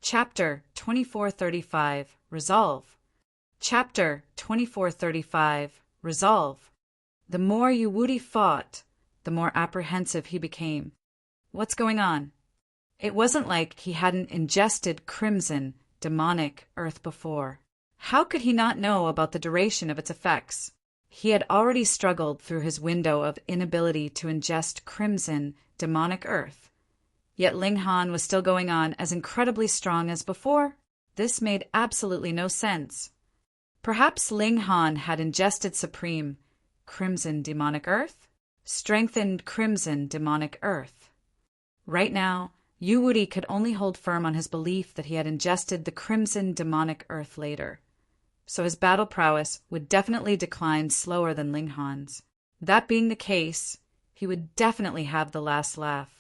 Chapter 2435 Resolve. Chapter 2435 Resolve. The more Yuwudi fought, the more apprehensive he became. What's going on? It wasn't like he hadn't ingested crimson, demonic earth before. How could he not know about the duration of its effects? He had already struggled through his window of inability to ingest crimson, demonic earth. Yet Ling Han was still going on as incredibly strong as before? This made absolutely no sense. Perhaps Ling Han had ingested supreme crimson demonic earth? Strengthened crimson demonic earth. Right now, Yuwudi could only hold firm on his belief that he had ingested the crimson demonic earth later. So his battle prowess would definitely decline slower than Ling Han's. That being the case, he would definitely have the last laugh.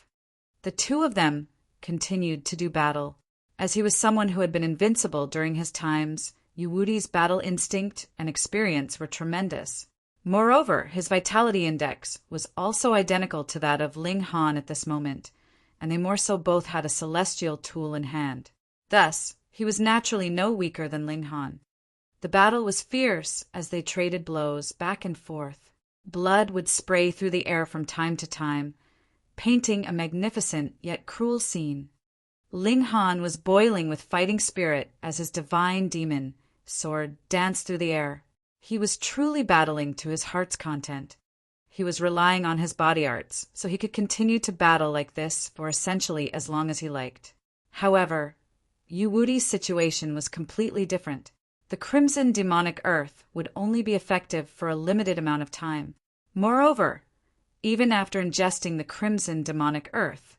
The two of them continued to do battle. As he was someone who had been invincible during his times, Yuwudi's battle instinct and experience were tremendous. Moreover, his vitality index was also identical to that of Ling Han at this moment, and they more so both had a celestial tool in hand. Thus, he was naturally no weaker than Ling Han. The battle was fierce as they traded blows back and forth. Blood would spray through the air from time to time, painting a magnificent yet cruel scene. Ling Han was boiling with fighting spirit as his divine demon sword danced through the air. He was truly battling to his heart's content. He was relying on his body arts, so he could continue to battle like this for essentially as long as he liked. However, Yuwudi's situation was completely different. The crimson demonic earth would only be effective for a limited amount of time. Moreover, even after ingesting the crimson demonic earth,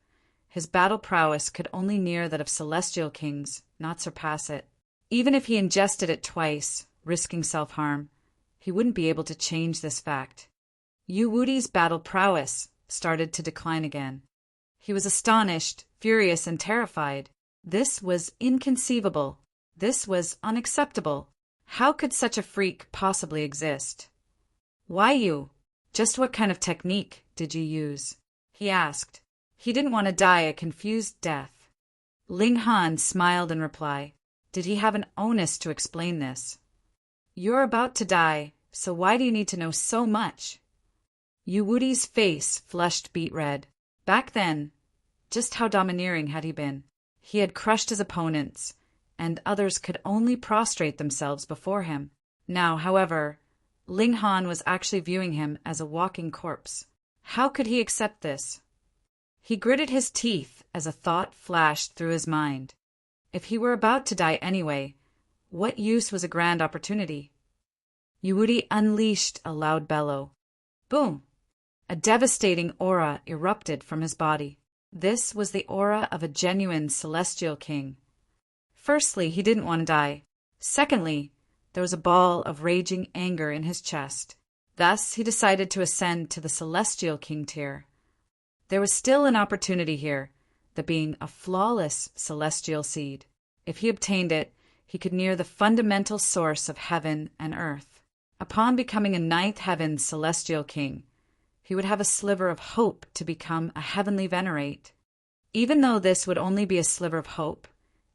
his battle prowess could only near that of celestial kings, not surpass it. Even if he ingested it twice, risking self-harm, he wouldn't be able to change this fact. Yuwudi's battle prowess started to decline again. He was astonished, furious, and terrified. This was inconceivable. This was unacceptable. How could such a freak possibly exist? Why you? Just what kind of technique did you use? He asked. He didn't want to die a confused death. Ling Han smiled in reply. Did he have an onus to explain this? You're about to die, so why do you need to know so much? Yuwudi's face flushed beet red. Back then, just how domineering had he been? He had crushed his opponents, and others could only prostrate themselves before him. Now, however, Ling Han was actually viewing him as a walking corpse. How could he accept this? He gritted his teeth as a thought flashed through his mind. If he were about to die anyway, what use was a grand opportunity? Yuwudi unleashed a loud bellow. Boom! A devastating aura erupted from his body. This was the aura of a genuine celestial king. Firstly, he didn't want to die. Secondly, there was a ball of raging anger in his chest. Thus, he decided to ascend to the celestial king tier. There was still an opportunity here, that being a flawless celestial seed. If he obtained it, he could near the fundamental source of heaven and earth. Upon becoming a ninth heaven celestial king, he would have a sliver of hope to become a heavenly venerate. Even though this would only be a sliver of hope,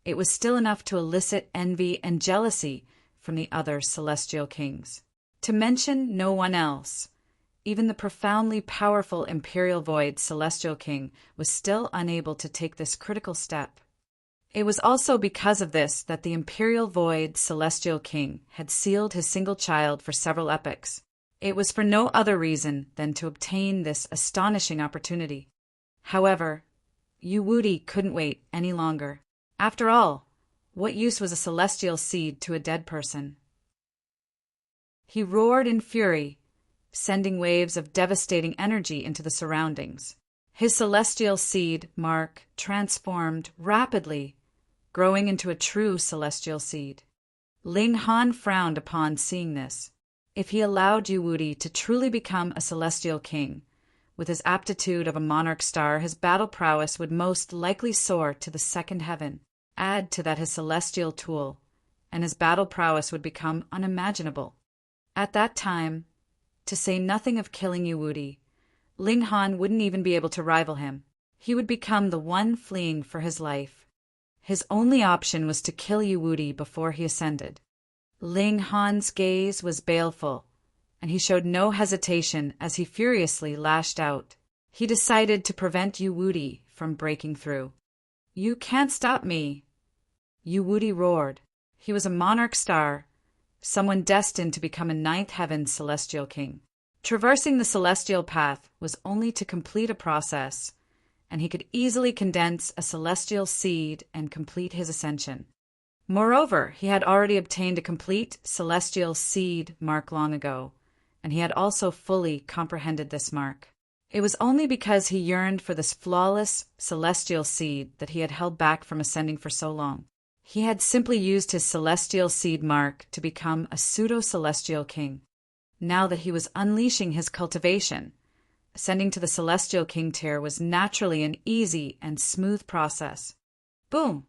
it was still enough to elicit envy and jealousy from the other celestial kings. To mention no one else, even the profoundly powerful Imperial Void Celestial King was still unable to take this critical step. It was also because of this that the Imperial Void Celestial King had sealed his single child for several epochs. It was for no other reason than to obtain this astonishing opportunity. However, Yuwudi couldn't wait any longer. After all, what use was a celestial seed to a dead person? He roared in fury, sending waves of devastating energy into the surroundings. His celestial seed, Mark, transformed rapidly, growing into a true celestial seed. Ling Han frowned upon seeing this. If he allowed Yuwudi to truly become a celestial king, with his aptitude of a monarch star, his battle prowess would most likely soar to the second heaven. Add to that his celestial tool, and his battle prowess would become unimaginable. At that time, to say nothing of killing Yuwudi, Ling Han wouldn't even be able to rival him. He would become the one fleeing for his life. His only option was to kill Yu before he ascended. Ling Han's gaze was baleful, and he showed no hesitation as he furiously lashed out. He decided to prevent Yu from breaking through. "You can't stop me!" Yu roared. He was a monarch star, someone destined to become a ninth heaven celestial king. Traversing the celestial path was only to complete a process, and he could easily condense a celestial seed and complete his ascension. Moreover, he had already obtained a complete celestial seed mark long ago, and he had also fully comprehended this mark. It was only because he yearned for this flawless celestial seed that he had held back from ascending for so long. He had simply used his celestial seed mark to become a pseudo-celestial king. Now that he was unleashing his cultivation, ascending to the celestial king tier was naturally an easy and smooth process. Boom!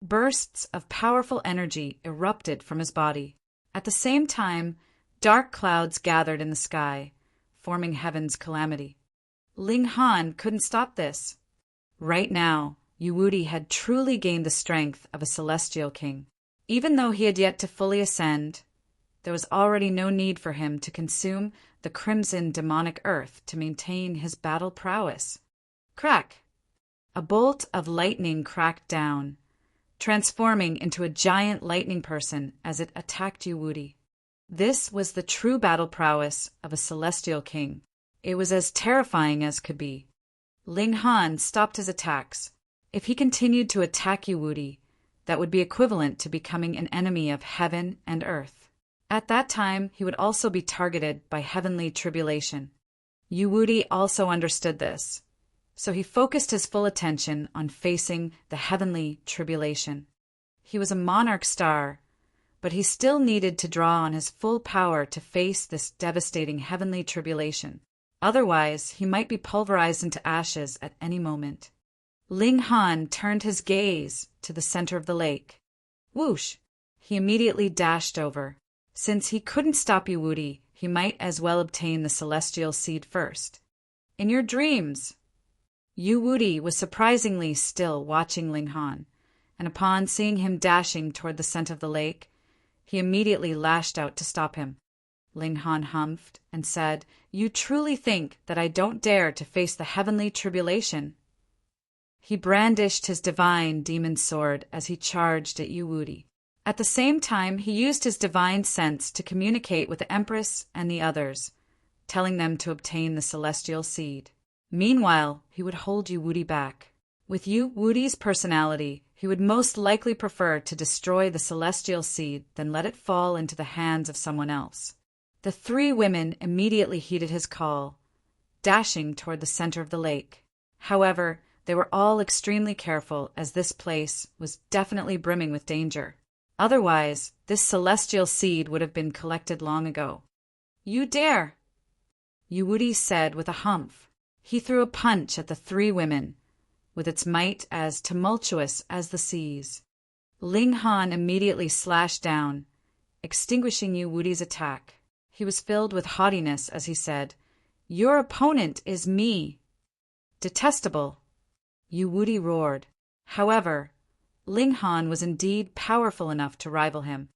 Bursts of powerful energy erupted from his body. At the same time, dark clouds gathered in the sky, forming heaven's calamity. Ling Han couldn't stop this. Right now, Yu had truly gained the strength of a celestial king. Even though he had yet to fully ascend, there was already no need for him to consume the crimson demonic earth to maintain his battle prowess. Crack! A bolt of lightning cracked down, transforming into a giant lightning person as it attacked Yu. This was the true battle prowess of a celestial king. It was as terrifying as could be. Ling Han stopped his attacks. If he continued to attack Yu, that would be equivalent to becoming an enemy of heaven and earth. At that time, he would also be targeted by heavenly tribulation. Yu also understood this, so he focused his full attention on facing the heavenly tribulation. He was a monarch star, but he still needed to draw on his full power to face this devastating heavenly tribulation. Otherwise, he might be pulverized into ashes at any moment. Ling Han turned his gaze to the center of the lake. Whoosh! He immediately dashed over. Since he couldn't stop Yu, he might as well obtain the celestial seed first. In your dreams! Yu was surprisingly still watching Ling Han, and upon seeing him dashing toward the center of the lake, he immediately lashed out to stop him. Ling Han humphed and said, "You truly think that I don't dare to face the heavenly tribulation?" He brandished his divine demon sword as he charged at Yu. At the same time, he used his divine sense to communicate with the Empress and the others, telling them to obtain the celestial seed. Meanwhile, he would hold Yu back. With Yu's personality, he would most likely prefer to destroy the celestial seed than let it fall into the hands of someone else. The three women immediately heeded his call, dashing toward the center of the lake. However, they were all extremely careful as this place was definitely brimming with danger. Otherwise, this celestial seed would have been collected long ago. "You dare!" Yu said with a humph. He threw a punch at the three women, with its might as tumultuous as the seas. Ling Han immediately slashed down, extinguishing Yu's attack. He was filled with haughtiness as he said, "Your opponent is me." "Detestable!" Yu roared. However, Ling Han was indeed powerful enough to rival him.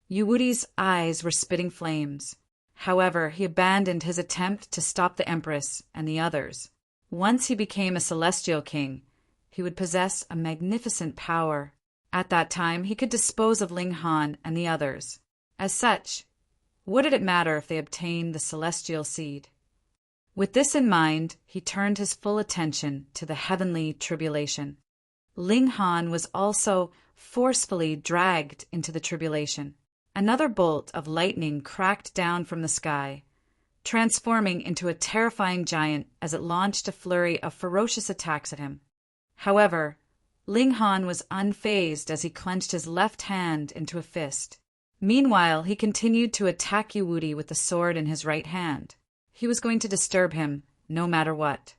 Yu's eyes were spitting flames. However, he abandoned his attempt to stop the Empress and the others. Once he became a celestial king, he would possess a magnificent power. At that time, he could dispose of Ling Han and the others. As such, what did it matter if they obtained the celestial seed? With this in mind, he turned his full attention to the heavenly tribulation. Ling Han was also forcefully dragged into the tribulation. Another bolt of lightning cracked down from the sky, transforming into a terrifying giant as it launched a flurry of ferocious attacks at him. However, Ling Han was unfazed as he clenched his left hand into a fist. Meanwhile, he continued to attack Yu with the sword in his right hand. He was going to disturb him, no matter what.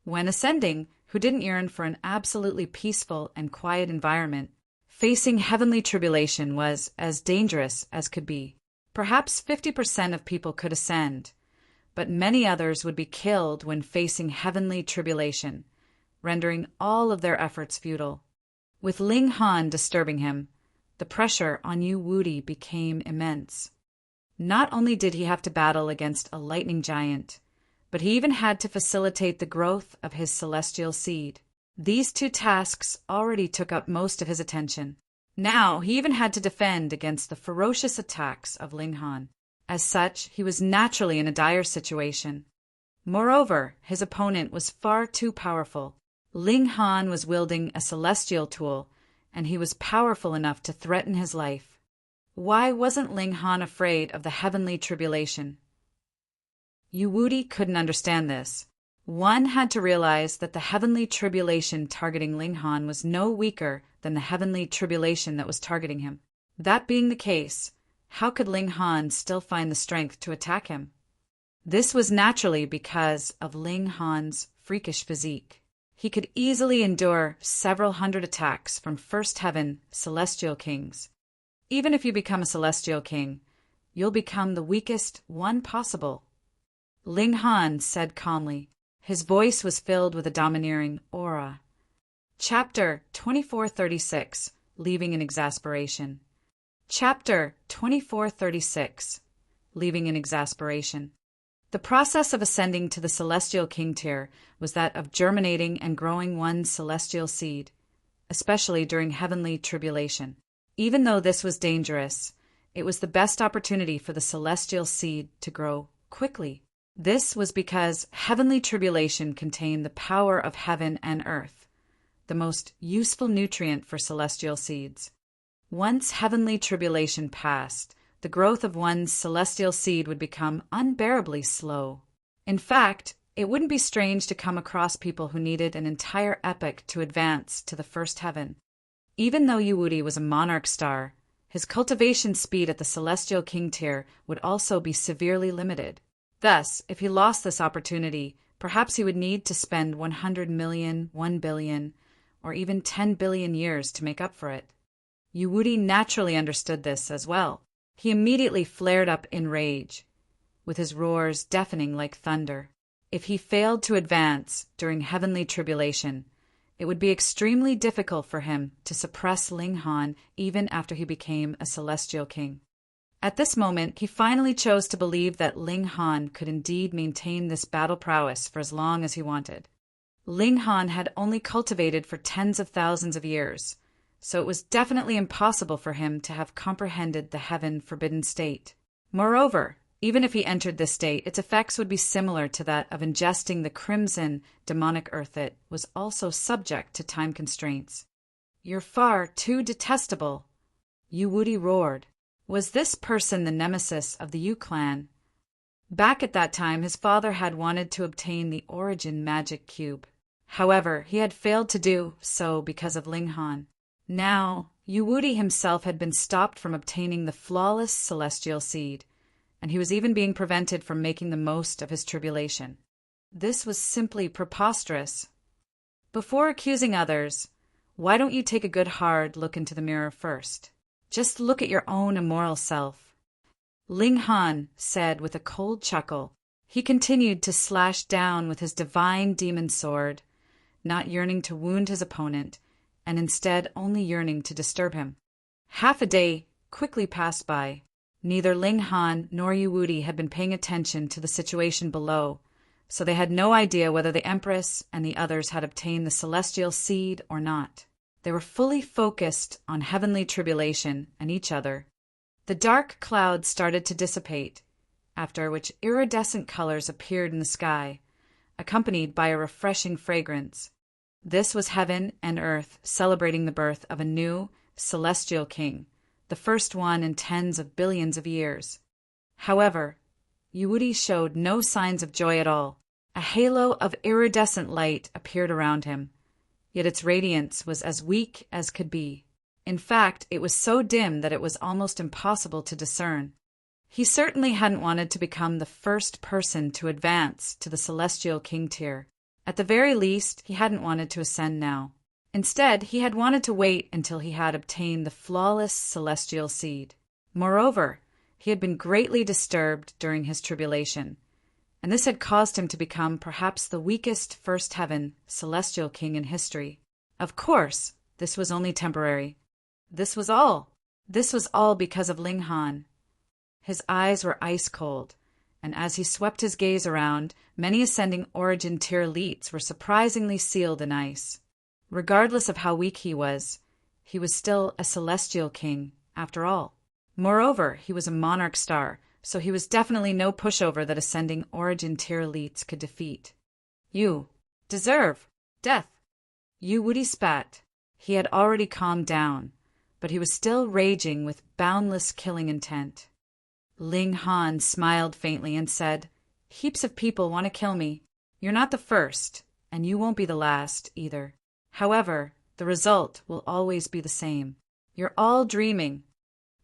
When ascending, who didn't yearn for an absolutely peaceful and quiet environment, facing heavenly tribulation was as dangerous as could be. Perhaps 50% of people could ascend, but many others would be killed when facing heavenly tribulation, rendering all of their efforts futile. With Ling Han disturbing him, the pressure on Yu Wuti became immense. Not only did he have to battle against a lightning giant, but he even had to facilitate the growth of his celestial seed. These two tasks already took up most of his attention. Now he even had to defend against the ferocious attacks of Ling Han. As such, he was naturally in a dire situation. Moreover, his opponent was far too powerful. Ling Han was wielding a celestial tool, and he was powerful enough to threaten his life. Why wasn't Ling Han afraid of the heavenly tribulation? Yu Wuti couldn't understand this. One had to realize that the heavenly tribulation targeting Ling Han was no weaker than the heavenly tribulation that was targeting him. That being the case, how could Ling Han still find the strength to attack him? This was naturally because of Ling Han's freakish physique. He could easily endure several hundred attacks from First Heaven celestial kings. Even if you become a celestial king, you'll become the weakest one possible. Ling Han said calmly. His voice was filled with a domineering aura. Chapter 2436, Leaving in Exasperation. Chapter 2436, Leaving in Exasperation. The process of ascending to the celestial king tier was that of germinating and growing one's celestial seed, especially during heavenly tribulation. Even though this was dangerous, it was the best opportunity for the celestial seed to grow quickly. This was because heavenly tribulation contained the power of heaven and earth, the most useful nutrient for celestial seeds. Once heavenly tribulation passed, the growth of one's celestial seed would become unbearably slow. In fact, it wouldn't be strange to come across people who needed an entire epoch to advance to the first heaven. Even though Yu Wuti was a monarch star, his cultivation speed at the celestial king tier would also be severely limited. Thus, if he lost this opportunity, perhaps he would need to spend 100 million, 1 billion, or even 10 billion years to make up for it. Yu Wuti naturally understood this as well. He immediately flared up in rage, with his roars deafening like thunder. If he failed to advance during heavenly tribulation, it would be extremely difficult for him to suppress Ling Han even after he became a celestial king. At this moment, he finally chose to believe that Ling Han could indeed maintain this battle prowess for as long as he wanted. Ling Han had only cultivated for tens of thousands of years, so it was definitely impossible for him to have comprehended the heaven-forbidden state. Moreover, even if he entered this state, its effects would be similar to that of ingesting the crimson demonic earth that was also subject to time constraints. "You're far too detestable," Yu Wuti roared. Was this person the nemesis of the Yu clan? Back at that time, his father had wanted to obtain the Origin Magic Cube. However, he had failed to do so because of Ling Han. Now, Yu Wuti himself had been stopped from obtaining the flawless celestial seed, and he was even being prevented from making the most of his tribulation. This was simply preposterous. Before accusing others, why don't you take a good hard look into the mirror first? Just look at your own immoral self. Ling Han said with a cold chuckle. He continued to slash down with his divine demon sword, not yearning to wound his opponent, and instead only yearning to disturb him. Half a day quickly passed by. Neither Ling Han nor Yu Wuti had been paying attention to the situation below, so they had no idea whether the Empress and the others had obtained the celestial seed or not. They were fully focused on heavenly tribulation and each other. The dark clouds started to dissipate, after which iridescent colors appeared in the sky, accompanied by a refreshing fragrance. This was heaven and earth celebrating the birth of a new celestial king, the first one in tens of billions of years. However, Yu Wuti showed no signs of joy at all. A halo of iridescent light appeared around him, yet its radiance was as weak as could be. In fact, it was so dim that it was almost impossible to discern. He certainly hadn't wanted to become the first person to advance to the celestial king tier. At the very least, he hadn't wanted to ascend now. Instead, he had wanted to wait until he had obtained the flawless celestial seed. Moreover, he had been greatly disturbed during his tribulation, and this had caused him to become perhaps the weakest first heaven celestial king in history. Of course, this was only temporary. This was all. This was all because of Ling Han. His eyes were ice cold, and as he swept his gaze around, many ascending origin tier elites were surprisingly sealed in ice. Regardless of how weak he was still a celestial king, after all. Moreover, he was a monarch star, so he was definitely no pushover that ascending origin tier elites could defeat. You deserve death. Yu Wuti spat. He had already calmed down, but he was still raging with boundless killing intent. Ling Han smiled faintly and said, "Heaps of people want to kill me. You're not the first, and you won't be the last, either. However, the result will always be the same. You're all dreaming.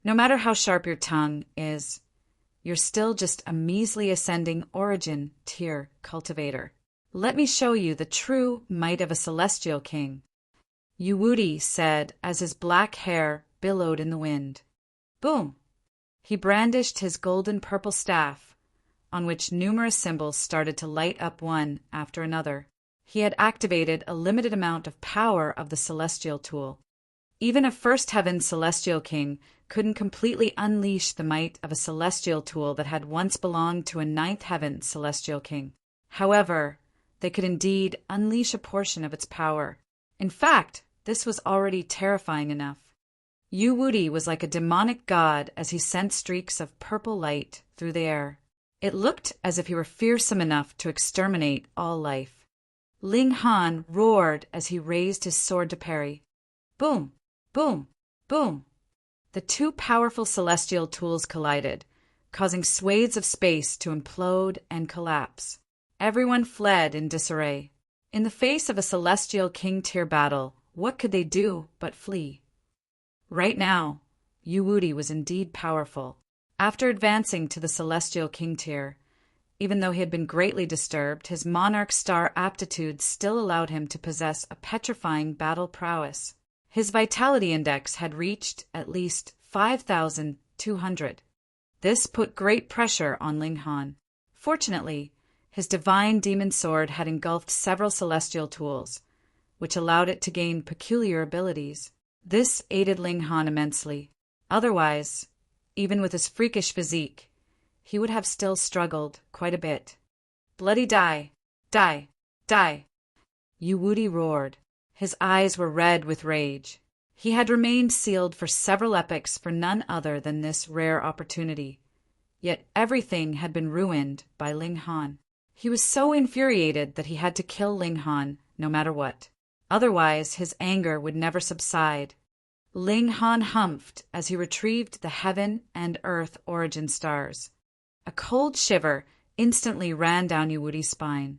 No matter how sharp your tongue is, you're still just a measly ascending origin tier cultivator. Let me show you the true might of a celestial king," Yu Wuti said as his black hair billowed in the wind. Boom! He brandished his golden-purple staff, on which numerous symbols started to light up one after another. He had activated a limited amount of power of the celestial tool. Even a first heaven celestial king couldn't completely unleash the might of a celestial tool that had once belonged to a ninth heaven celestial king. However, they could indeed unleash a portion of its power. In fact, this was already terrifying enough. Yu Wuti was like a demonic god as he sent streaks of purple light through the air. It looked as if he were fearsome enough to exterminate all life. Ling Han roared as he raised his sword to parry. Boom! Boom! Boom! The two powerful celestial tools collided, causing swathes of space to implode and collapse. Everyone fled in disarray. In the face of a celestial king-tier battle, what could they do but flee? Right now, Yu Wuti was indeed powerful. After advancing to the celestial king tier, even though he had been greatly disturbed, his monarch star aptitude still allowed him to possess a petrifying battle prowess. His vitality index had reached at least 5,200. This put great pressure on Ling Han. Fortunately, his divine demon sword had engulfed several celestial tools, which allowed it to gain peculiar abilities. This aided Ling Han immensely. Otherwise, even with his freakish physique, he would have still struggled quite a bit. Bloody die! Die! Die! Yu Wuti roared. His eyes were red with rage. He had remained sealed for several epochs for none other than this rare opportunity. Yet everything had been ruined by Ling Han. He was so infuriated that he had to kill Ling Han no matter what. Otherwise, his anger would never subside. Ling Han humphed as he retrieved the heaven and earth origin stars. A cold shiver instantly ran down Yu Wuti's spine.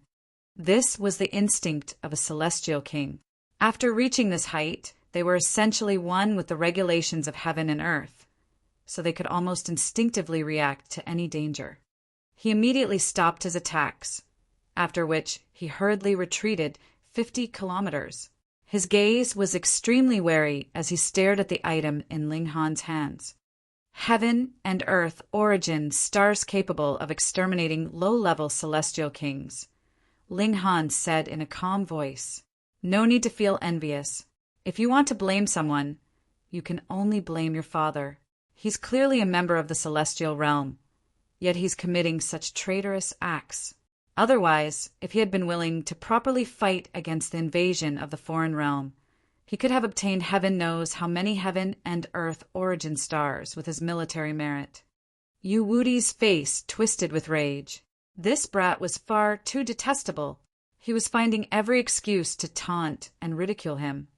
This was the instinct of a celestial king. After reaching this height, they were essentially one with the regulations of heaven and earth, so they could almost instinctively react to any danger. He immediately stopped his attacks, after which he hurriedly retreated 50 kilometers. His gaze was extremely wary as he stared at the item in Ling Han's hands. Heaven and earth origin stars capable of exterminating low-level celestial kings. Ling Han said in a calm voice, "No need to feel envious. If you want to blame someone, you can only blame your father. He's clearly a member of the celestial realm, yet he's committing such traitorous acts. Otherwise, if he had been willing to properly fight against the invasion of the foreign realm, he could have obtained heaven knows how many heaven and earth origin stars with his military merit." Yu Wuti's face twisted with rage. This brat was far too detestable. He was finding every excuse to taunt and ridicule him.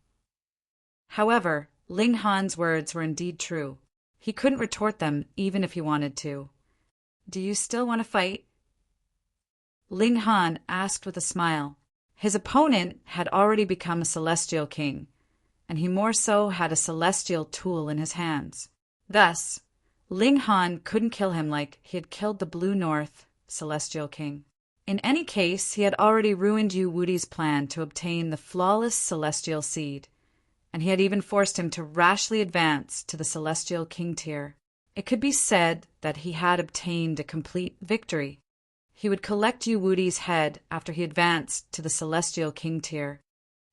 However, Ling Han's words were indeed true. He couldn't retort them even if he wanted to. "Do you still want to fight?" Ling Han asked with a smile. His opponent had already become a celestial king, and he more so had a celestial tool in his hands. Thus, Ling Han couldn't kill him like he had killed the Blue North celestial king. In any case, he had already ruined Yu Wuti's plan to obtain the flawless celestial seed, and he had even forced him to rashly advance to the celestial king tier. It could be said that he had obtained a complete victory. He would collect Yu Wuti's head after he advanced to the celestial king tier.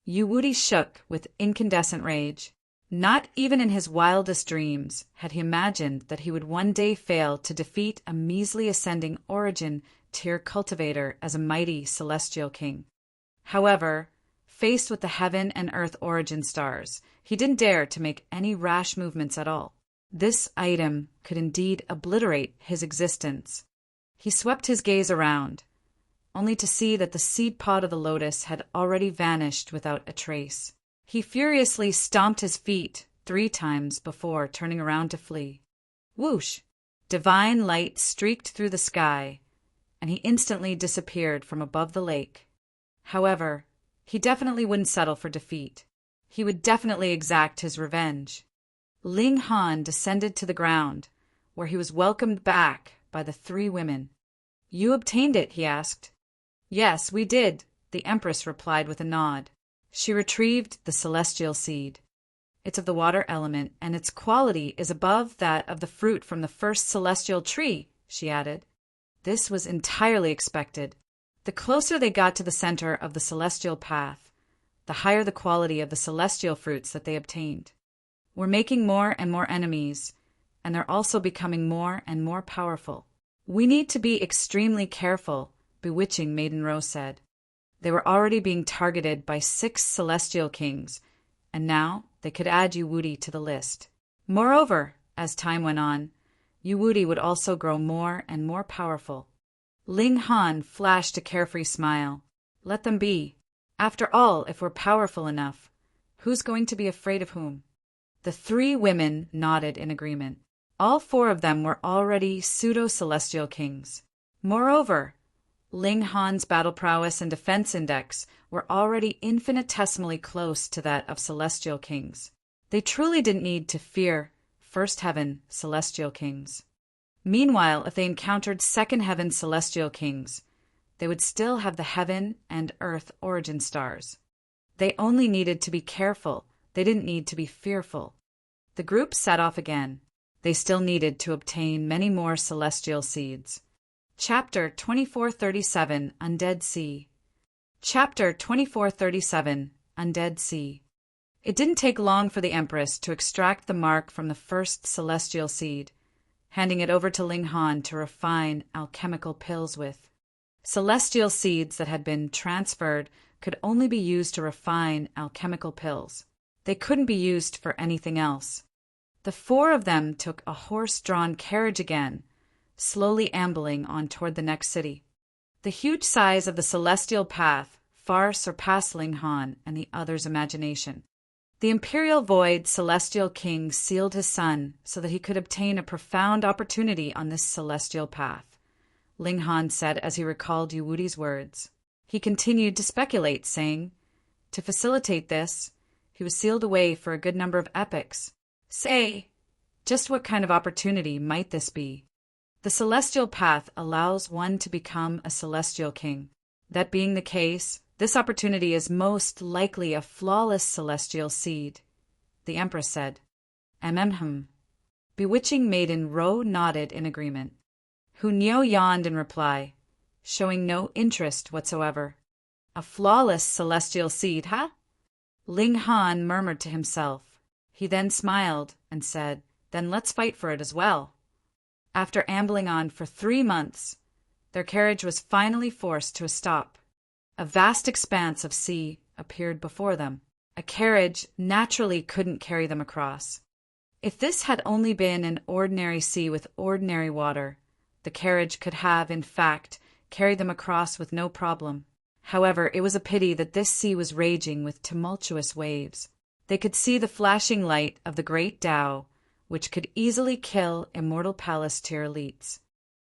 Yu Wuti shook with incandescent rage. Not even in his wildest dreams had he imagined that he would one day fail to defeat a measly ascending origin tier cultivator as a mighty celestial king. However, faced with the heaven and earth origin stars, he didn't dare to make any rash movements at all. This item could indeed obliterate his existence. He swept his gaze around, only to see that the seed pod of the lotus had already vanished without a trace. He furiously stomped his feet 3 times before turning around to flee. Whoosh! Divine light streaked through the sky, and he instantly disappeared from above the lake. However, he definitely wouldn't settle for defeat. He would definitely exact his revenge. Ling Han descended to the ground, where he was welcomed back by the 3 women. "You obtained it?" he asked. "Yes, we did," the Empress replied with a nod. She retrieved the celestial seed. "It's of the water element, and its quality is above that of the fruit from the first celestial tree," she added. This was entirely expected. The closer they got to the center of the celestial path, the higher the quality of the celestial fruits that they obtained. "We're making more and more enemies, and they're also becoming more and more powerful. We need to be extremely careful," Bewitching Maiden Rose said. They were already being targeted by 6 celestial kings, and now they could add Yu Wuti to the list. Moreover, as time went on, Yu Wuti would also grow more and more powerful. Ling Han flashed a carefree smile. Let them be. After all, if we're powerful enough, who's going to be afraid of whom? The 3 women nodded in agreement. All 4 of them were already pseudo-celestial kings. Moreover, Ling Han's battle prowess and defense index were already infinitesimally close to that of celestial kings. They truly didn't need to fear first heaven celestial kings. Meanwhile, if they encountered second heaven celestial kings, they would still have the heaven and earth origin stars. They only needed to be careful. They didn't need to be fearful. The group set off again. They still needed to obtain many more celestial seeds. Chapter 2437 Undead Sea. Chapter 2437 Undead Sea. It didn't take long for the Empress to extract the mark from the first celestial seed, handing it over to Ling Han to refine alchemical pills with. Celestial seeds that had been transferred could only be used to refine alchemical pills. They couldn't be used for anything else. The 4 of them took a horse-drawn carriage again, slowly ambling on toward the next city. The huge size of the celestial path far surpassed Ling Han and the others' imagination. The imperial void celestial king sealed his son so that he could obtain a profound opportunity on this celestial path, Ling Han said as he recalled Yu Wuti's words. He continued to speculate, saying, to facilitate this, he was sealed away for a good number of epochs. Say, just what kind of opportunity might this be? The celestial path allows one to become a celestial king. That being the case, this opportunity is most likely a flawless celestial seed, the Empress said. Bewitching Maiden Ro nodded in agreement. Hu Niu yawned in reply, showing no interest whatsoever. A flawless celestial seed, huh? Ling Han murmured to himself. He then smiled and said, then let's fight for it as well. After ambling on for 3 months, their carriage was finally forced to a stop. A vast expanse of sea appeared before them. A carriage naturally couldn't carry them across. If this had only been an ordinary sea with ordinary water, the carriage could have, in fact, carried them across with no problem. However, it was a pity that this sea was raging with tumultuous waves. They could see the flashing light of the great Tao, which could easily kill Immortal Palace tier elites.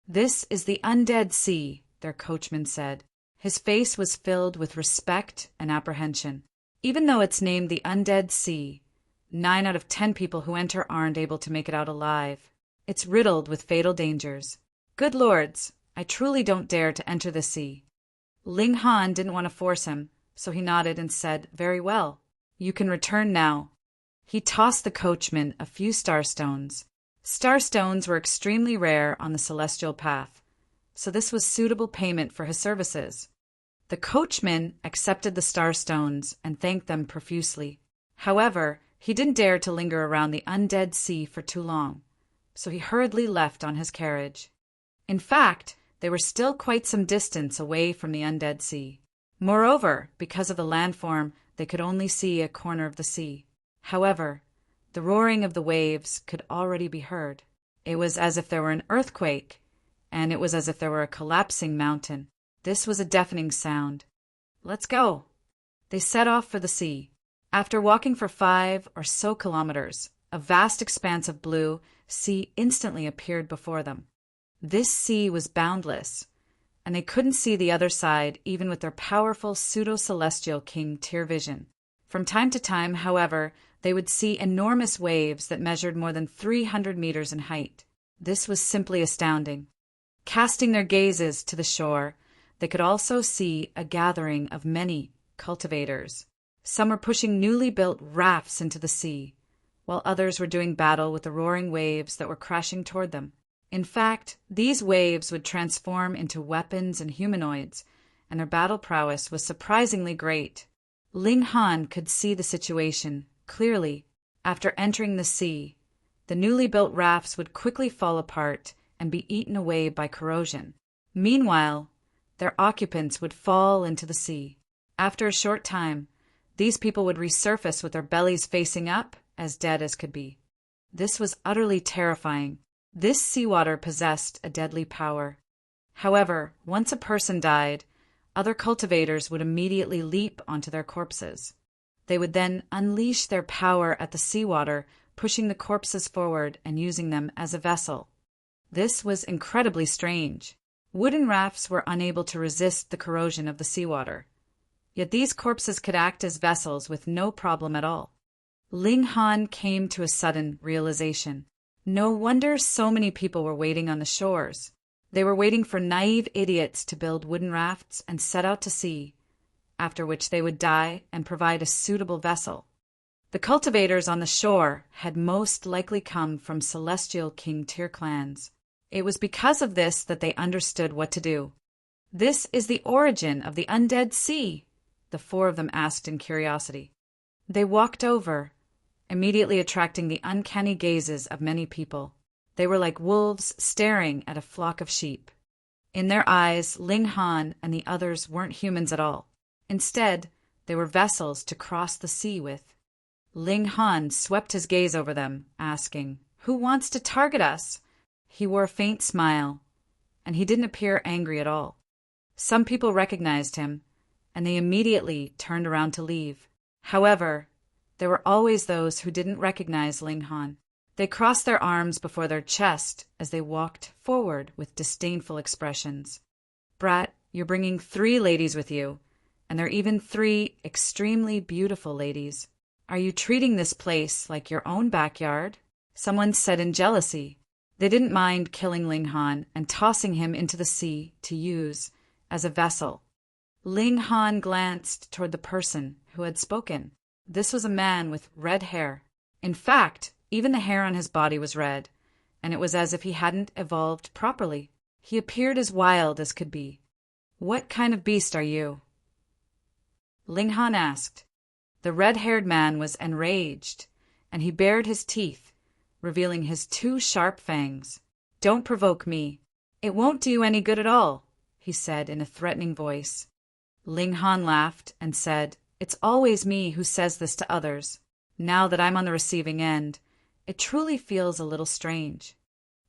This is the Undead Sea, their coachman said. His face was filled with respect and apprehension. Even though it's named the Undead Sea, 9 out of 10 people who enter aren't able to make it out alive. It's riddled with fatal dangers. Good lords, I truly don't dare to enter the sea. Ling Han didn't want to force him, so he nodded and said, very well. You can return now. He tossed the coachman a few starstones. Starstones were extremely rare on the celestial path, so this was suitable payment for his services. The coachman accepted the star-stones and thanked them profusely. However, he didn't dare to linger around the undead sea for too long, so he hurriedly left on his carriage. In fact, they were still quite some distance away from the undead sea. Moreover, because of the landform, they could only see a corner of the sea. However, the roaring of the waves could already be heard. It was as if there were an earthquake, and it was as if there were a collapsing mountain. This was a deafening sound. "Let's go." They set off for the sea. After walking for 5 or so kilometers, a vast expanse of blue sea instantly appeared before them. This sea was boundless, and they couldn't see the other side even with their powerful pseudo-celestial king Tyr vision. From time to time, however, they would see enormous waves that measured more than 300 meters in height. This was simply astounding. Casting their gazes to the shore, they could also see a gathering of many cultivators. Some were pushing newly built rafts into the sea, while others were doing battle with the roaring waves that were crashing toward them. In fact, these waves would transform into weapons and humanoids, and their battle prowess was surprisingly great. Ling Han could see the situation clearly. After entering the sea, the newly built rafts would quickly fall apart and be eaten away by corrosion. Meanwhile, their occupants would fall into the sea. After a short time, these people would resurface with their bellies facing up, as dead as could be. This was utterly terrifying. This seawater possessed a deadly power. However, once a person died, other cultivators would immediately leap onto their corpses. They would then unleash their power at the seawater, pushing the corpses forward and using them as a vessel. This was incredibly strange. Wooden rafts were unable to resist the corrosion of the seawater. Yet these corpses could act as vessels with no problem at all. Ling Han came to a sudden realization. No wonder so many people were waiting on the shores. They were waiting for naive idiots to build wooden rafts and set out to sea, after which they would die and provide a suitable vessel. The cultivators on the shore had most likely come from celestial King Tyr clans. It was because of this that they understood what to do. "This is the origin of the undead sea," the 4 of them asked in curiosity. They walked over, immediately attracting the uncanny gazes of many people. They were like wolves staring at a flock of sheep. In their eyes, Ling Han and the others weren't humans at all. Instead, they were vessels to cross the sea with. Ling Han swept his gaze over them, asking, "Who wants to target us?" He wore a faint smile, and he didn't appear angry at all. Some people recognized him, and they immediately turned around to leave. However, there were always those who didn't recognize Ling Han. They crossed their arms before their chest as they walked forward with disdainful expressions. "Brat, you're bringing 3 ladies with you, and they're even 3 extremely beautiful ladies. Are you treating this place like your own backyard?" Someone said in jealousy. They didn't mind killing Ling Han and tossing him into the sea to use as a vessel. Ling Han glanced toward the person who had spoken. This was a man with red hair. In fact, even the hair on his body was red, and it was as if he hadn't evolved properly. He appeared as wild as could be. "What kind of beast are you?" Ling Han asked. The red-haired man was enraged, and he bared his teeth, revealing his 2 sharp fangs. "Don't provoke me. It won't do you any good at all," he said in a threatening voice. Ling Han laughed and said, "It's always me who says this to others. Now that I'm on the receiving end, it truly feels a little strange.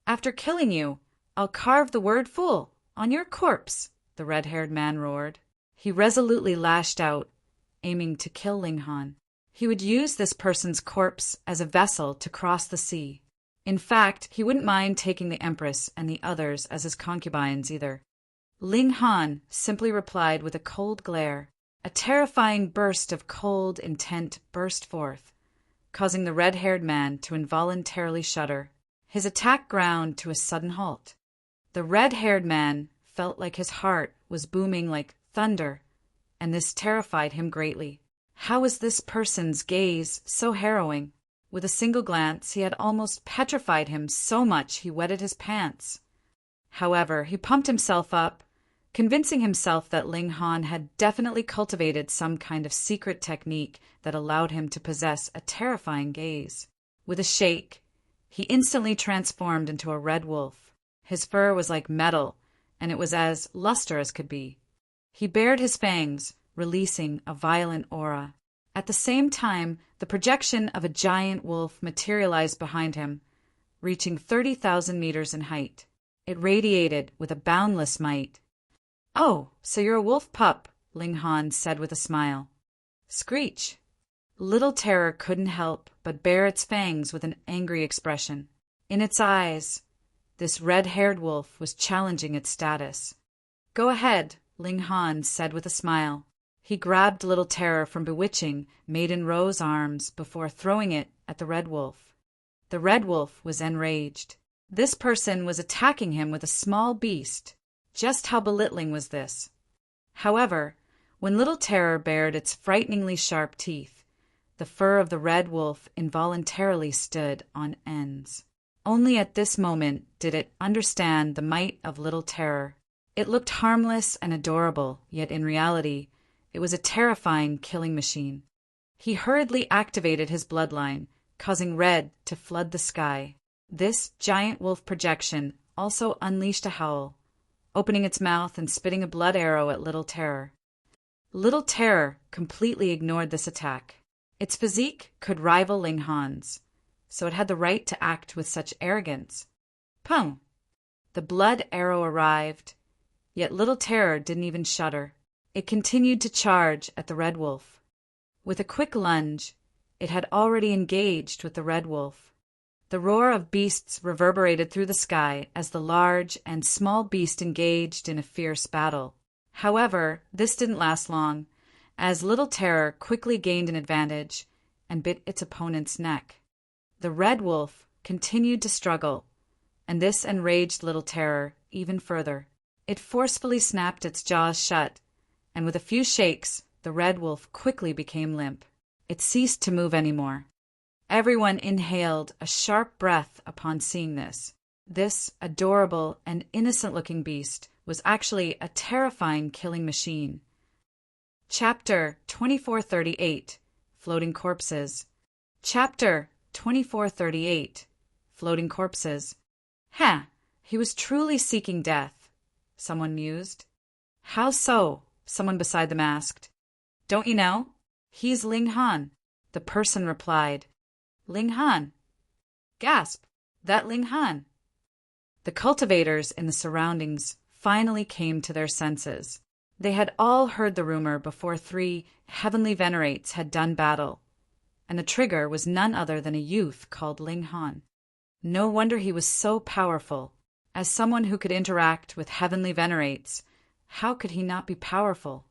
After killing you, I'll carve the word fool on your corpse," the red-haired man roared. He resolutely lashed out, aiming to kill Ling Han. He would use this person's corpse as a vessel to cross the sea. In fact, he wouldn't mind taking the Empress and the others as his concubines either. Ling Han simply replied with a cold glare. A terrifying burst of cold intent burst forth, causing the red-haired man to involuntarily shudder. His attack ground to a sudden halt. The red-haired man felt like his heart was booming like thunder, and this terrified him greatly. How was this person's gaze so harrowing? With a single glance, he had almost petrified him so much he wetted his pants. However, he pumped himself up, convincing himself that Ling Han had definitely cultivated some kind of secret technique that allowed him to possess a terrifying gaze. With a shake, he instantly transformed into a red wolf. His fur was like metal, and it was as luster as could be. He bared his fangs, releasing a violent aura. At the same time, the projection of a giant wolf materialized behind him, reaching 30,000 meters in height. It radiated with a boundless might. "Oh, so you're a wolf pup," Ling Han said with a smile. "Screech." Little Terror couldn't help but bare its fangs with an angry expression. In its eyes, this red-haired wolf was challenging its status. "Go ahead," Ling Han said with a smile. He grabbed Little Terror from bewitching Maiden Ro's arms before throwing it at the red wolf. The red wolf was enraged. This person was attacking him with a small beast. Just how belittling was this? However, when Little Terror bared its frighteningly sharp teeth, the fur of the red wolf involuntarily stood on ends. Only at this moment did it understand the might of Little Terror. It looked harmless and adorable, yet in reality, it was a terrifying killing machine. He hurriedly activated his bloodline, causing red to flood the sky. This giant wolf projection also unleashed a howl, opening its mouth and spitting a blood arrow at Little Terror. Little Terror completely ignored this attack. Its physique could rival Ling Han's, so it had the right to act with such arrogance. Pum! The blood arrow arrived, yet Little Terror didn't even shudder. It continued to charge at the red wolf. With a quick lunge, it had already engaged with the red wolf. The roar of beasts reverberated through the sky as the large and small beast engaged in a fierce battle. However, this didn't last long, as Little Terror quickly gained an advantage and bit its opponent's neck. The red wolf continued to struggle, and this enraged Little Terror even further. It forcefully snapped its jaws shut, and with a few shakes, the red wolf quickly became limp. It ceased to move anymore. Everyone inhaled a sharp breath upon seeing this. This adorable and innocent-looking beast was actually a terrifying killing machine. Chapter 2438, Floating Corpses. Chapter 2438, Floating Corpses. He was truly seeking death, someone mused. How so? Someone beside them asked. Don't you know? He's Ling Han, the person replied. Ling Han. Gasp! That Ling Han. The cultivators in the surroundings finally came to their senses. They had all heard the rumor before 3 heavenly venerates had done battle, and the trigger was none other than a youth called Ling Han. No wonder he was so powerful. As someone who could interact with heavenly venerates, how could he not be powerful?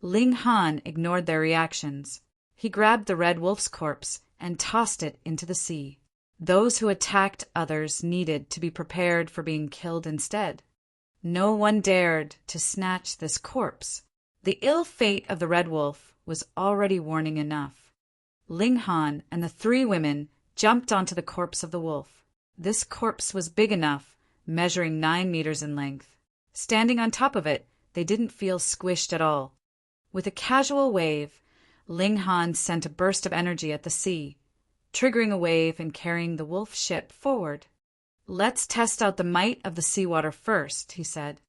Ling Han ignored their reactions. He grabbed the red wolf's corpse and tossed it into the sea. Those who attacked others needed to be prepared for being killed instead. No one dared to snatch this corpse. The ill fate of the red wolf was already warning enough. Ling Han and the 3 women jumped onto the corpse of the wolf. This corpse was big enough, measuring 9 meters in length. Standing on top of it, they didn't feel squished at all. With a casual wave, Ling Han sent a burst of energy at the sea, triggering a wave and carrying the wolf ship forward. Let's test out the might of the seawater first, he said.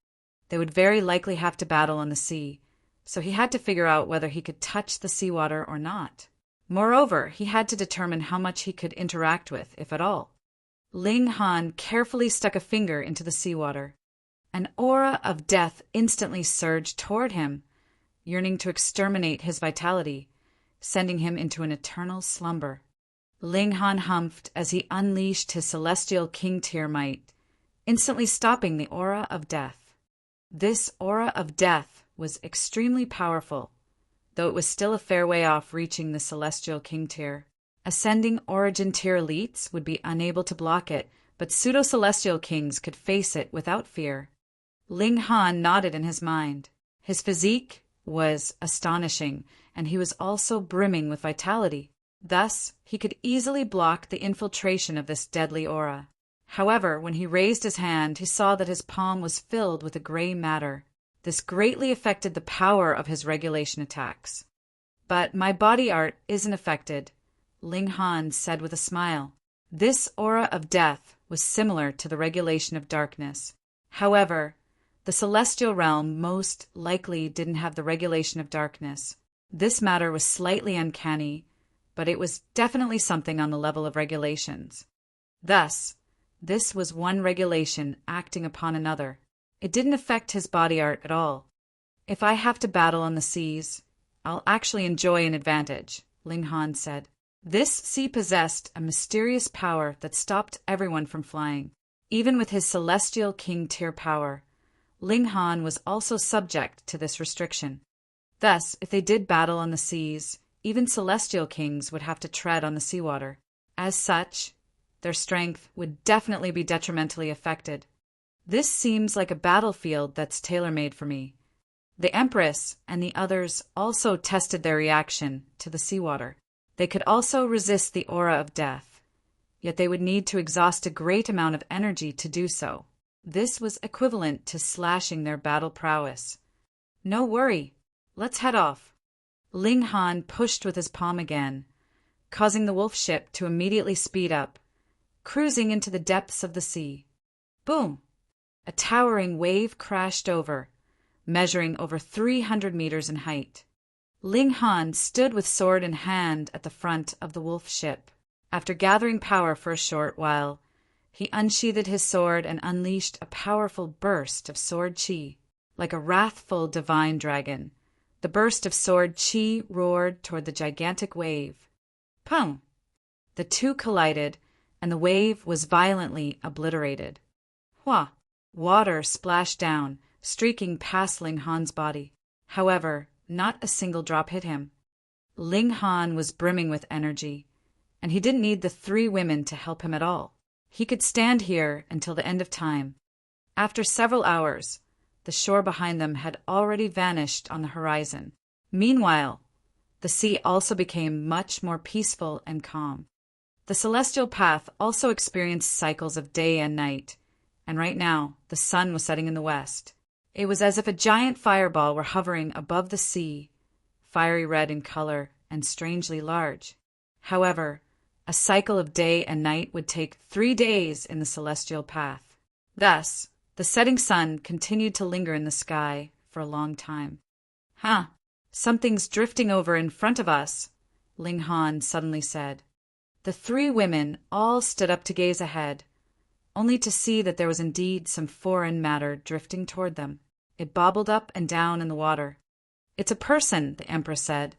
They would very likely have to battle on the sea, so he had to figure out whether he could touch the seawater or not. Moreover, he had to determine how much he could interact with, if at all. Ling Han carefully stuck a finger into the seawater. An aura of death instantly surged toward him, yearning to exterminate his vitality, sending him into an eternal slumber. Ling Han humphed as he unleashed his celestial king-tier might, instantly stopping the aura of death. This aura of death was extremely powerful, though it was still a fair way off reaching the celestial king-tier. Ascending origin tier elites would be unable to block it, but pseudo-celestial kings could face it without fear. Ling Han nodded in his mind. His physique was astonishing, and he was also brimming with vitality. Thus, he could easily block the infiltration of this deadly aura. However, when he raised his hand, he saw that his palm was filled with a gray matter. This greatly affected the power of his regulation attacks. But my body art isn't affected, Ling Han said with a smile. This aura of death was similar to the regulation of darkness. However, the celestial realm most likely didn't have the regulation of darkness. This matter was slightly uncanny, but it was definitely something on the level of regulations. Thus, this was one regulation acting upon another. It didn't affect his body art at all. If I have to battle on the seas, I'll actually enjoy an advantage, Ling Han said. This sea possessed a mysterious power that stopped everyone from flying. Even with his celestial king tier power, Ling Han was also subject to this restriction. Thus, if they did battle on the seas, even celestial kings would have to tread on the seawater. As such, their strength would definitely be detrimentally affected. This seems like a battlefield that's tailor-made for me. The Empress and the others also tested their reaction to the seawater. They could also resist the aura of death, yet they would need to exhaust a great amount of energy to do so. This was equivalent to slashing their battle prowess. No worry, let's head off. Ling Han pushed with his palm again, causing the wolf ship to immediately speed up, cruising into the depths of the sea. Boom! A towering wave crashed over, measuring over 300 meters in height. Ling Han stood with sword in hand at the front of the wolf ship. After gathering power for a short while, he unsheathed his sword and unleashed a powerful burst of sword chi. Like a wrathful divine dragon, the burst of sword chi roared toward the gigantic wave. Pum! The two collided, and the wave was violently obliterated. Hua! Water splashed down, streaking past Ling Han's body. However, not a single drop hit him. Ling Han was brimming with energy, and he didn't need the three women to help him at all. He could stand here until the end of time. After several hours, the shore behind them had already vanished on the horizon. Meanwhile, the sea also became much more peaceful and calm. The celestial path also experienced cycles of day and night, and right now the sun was setting in the west. It was as if a giant fireball were hovering above the sea, fiery red in color and strangely large. However, a cycle of day and night would take 3 days in the celestial path. Thus, the setting sun continued to linger in the sky for a long time. Huh, something's drifting over in front of us, Ling Han suddenly said. The three women all stood up to gaze ahead, only to see that there was indeed some foreign matter drifting toward them. It bobbled up and down in the water. It's a person, the Empress said.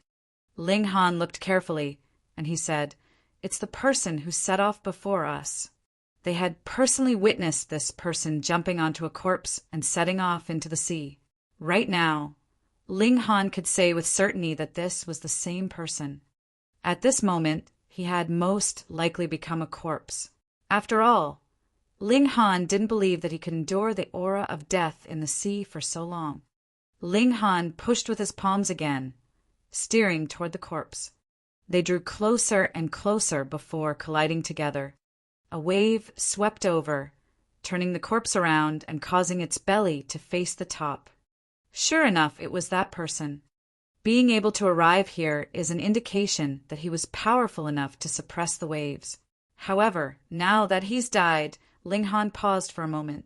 Ling Han looked carefully, and he said, It's the person who set off before us. They had personally witnessed this person jumping onto a corpse and setting off into the sea. Right now, Ling Han could say with certainty that this was the same person. At this moment, he had most likely become a corpse. After all, Ling Han didn't believe that he could endure the aura of death in the sea for so long. Ling Han pushed with his palms again, steering toward the corpse. They drew closer and closer before colliding together. A wave swept over, turning the corpse around and causing its belly to face the top. Sure enough, it was that person. Being able to arrive here is an indication that he was powerful enough to suppress the waves. However, now that he's died, Ling Han paused for a moment.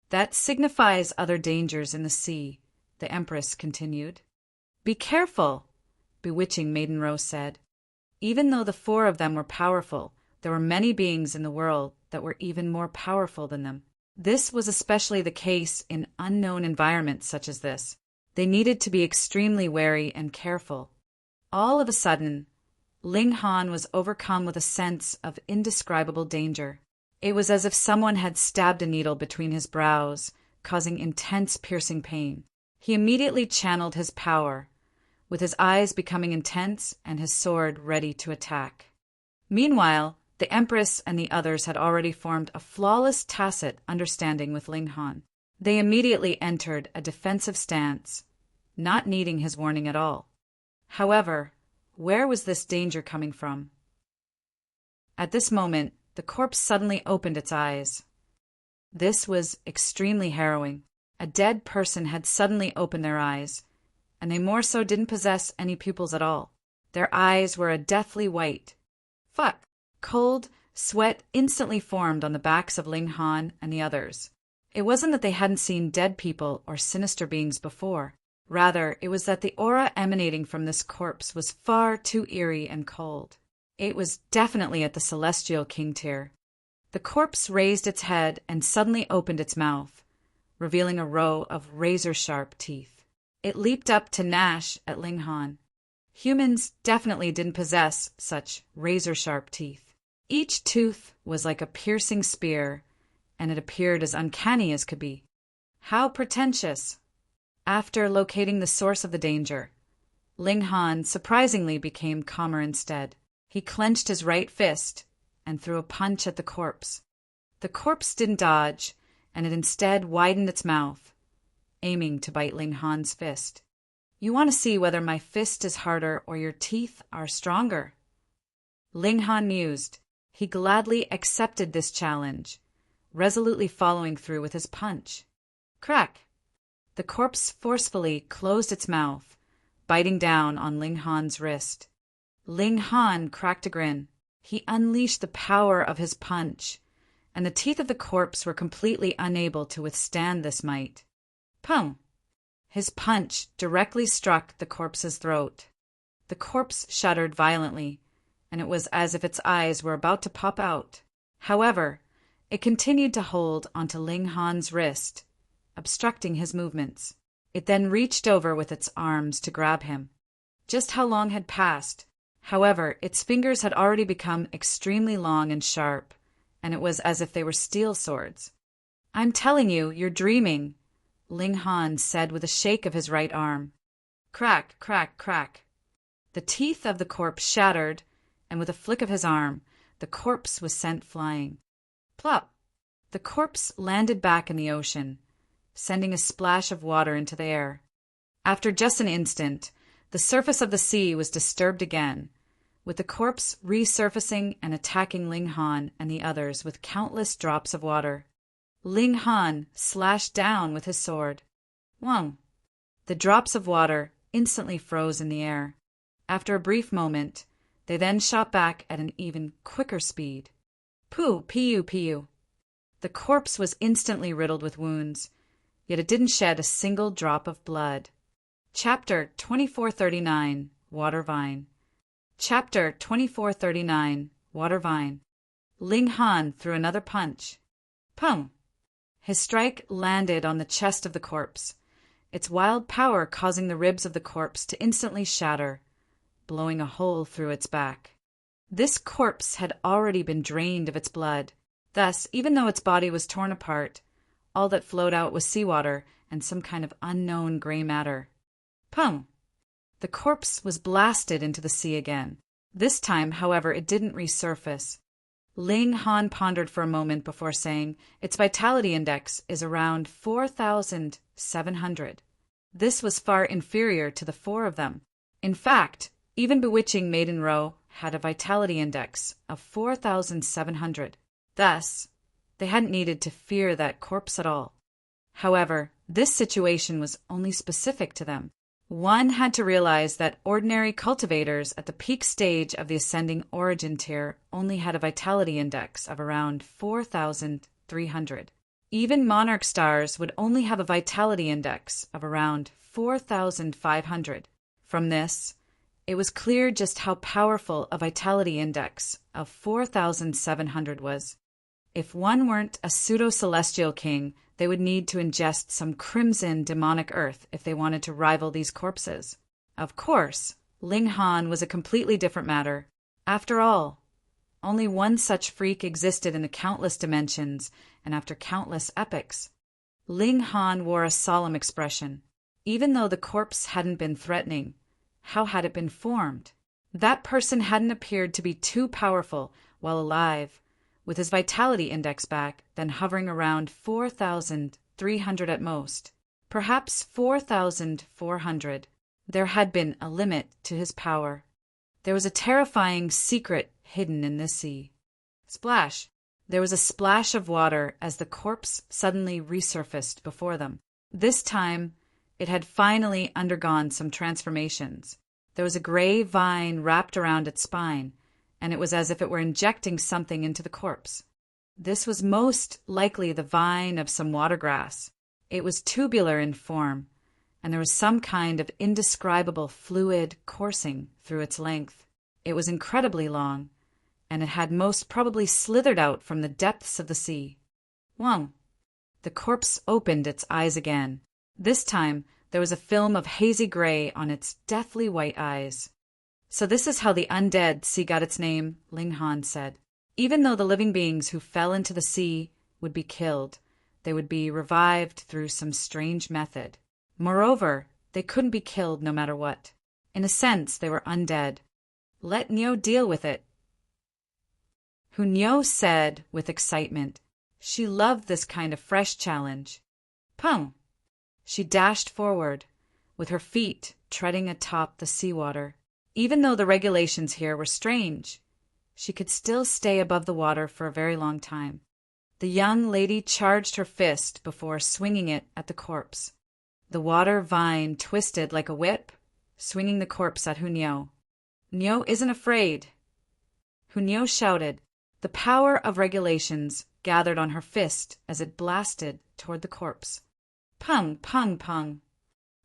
That signifies other dangers in the sea, the Empress continued. Be careful, bewitching Maiden Rose said. Even though the four of them were powerful, there were many beings in the world that were even more powerful than them. This was especially the case in unknown environments such as this. They needed to be extremely wary and careful. All of a sudden, Ling Han was overcome with a sense of indescribable danger. It was as if someone had stabbed a needle between his brows, causing intense piercing pain. He immediately channeled his power, with his eyes becoming intense and his sword ready to attack. Meanwhile, the Empress and the others had already formed a flawless tacit understanding with Ling Han. They immediately entered a defensive stance, not needing his warning at all. However, where was this danger coming from? At this moment, the corpse suddenly opened its eyes. This was extremely harrowing. A dead person had suddenly opened their eyes, and they more so didn't possess any pupils at all. Their eyes were a deathly white. Fuck! Cold sweat instantly formed on the backs of Ling Han and the others. It wasn't that they hadn't seen dead people or sinister beings before. Rather, it was that the aura emanating from this corpse was far too eerie and cold. It was definitely at the celestial king tier. The corpse raised its head and suddenly opened its mouth, revealing a row of razor-sharp teeth. It leaped up to gnash at Ling Han. Humans definitely didn't possess such razor-sharp teeth. Each tooth was like a piercing spear, and it appeared as uncanny as could be. How pretentious! After locating the source of the danger, Ling Han surprisingly became calmer instead. He clenched his right fist and threw a punch at the corpse. The corpse didn't dodge, and it instead widened its mouth, aiming to bite Ling Han's fist. You want to see whether my fist is harder or your teeth are stronger? Ling Han mused. He gladly accepted this challenge, resolutely following through with his punch. Crack! The corpse forcefully closed its mouth, biting down on Ling Han's wrist. Ling Han cracked a grin. He unleashed the power of his punch, and the teeth of the corpse were completely unable to withstand this might. Pum! His punch directly struck the corpse's throat. The corpse shuddered violently, and it was as if its eyes were about to pop out. However, it continued to hold onto Ling Han's wrist, obstructing his movements. It then reached over with its arms to grab him. Just how long had passed? However, its fingers had already become extremely long and sharp, and it was as if they were steel swords. I'm telling you, you're dreaming, Ling Han said with a shake of his right arm. Crack, crack, crack. The teeth of the corpse shattered, and with a flick of his arm, the corpse was sent flying. Plop! The corpse landed back in the ocean, sending a splash of water into the air. After just an instant, the surface of the sea was disturbed again, with the corpse resurfacing and attacking Ling Han and the others with countless drops of water. Ling Han slashed down with his sword. Wang! The drops of water instantly froze in the air. After a brief moment, they then shot back at an even quicker speed. Pooh, piu, piu. The corpse was instantly riddled with wounds, yet it didn't shed a single drop of blood. Chapter 2439, Water Vine. Chapter 2439, Water Vine. Ling Han threw another punch. Pum! His strike landed on the chest of the corpse, its wild power causing the ribs of the corpse to instantly shatter, blowing a hole through its back. This corpse had already been drained of its blood. Thus, even though its body was torn apart, all that flowed out was seawater and some kind of unknown gray matter. Pum! The corpse was blasted into the sea again. This time, however, it didn't resurface. Ling Han pondered for a moment before saying, its vitality index is around 4,700. This was far inferior to the four of them. In fact, even bewitching Maiden Row had a vitality index of 4,700. Thus, they hadn't needed to fear that corpse at all. However, this situation was only specific to them. One had to realize that ordinary cultivators at the peak stage of the ascending origin tier only had a vitality index of around 4,300. Even monarch stars would only have a vitality index of around 4,500. From this, it was clear just how powerful a vitality index of 4,700 was. If one weren't a pseudo-celestial king, they would need to ingest some crimson demonic earth if they wanted to rival these corpses. Of course, Ling Han was a completely different matter. After all, only one such freak existed in the countless dimensions and after countless epochs. Ling Han wore a solemn expression. Even though the corpse hadn't been threatening, how had it been formed? That person hadn't appeared to be too powerful while alive, with his vitality index back, then hovering around 4,300 at most, perhaps 4,400. There had been a limit to his power. There was a terrifying secret hidden in this sea. Splash! There was a splash of water as the corpse suddenly resurfaced before them. This time, it had finally undergone some transformations. There was a gray vine wrapped around its spine, and it was as if it were injecting something into the corpse. This was most likely the vine of some watergrass. It was tubular in form, and there was some kind of indescribable fluid coursing through its length. It was incredibly long, and it had most probably slithered out from the depths of the sea. Whoa! The corpse opened its eyes again. This time, there was a film of hazy gray on its deathly white eyes. So this is how the undead sea got its name, Ling Han said. Even though the living beings who fell into the sea would be killed, they would be revived through some strange method. Moreover, they couldn't be killed no matter what. In a sense, they were undead. Let Niu deal with it. Hu Niu said with excitement. She loved this kind of fresh challenge. Pum! She dashed forward, with her feet treading atop the seawater. Even though the regulations here were strange, she could still stay above the water for a very long time. The young lady charged her fist before swinging it at the corpse. The water vine twisted like a whip, swinging the corpse at Hu Niu. Niu isn't afraid. Hu Niu shouted. The power of regulations gathered on her fist as it blasted toward the corpse. Pung, pung, pung.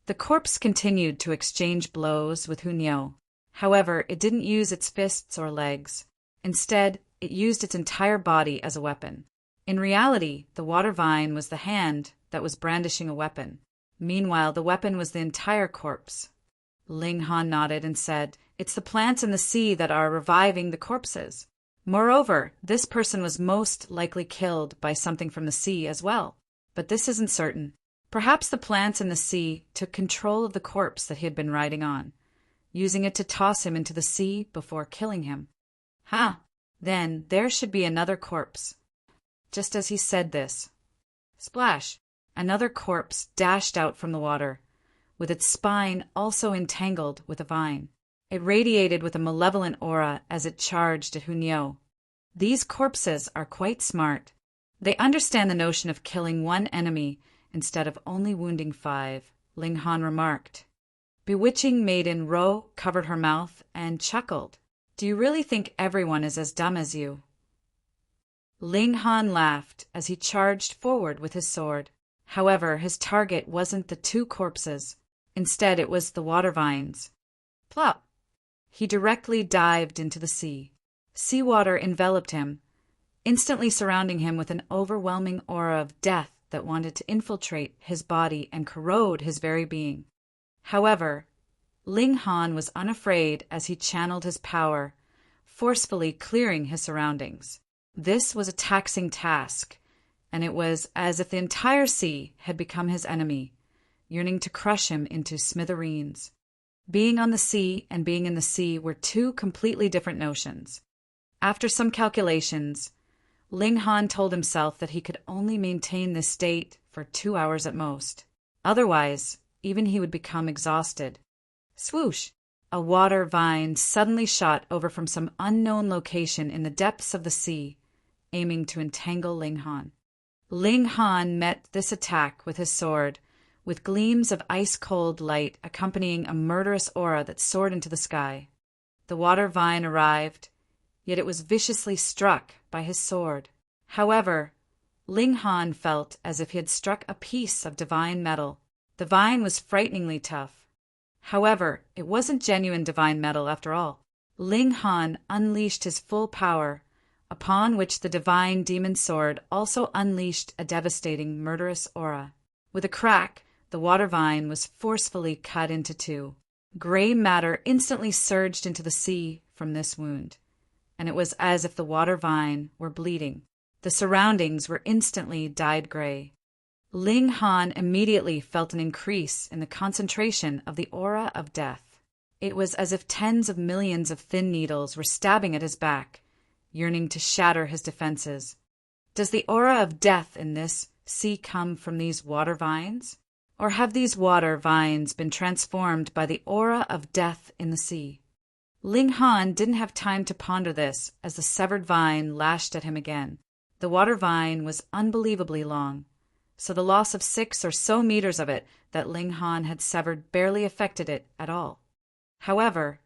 The corpse continued to exchange blows with Hu Niu. However, it didn't use its fists or legs. Instead, it used its entire body as a weapon. In reality, the water vine was the hand that was brandishing a weapon. Meanwhile, the weapon was the entire corpse. Ling Han nodded and said, "It's the plants in the sea that are reviving the corpses. Moreover, this person was most likely killed by something from the sea as well. But this isn't certain. Perhaps the plants in the sea took control of the corpse that he had been riding on, using it to toss him into the sea before killing him. Ha! Then there should be another corpse." Just as he said this, splash! Another corpse dashed out from the water, with its spine also entangled with a vine. It radiated with a malevolent aura as it charged at Hu Niu. These corpses are quite smart. They understand the notion of killing one enemy instead of only wounding 5, Ling Han remarked. Bewitching maiden Ro covered her mouth and chuckled. Do you really think everyone is as dumb as you? Ling Han laughed as he charged forward with his sword. However, his target wasn't the 2 corpses. Instead, it was the water vines. Plop! He directly dived into the sea. Seawater enveloped him, instantly surrounding him with an overwhelming aura of death that wanted to infiltrate his body and corrode his very being. However, Ling Han was unafraid as he channeled his power, forcefully clearing his surroundings. This was a taxing task, and it was as if the entire sea had become his enemy, yearning to crush him into smithereens. Being on the sea and being in the sea were 2 completely different notions. After some calculations, Ling Han told himself that he could only maintain this state for 2 hours at most. Otherwise, even he would become exhausted. Swoosh! A water vine suddenly shot over from some unknown location in the depths of the sea, aiming to entangle Ling Han. Ling Han met this attack with his sword, with gleams of ice-cold light accompanying a murderous aura that soared into the sky. The water vine arrived, yet it was viciously struck by his sword. However, Ling Han felt as if he had struck a piece of divine metal. The vine was frighteningly tough. However, it wasn't genuine divine metal after all. Ling Han unleashed his full power, upon which the divine demon sword also unleashed a devastating, murderous aura. With a crack, the water vine was forcefully cut into 2. Gray matter instantly surged into the sea from this wound, and it was as if the water vine were bleeding. The surroundings were instantly dyed gray. Ling Han immediately felt an increase in the concentration of the aura of death. It was as if tens of millions of thin needles were stabbing at his back, yearning to shatter his defenses. Does the aura of death in this sea come from these water vines? Or have these water vines been transformed by the aura of death in the sea? Ling Han didn't have time to ponder this as the severed vine lashed at him again. The water vine was unbelievably long, so the loss of 6 or so meters of it that Ling Han had severed barely affected it at all. However,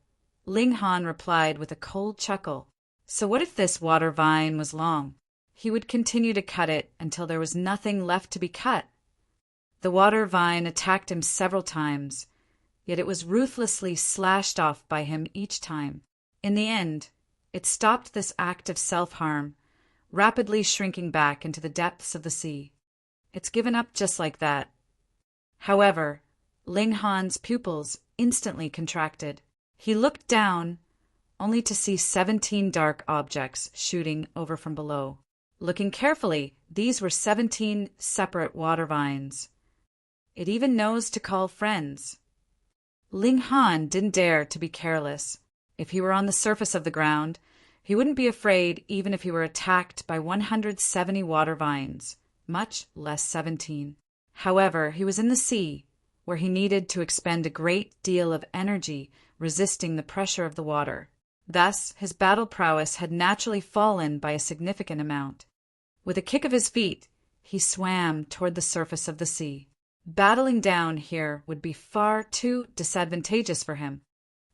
Ling Han replied with a cold chuckle. So what if this water vine was long? He would continue to cut it until there was nothing left to be cut. The water vine attacked him several times, yet it was ruthlessly slashed off by him each time. In the end, it stopped this act of self-harm, rapidly shrinking back into the depths of the sea. It's given up just like that. However, Ling Han's pupils instantly contracted. He looked down, only to see 17 dark objects shooting over from below. Looking carefully, these were 17 separate water vines. It even knows to call friends. Ling Han didn't dare to be careless. If he were on the surface of the ground, he wouldn't be afraid even if he were attacked by 170 water vines, much less 17. However, he was in the sea, where he needed to expend a great deal of energy resisting the pressure of the water. Thus, his battle prowess had naturally fallen by a significant amount. With a kick of his feet, he swam toward the surface of the sea. Battling down here would be far too disadvantageous for him.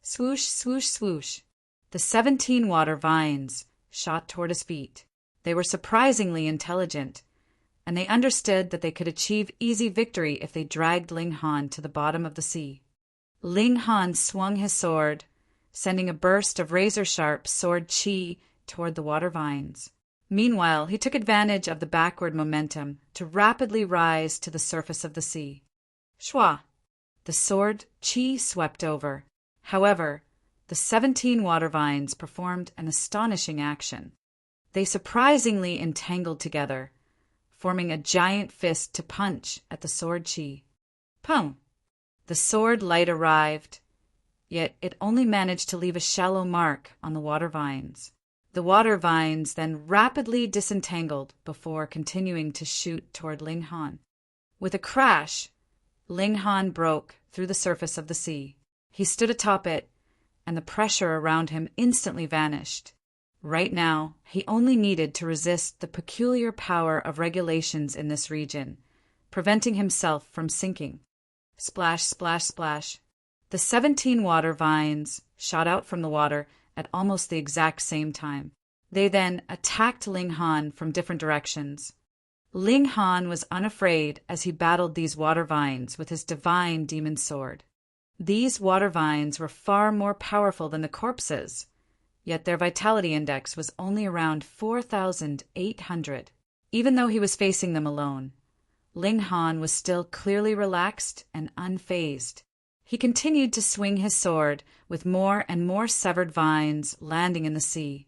Swoosh, swoosh, swoosh. The 17 water vines shot toward his feet. They were surprisingly intelligent, and they understood that they could achieve easy victory if they dragged Ling Han to the bottom of the sea. Ling Han swung his sword, sending a burst of razor-sharp sword chi toward the water vines. Meanwhile, he took advantage of the backward momentum to rapidly rise to the surface of the sea. Shwa! The sword chi swept over. However, the 17 water vines performed an astonishing action. They surprisingly entangled together, forming a giant fist to punch at the sword chi. Pum! The sword light arrived, yet it only managed to leave a shallow mark on the water vines. The water vines then rapidly disentangled before continuing to shoot toward Ling Han. With a crash, Ling Han broke through the surface of the sea. He stood atop it, and the pressure around him instantly vanished. Right now, he only needed to resist the peculiar power of regulations in this region, preventing himself from sinking. Splash, splash, splash. The 17 water vines shot out from the water at almost the exact same time. They then attacked Ling Han from different directions. Ling Han was unafraid as he battled these water vines with his divine demon sword. These water vines were far more powerful than the corpses, yet their vitality index was only around 4,800. Even though he was facing them alone, Ling Han was still clearly relaxed and unfazed. He continued to swing his sword, with more and more severed vines landing in the sea,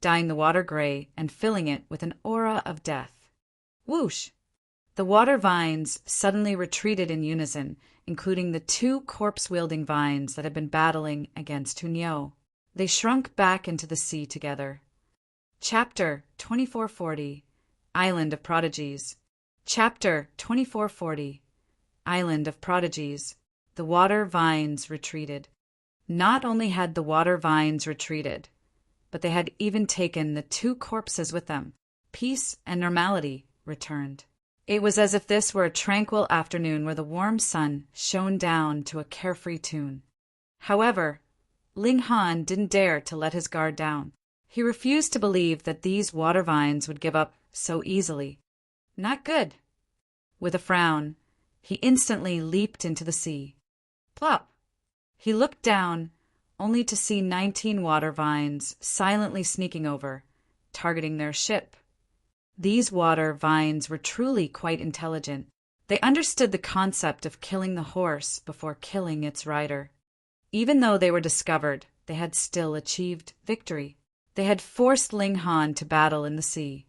dyeing the water gray and filling it with an aura of death. Whoosh! The water vines suddenly retreated in unison, including the 2 corpse-wielding vines that had been battling against Hunyo. They shrunk back into the sea together. Chapter 2440 Island of Prodigies. Chapter 2440 Island of Prodigies. The water vines retreated. Not only had the water vines retreated, but they had even taken the 2 corpses with them. Peace and normality returned. It was as if this were a tranquil afternoon where the warm sun shone down to a carefree tune. However, Ling Han didn't dare to let his guard down. He refused to believe that these water vines would give up so easily. Not good. With a frown, he instantly leaped into the sea. Plop! He looked down, only to see 19 water vines silently sneaking over, targeting their ship. These water vines were truly quite intelligent. They understood the concept of killing the horse before killing its rider. Even though they were discovered, they had still achieved victory. They had forced Ling Han to battle in the sea.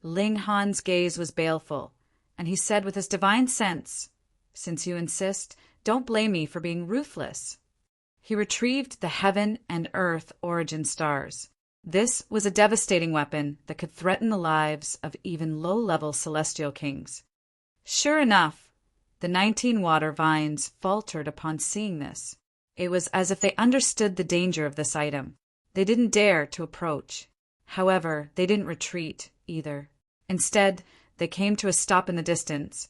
Ling Han's gaze was baleful, and he said with his divine sense, "Since you insist, don't blame me for being ruthless." He retrieved the heaven and earth origin stars. This was a devastating weapon that could threaten the lives of even low-level celestial kings. Sure enough, the 19 water vines faltered upon seeing this. It was as if they understood the danger of this item. They didn't dare to approach. However, they didn't retreat either. Instead, they came to a stop in the distance,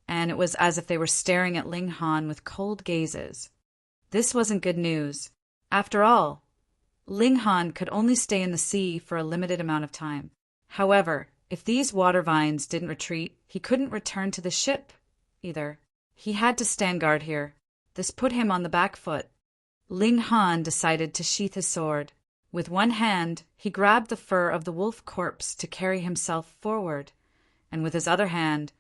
and it was as if they were staring at Ling Han with cold gazes. This wasn't good news. After all, Ling Han could only stay in the sea for a limited amount of time. However, if these water vines didn't retreat, he couldn't return to the ship either. He had to stand guard here. This put him on the back foot. Ling Han decided to sheath his sword. With one hand, he grabbed the fur of the wolf corpse to carry himself forward, and with his other hand,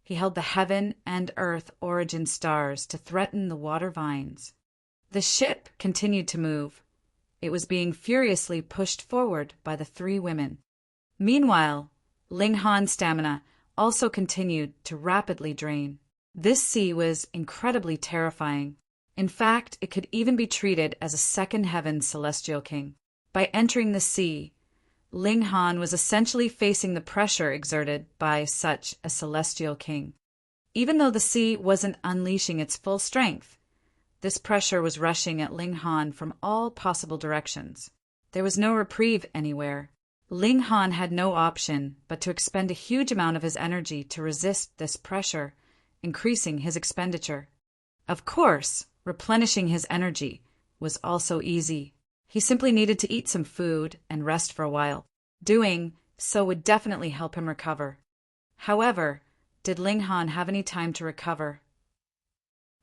he held the heaven and earth origin stars to threaten the water vines. The ship continued to move. It was being furiously pushed forward by the three women. Meanwhile, Ling Han's stamina also continued to rapidly drain. This sea was incredibly terrifying. In fact, it could even be treated as a second heaven celestial king. By entering the sea, Ling Han was essentially facing the pressure exerted by such a celestial king. Even though the sea wasn't unleashing its full strength, this pressure was rushing at Ling Han from all possible directions. There was no reprieve anywhere. Ling Han had no option but to expend a huge amount of his energy to resist this pressure, increasing his expenditure. Of course, replenishing his energy was also easy. He simply needed to eat some food and rest for a while. Doing so would definitely help him recover. However, did Ling Han have any time to recover?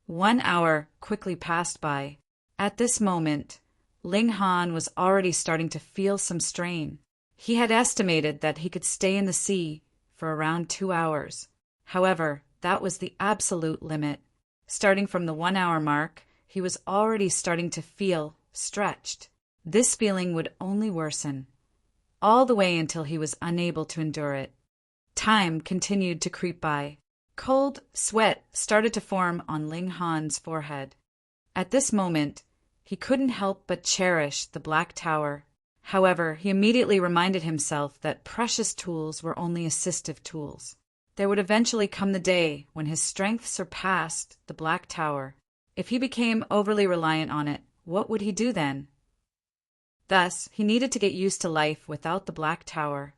1 hour quickly passed by. At this moment, Ling Han was already starting to feel some strain. He had estimated that he could stay in the sea for around 2 hours. However, that was the absolute limit. Starting from the 1 hour mark, he was already starting to feel stretched. This feeling would only worsen, all the way until he was unable to endure it. Time continued to creep by. Cold sweat started to form on Ling Han's forehead. At this moment, he couldn't help but cherish the Black Tower. However, he immediately reminded himself that precious tools were only assistive tools. There would eventually come the day when his strength surpassed the Black Tower. If he became overly reliant on it, what would he do then? Thus, he needed to get used to life without the Black Tower.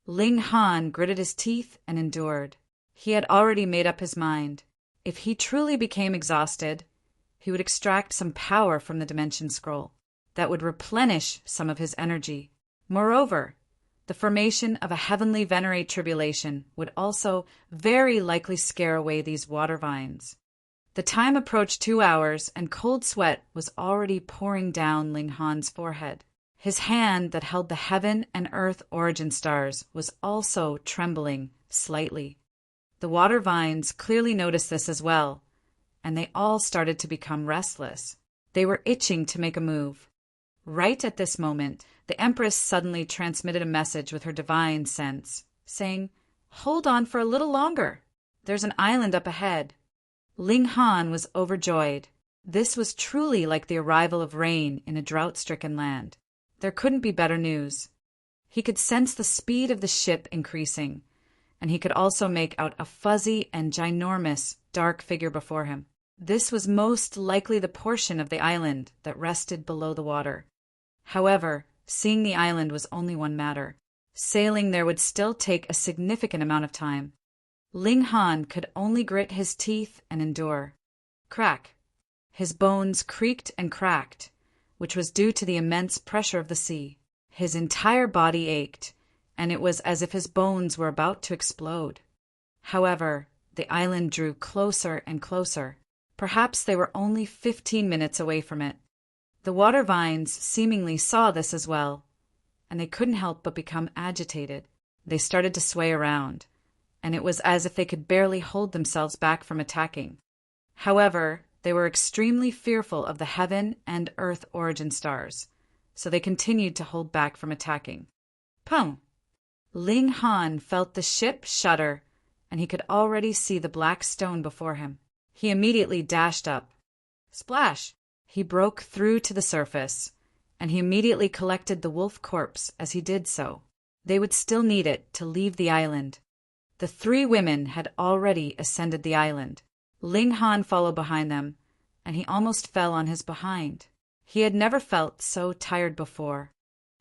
Ling Han gritted his teeth and endured. He had already made up his mind. If he truly became exhausted, he would extract some power from the Dimension Scroll that would replenish some of his energy. Moreover, the formation of a heavenly venerate tribulation would also very likely scare away these water vines. The time approached 2 hours, and cold sweat was already pouring down Ling Han's forehead. His hand that held the heaven and earth origin stars was also trembling slightly. The water vines clearly noticed this as well, and they all started to become restless. They were itching to make a move. Right at this moment, the Empress suddenly transmitted a message with her divine sense, saying, "Hold on for a little longer. There's an island up ahead." Ling Han was overjoyed. This was truly like the arrival of rain in a drought-stricken land. There couldn't be better news. He could sense the speed of the ship increasing, and he could also make out a fuzzy and ginormous dark figure before him. This was most likely the portion of the island that rested below the water. However, seeing the island was only one matter. Sailing there would still take a significant amount of time. Ling Han could only grit his teeth and endure. Crack. His bones creaked and cracked, which was due to the immense pressure of the sea. His entire body ached, and it was as if his bones were about to explode. However, the island drew closer and closer. Perhaps they were only 15 minutes away from it. The water vines seemingly saw this as well, and they couldn't help but become agitated. They started to sway around, and it was as if they could barely hold themselves back from attacking. However, they were extremely fearful of the heaven and earth origin stars, so they continued to hold back from attacking. Pum! Ling Han felt the ship shudder, and he could already see the black stone before him. He immediately dashed up. Splash! He broke through to the surface, and he immediately collected the wolf corpse as he did so. They would still need it to leave the island. The three women had already ascended the island. Ling Han followed behind them, and he almost fell on his behind. He had never felt so tired before.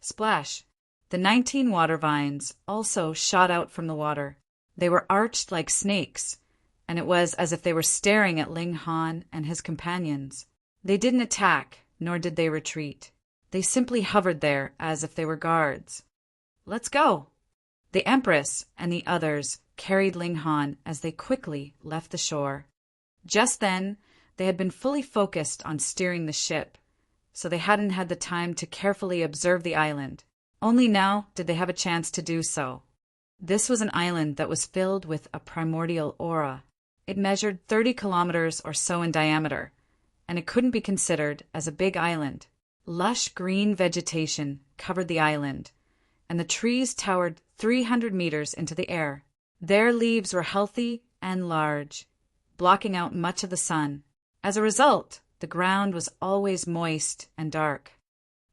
Splash! The 19 water vines also shot out from the water. They were arched like snakes, and it was as if they were staring at Ling Han and his companions. They didn't attack, nor did they retreat. They simply hovered there as if they were guards. "Let's go!" The Empress and the others carried Ling Han as they quickly left the shore. Just then, they had been fully focused on steering the ship, so they hadn't had the time to carefully observe the island. Only now did they have a chance to do so. This was an island that was filled with a primordial aura. It measured 30 kilometers or so in diameter, and it couldn't be considered as a big island. Lush green vegetation covered the island, and the trees towered 300 meters into the air. Their leaves were healthy and large, blocking out much of the sun. As a result, the ground was always moist and dark.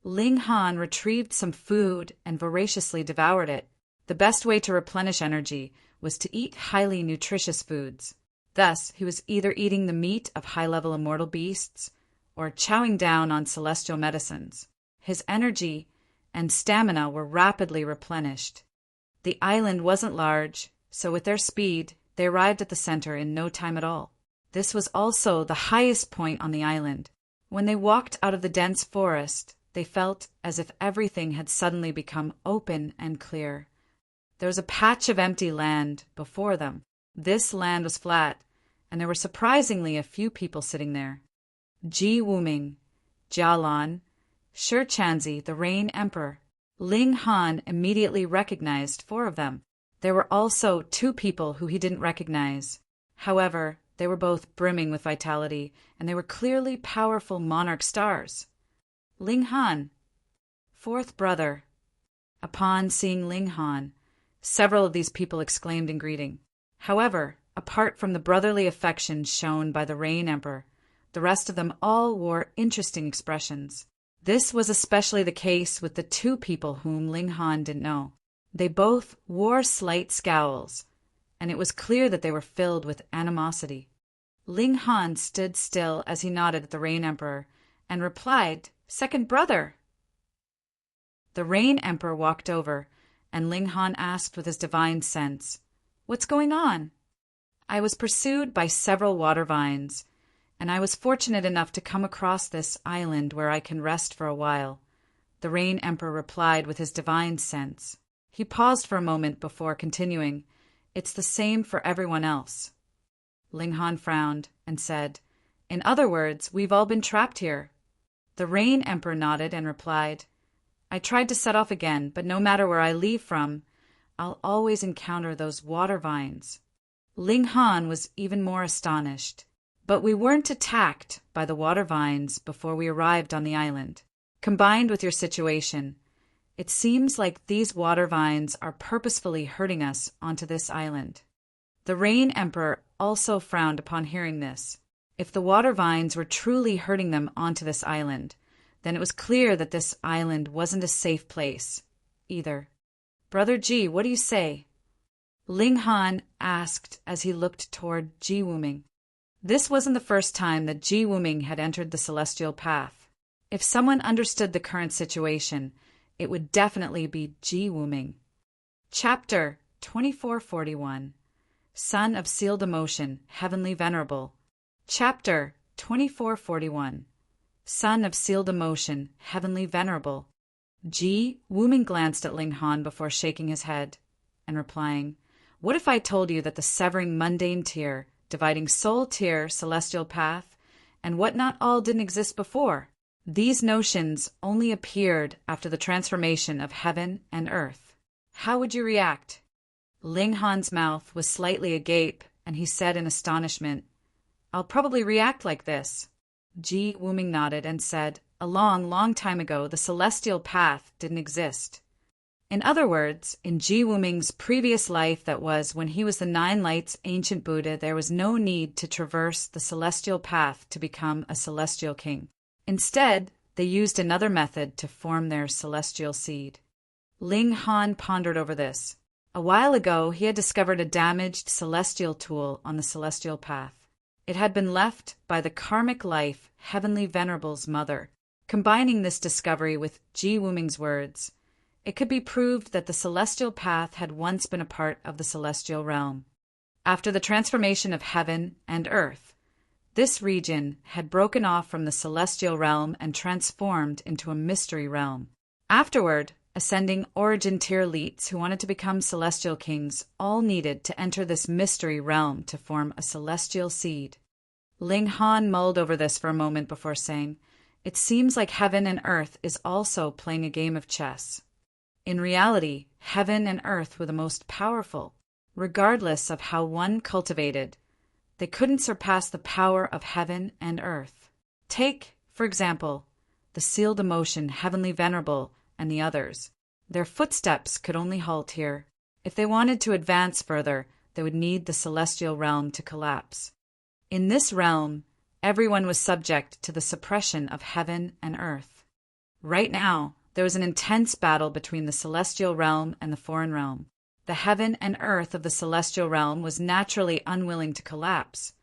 Ling Han retrieved some food and voraciously devoured it. The best way to replenish energy was to eat highly nutritious foods. Thus, he was either eating the meat of high-level immortal beasts or chowing down on celestial medicines. His energy and stamina were rapidly replenished. The island wasn't large, so with their speed, they arrived at the center in no time at all. This was also the highest point on the island. When they walked out of the dense forest, they felt as if everything had suddenly become open and clear. There was a patch of empty land before them. This land was flat, and there were surprisingly a few people sitting there. Ji Wuming, Jia Lan, Shi Chanzi, the Rain Emperor. Ling Han immediately recognized 4 of them. There were also 2 people who he didn't recognize. However, they were both brimming with vitality, and they were clearly powerful monarch stars. Ling Han, 4th brother. Upon seeing Ling Han, several of these people exclaimed in greeting. However, apart from the brotherly affection shown by the Rain Emperor, the rest of them all wore interesting expressions. This was especially the case with the 2 people whom Ling Han didn't know. They both wore slight scowls, and it was clear that they were filled with animosity. Ling Han stood still as he nodded at the Rain Emperor and replied, "Second brother." The Rain Emperor walked over, and Ling Han asked with his divine sense, "What's going on?" "I was pursued by several water vines, and I was fortunate enough to come across this island where I can rest for a while," the Rain Emperor replied with his divine sense. He paused for a moment before continuing, "It's the same for everyone else." Ling Han frowned and said, "In other words, we've all been trapped here." The Rain Emperor nodded and replied, "I tried to set off again, but no matter where I leave from, I'll always encounter those water vines." Ling Han was even more astonished. "But we weren't attacked by the water vines before we arrived on the island. Combined with your situation, it seems like these water vines are purposefully herding us onto this island." The Rain Emperor also frowned upon hearing this. If the water vines were truly herding them onto this island, then it was clear that this island wasn't a safe place either. "Brother Ji, what do you say?" Ling Han asked as he looked toward Ji Wuming. This wasn't the first time that Ji Wuming had entered the celestial path. If someone understood the current situation, it would definitely be Ji Wuming. Chapter 2441, Son of Sealed Emotion, Heavenly Venerable. Chapter 2441, Son of Sealed Emotion, Heavenly Venerable. Ji Wuming glanced at Ling Han before shaking his head and replying, "What if I told you that the severing mundane tier, dividing soul tier, celestial path, and what not all didn't exist before? These notions only appeared after the transformation of heaven and earth. How would you react?" Ling Han's mouth was slightly agape, and he said in astonishment, "I'll probably react like this." Ji Wuming nodded and said, "A long, long time ago, the celestial path didn't exist." In other words, in Ji Wuming's previous life, that was when he was the 9 Lights ancient Buddha, there was no need to traverse the celestial path to become a celestial king. Instead, they used another method to form their celestial seed. Ling Han pondered over this. A while ago, he had discovered a damaged celestial tool on the celestial path. It had been left by the karmic life Heavenly Venerable's mother. Combining this discovery with Ji Wuming's words, it could be proved that the celestial path had once been a part of the celestial realm. After the transformation of heaven and earth, this region had broken off from the celestial realm and transformed into a mystery realm. Afterward, ascending origin tier elites who wanted to become celestial kings all needed to enter this mystery realm to form a celestial seed. Ling Han mulled over this for a moment before saying, "It seems like heaven and earth is also playing a game of chess." In reality, heaven and earth were the most powerful. Regardless of how one cultivated, they couldn't surpass the power of heaven and earth. Take, for example, the sealed emotion Heavenly Venerable and the others. Their footsteps could only halt here. If they wanted to advance further, they would need the celestial realm to collapse. In this realm, everyone was subject to the suppression of heaven and earth. Right now, there was an intense battle between the celestial realm and the foreign realm. The heaven and earth of the celestial realm was naturally unwilling to collapse,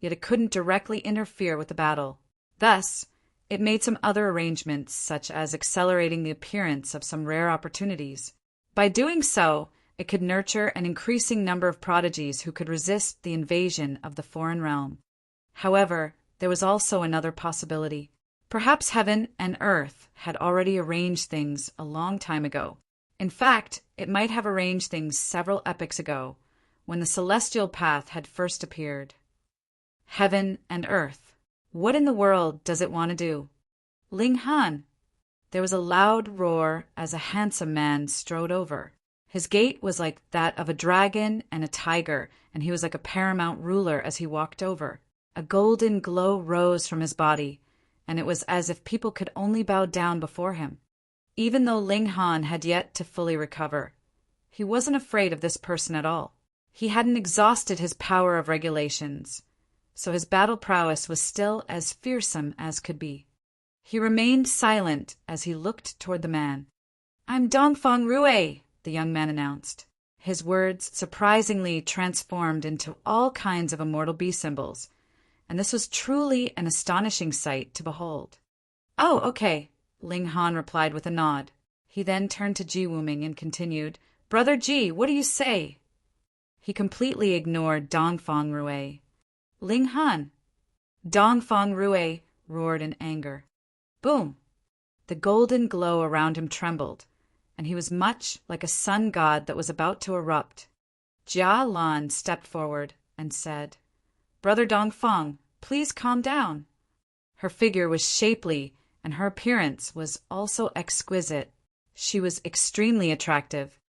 yet it couldn't directly interfere with the battle. Thus, it made some other arrangements, such as accelerating the appearance of some rare opportunities. By doing so, it could nurture an increasing number of prodigies who could resist the invasion of the foreign realm. However, there was also another possibility. Perhaps heaven and earth had already arranged things a long time ago. In fact, it might have arranged things several epochs ago, when the celestial path had first appeared. Heaven and earth. What in the world does it want to do? Ling Han. There was a loud roar as a handsome man strode over. His gait was like that of a dragon and a tiger, and he was like a paramount ruler as he walked over. A golden glow rose from his body, and it was as if people could only bow down before him. Even though Ling Han had yet to fully recover, he wasn't afraid of this person at all. He hadn't exhausted his power of regulations, so his battle prowess was still as fearsome as could be. He remained silent as he looked toward the man. "I'm Dongfang Rue," the young man announced. His words surprisingly transformed into all kinds of immortal beast symbols, and this was truly an astonishing sight to behold. "Oh, okay," Ling Han replied with a nod. He then turned to Ji Wuming and continued, "Brother Ji, what do you say?" He completely ignored Dongfang Rue. "Ling Han!" Dongfang Rue roared in anger. Boom! The golden glow around him trembled, and he was much like a sun god that was about to erupt. Jia Lan stepped forward and said, "Brother Dongfang, please calm down." Her figure was shapely, and her appearance was also exquisite. She was extremely attractive.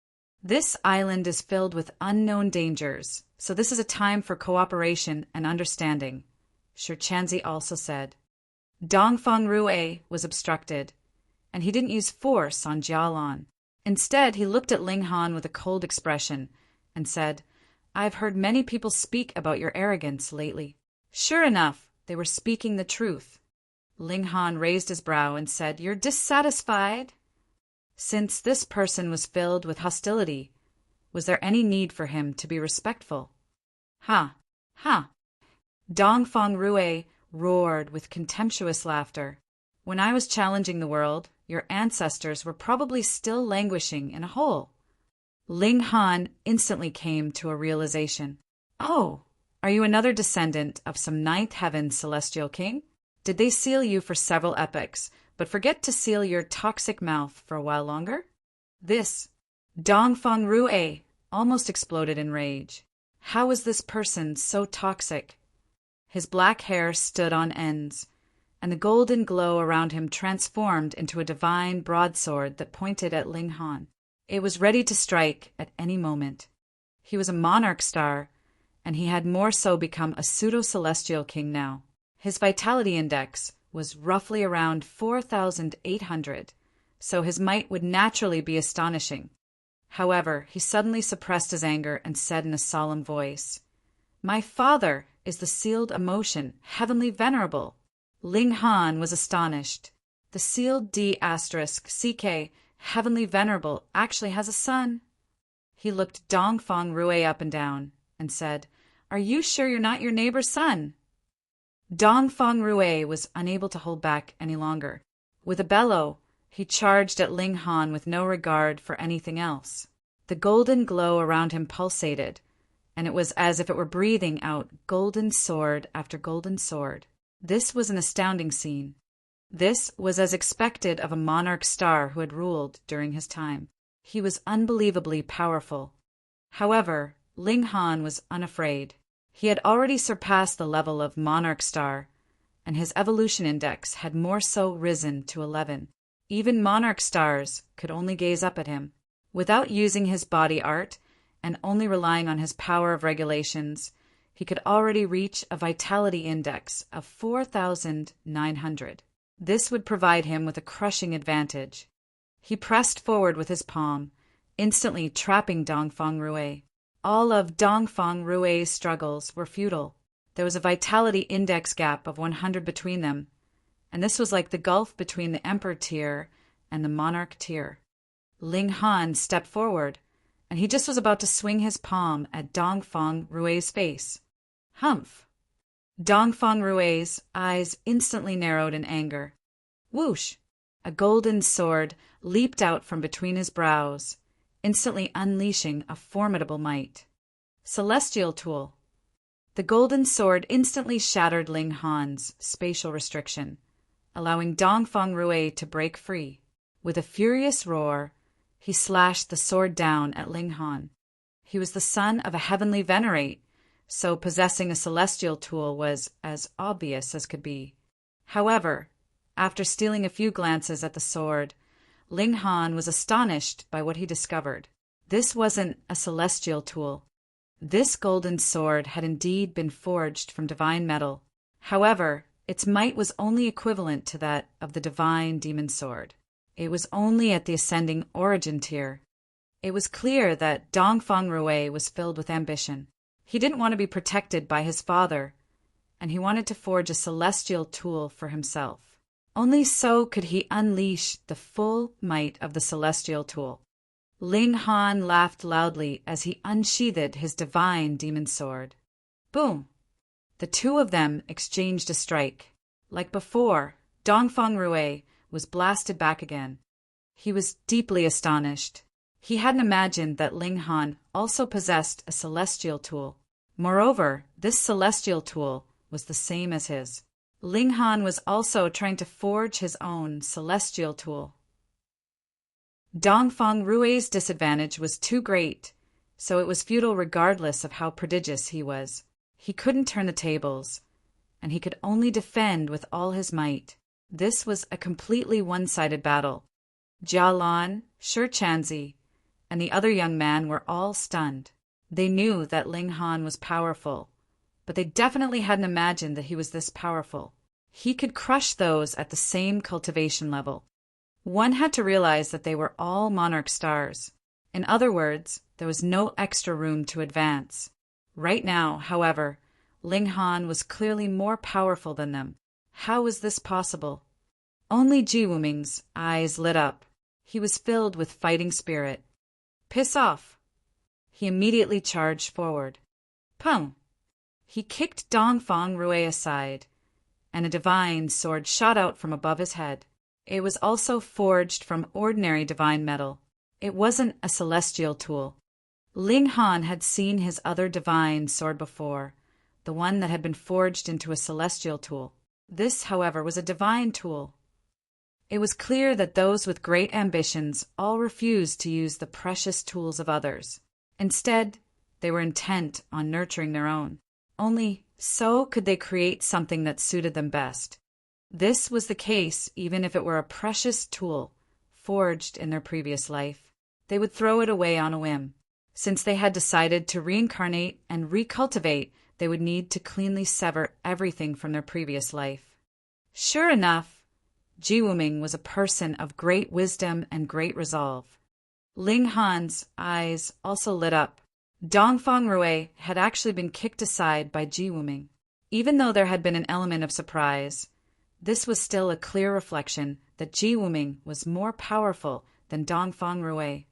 This island is filled with unknown dangers, so this is a time for cooperation and understanding, Shi Chanzi also said. Dongfang Rue was obstructed, and he didn't use force on Jialan. Instead, he looked at Ling Han with a cold expression and said, "I've heard many people speak about your arrogance lately." Sure enough, they were speaking the truth. Ling Han raised his brow and said, "You're dissatisfied?" Since this person was filled with hostility, was there any need for him to be respectful? Ha! Ha! Dongfang Rue roared with contemptuous laughter. "When I was challenging the world, your ancestors were probably still languishing in a hole." Ling Han instantly came to a realization. "Oh, are you another descendant of some ninth heaven celestial king? Did they seal you for several epochs, but forget to seal your toxic mouth for a while longer?" This Dongfang Rue almost exploded in rage. How was this person so toxic? His black hair stood on ends, and the golden glow around him transformed into a divine broadsword that pointed at Ling Han. It was ready to strike at any moment. He was a monarch star, and he had more so become a pseudo-celestial king now. His vitality index was roughly around 4,800, so his might would naturally be astonishing. However, he suddenly suppressed his anger and said in a solemn voice, "My father is the sealed emotion, Heavenly Venerable." Ling Han was astonished. The sealed D*CK, Heavenly Venerable, actually has a son. He looked Dongfang Rue up and down and said, "Are you sure you're not your neighbor's son?" Dongfang Rue was unable to hold back any longer. With a bellow, He charged at Ling Han with no regard for anything else. The golden glow around him pulsated, and it was as if it were breathing out golden sword after golden sword. This was an astounding scene. This was as expected of a monarch star who had ruled during his time. He was unbelievably powerful. However, Ling Han was unafraid. He had already surpassed the level of monarch star, and his evolution index had more so risen to 11. Even monarch stars could only gaze up at him. Without using his body art, and only relying on his power of regulations, he could already reach a vitality index of 4,900. This would provide him with a crushing advantage. He pressed forward with his palm, instantly trapping Dongfang Rui. All of Dongfang Rui's struggles were futile. There was a vitality index gap of 100 between them, and this was like the gulf between the Emperor tier and the Monarch tier. Ling Han stepped forward, and he just was about to swing his palm at Dongfang Rui's face. Humph! Dongfang Rui's eyes instantly narrowed in anger. Whoosh! A golden sword leaped out from between his brows, instantly unleashing a formidable might. Celestial Tool. The golden sword instantly shattered Ling Han's spatial restriction, allowing Dongfang Rui to break free. With a furious roar, he slashed the sword down at Ling Han. He was the son of a heavenly venerate, so possessing a celestial tool was as obvious as could be. However, after stealing a few glances at the sword, Ling Han was astonished by what he discovered. This wasn't a celestial tool. This golden sword had indeed been forged from divine metal. However, its might was only equivalent to that of the divine demon sword. It was only at the ascending origin tier. It was clear that Dongfang Rui was filled with ambition. He didn't want to be protected by his father, and he wanted to forge a celestial tool for himself. Only so could he unleash the full might of the celestial tool. Ling Han laughed loudly as he unsheathed his divine demon sword. Boom! The two of them exchanged a strike. Like before, Dongfang Rui was blasted back again. He was deeply astonished. He hadn't imagined that Ling Han also possessed a celestial tool. Moreover, this celestial tool was the same as his. Ling Han was also trying to forge his own celestial tool. Dongfang Rui's disadvantage was too great, so it was futile regardless of how prodigious he was. He couldn't turn the tables, and he could only defend with all his might. This was a completely one-sided battle. Jia Lan, Shi Chanzi, and the other young man were all stunned. They knew that Ling Han was powerful, but they definitely hadn't imagined that he was this powerful. He could crush those at the same cultivation level. One had to realize that they were all monarch stars. In other words, there was no extra room to advance. Right now, however, Ling Han was clearly more powerful than them. How was this possible? Only Ji Wuming's eyes lit up. He was filled with fighting spirit. Piss off! He immediately charged forward. Pung! He kicked Dongfang Rui aside, and a divine sword shot out from above his head. It was also forged from ordinary divine metal. It wasn't a celestial tool. Ling Han had seen his other divine sword before, the one that had been forged into a celestial tool. This, however, was a divine tool. It was clear that those with great ambitions all refused to use the precious tools of others. Instead, they were intent on nurturing their own. Only so could they create something that suited them best. This was the case even if it were a precious tool forged in their previous life. They would throw it away on a whim. Since they had decided to reincarnate and recultivate, they would need to cleanly sever everything from their previous life. Sure enough, Ji Wuming was a person of great wisdom and great resolve. Ling Han's eyes also lit up. Dongfang Rui had actually been kicked aside by Ji Wuming. Even though there had been an element of surprise, this was still a clear reflection that Ji Wuming was more powerful than Dongfang Rui.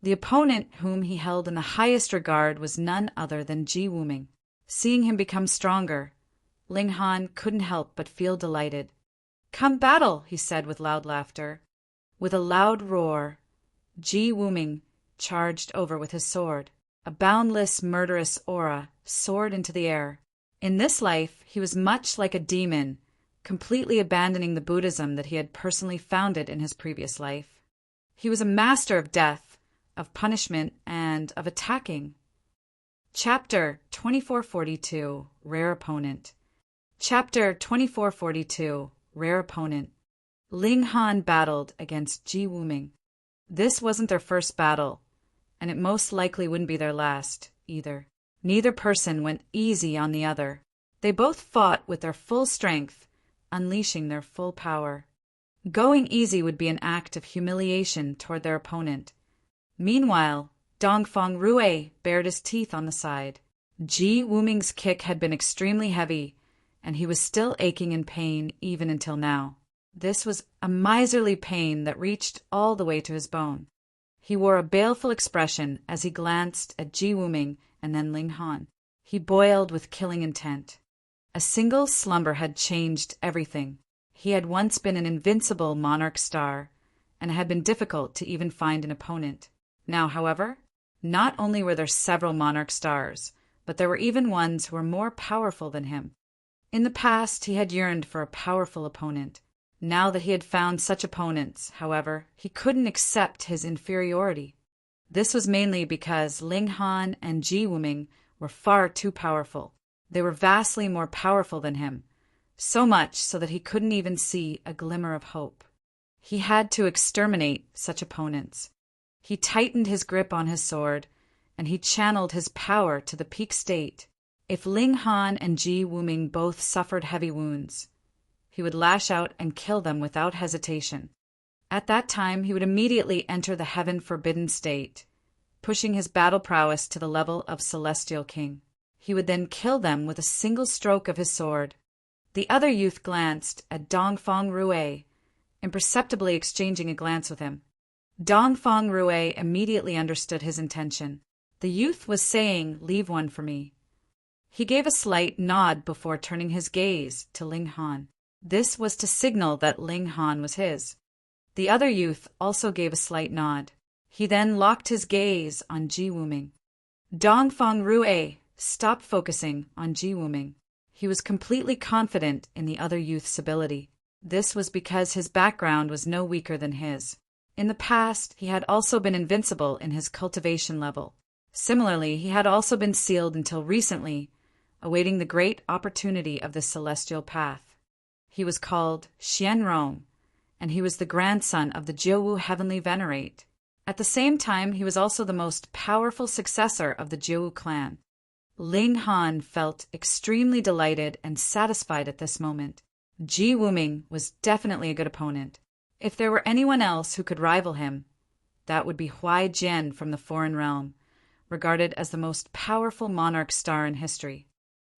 The opponent whom he held in the highest regard was none other than Ji Wuming. Seeing him become stronger, Ling Han couldn't help but feel delighted. "Come battle," he said with loud laughter. With a loud roar, Ji Wuming charged over with his sword. A boundless, murderous aura soared into the air. In this life, he was much like a demon, completely abandoning the Buddhism that he had personally founded in his previous life. He was a master of death, of punishment, and of attacking. Chapter 2442, Rare Opponent. Chapter 2442, Rare Opponent. Ling Han battled against Ji Wuming. This wasn't their first battle, and it most likely wouldn't be their last, either. Neither person went easy on the other. They both fought with their full strength, unleashing their full power. Going easy would be an act of humiliation toward their opponent. Meanwhile, Dongfang Rue bared his teeth on the side. Ji Wuming's kick had been extremely heavy, and he was still aching in pain even until now. This was a miserly pain that reached all the way to his bone. He wore a baleful expression as he glanced at Ji Wuming and then Ling Han. He boiled with killing intent. A single slumber had changed everything. He had once been an invincible monarch star, and it had been difficult to even find an opponent. Now, however, not only were there several monarch stars, but there were even ones who were more powerful than him. In the past, he had yearned for a powerful opponent. Now that he had found such opponents, however, he couldn't accept his inferiority. This was mainly because Ling Han and Ji Wuming were far too powerful. They were vastly more powerful than him, so much so that he couldn't even see a glimmer of hope. He had to exterminate such opponents. He tightened his grip on his sword, and he channeled his power to the peak state. If Ling Han and Ji Wuming both suffered heavy wounds, he would lash out and kill them without hesitation. At that time, he would immediately enter the heaven-forbidden state, pushing his battle prowess to the level of Celestial King. He would then kill them with a single stroke of his sword. The other youth glanced at Dongfang Rue, imperceptibly exchanging a glance with him. Dongfang Rue immediately understood his intention. The youth was saying, "Leave one for me." He gave a slight nod before turning his gaze to Ling Han. This was to signal that Ling Han was his. The other youth also gave a slight nod. He then locked his gaze on Ji Wuming. Dongfang Rue stopped focusing on Ji Wuming. He was completely confident in the other youth's ability. This was because his background was no weaker than his. In the past, he had also been invincible in his cultivation level. Similarly, he had also been sealed until recently, awaiting the great opportunity of the celestial path. He was called Xianrong, and he was the grandson of the Jiuwu Heavenly Venerate. At the same time, he was also the most powerful successor of the Jiuwu clan. Ling Han felt extremely delighted and satisfied at this moment. Ji Wuming was definitely a good opponent. If there were anyone else who could rival him, that would be Huai Jian from the Foreign Realm, regarded as the most powerful monarch star in history.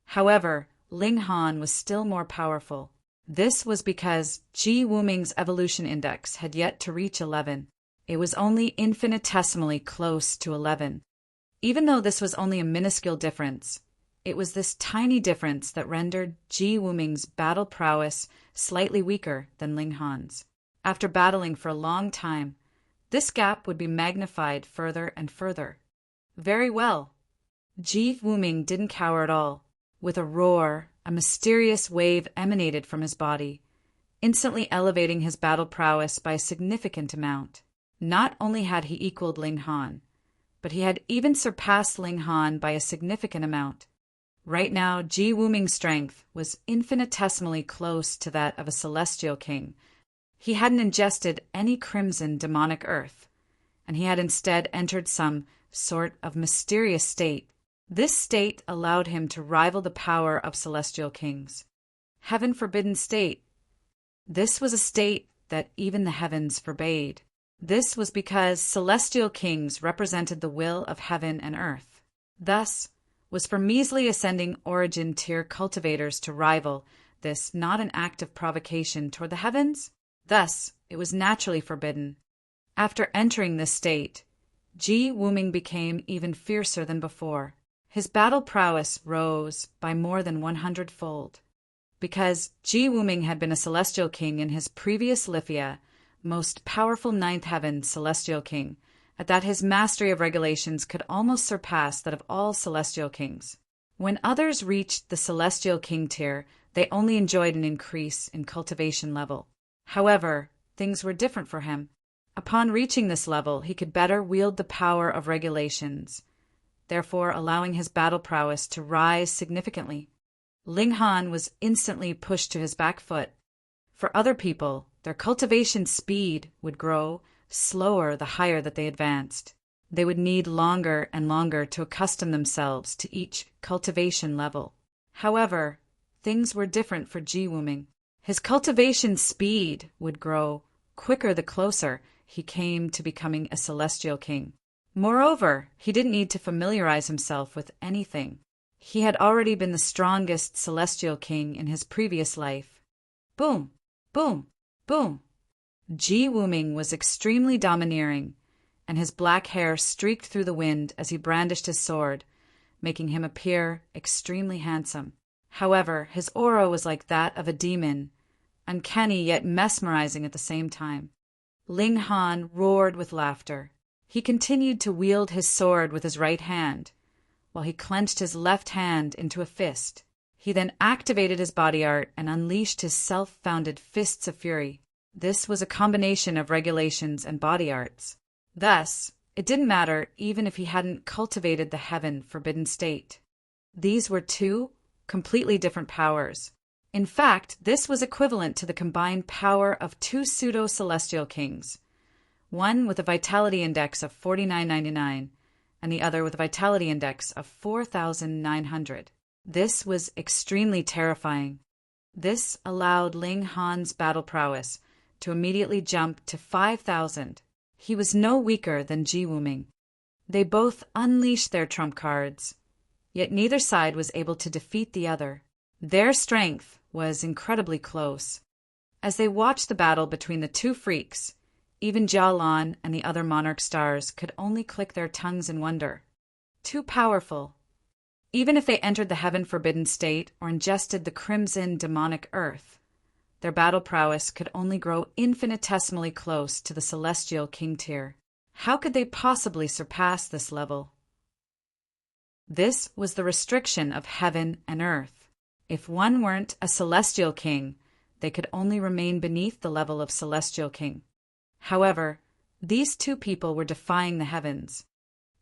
However, Ling Han was still more powerful. This was because Ji Wuming's evolution index had yet to reach 11. It was only infinitesimally close to 11. Even though this was only a minuscule difference, it was this tiny difference that rendered Ji Wuming's battle prowess slightly weaker than Ling Han's. After battling for a long time, this gap would be magnified further and further. Very well. Ji Wuming didn't cower at all. With a roar, a mysterious wave emanated from his body, instantly elevating his battle prowess by a significant amount. Not only had he equaled Ling Han, but he had even surpassed Ling Han by a significant amount. Right now, Ji Wuming's strength was infinitesimally close to that of a celestial king. He hadn't ingested any crimson demonic earth, and he had instead entered some sort of mysterious state. This state allowed him to rival the power of celestial kings. Heaven-forbidden state. This was a state that even the heavens forbade. This was because celestial kings represented the will of heaven and earth. Thus, was for measly ascending origin tier cultivators to rival this not an act of provocation toward the heavens? Thus, it was naturally forbidden. After entering this state, Ji Wuming became even fiercer than before. His battle prowess rose by more than 100-fold. Because Ji Wuming had been a celestial king in his previous Lifia, most powerful ninth heaven celestial king, at that his mastery of regulations could almost surpass that of all celestial kings. When others reached the celestial king tier, they only enjoyed an increase in cultivation level. However, things were different for him. Upon reaching this level, he could better wield the power of regulations, therefore allowing his battle prowess to rise significantly. Ling Han was instantly pushed to his back foot. For other people, their cultivation speed would grow slower the higher that they advanced. They would need longer and longer to accustom themselves to each cultivation level. However, things were different for Ji Wuming. His cultivation speed would grow quicker the closer he came to becoming a celestial king. Moreover, he didn't need to familiarize himself with anything. He had already been the strongest celestial king in his previous life. Boom, boom, boom. Ji Wuming was extremely domineering, and his black hair streaked through the wind as he brandished his sword, making him appear extremely handsome. However, his aura was like that of a demon, uncanny yet mesmerizing at the same time. Ling Han roared with laughter. He continued to wield his sword with his right hand, while he clenched his left hand into a fist. He then activated his body art and unleashed his self-founded fists of fury. This was a combination of regulations and body arts. Thus, it didn't matter even if he hadn't cultivated the heaven forbidden state. These were two completely different powers. In fact, this was equivalent to the combined power of two pseudo-celestial kings, one with a vitality index of 4999 and the other with a vitality index of 4,900. This was extremely terrifying. This allowed Ling Han's battle prowess to immediately jump to 5,000. He was no weaker than Ji Wuming. They both unleashed their trump cards, yet neither side was able to defeat the other. Their strength was incredibly close. As they watched the battle between the two freaks, even Jia Lan and the other monarch stars could only click their tongues in wonder. Too powerful. Even if they entered the heaven forbidden state or ingested the crimson demonic earth, their battle prowess could only grow infinitesimally close to the celestial king tier. How could they possibly surpass this level? This was the restriction of heaven and earth. If one weren't a celestial king, they could only remain beneath the level of celestial king. However, these two people were defying the heavens.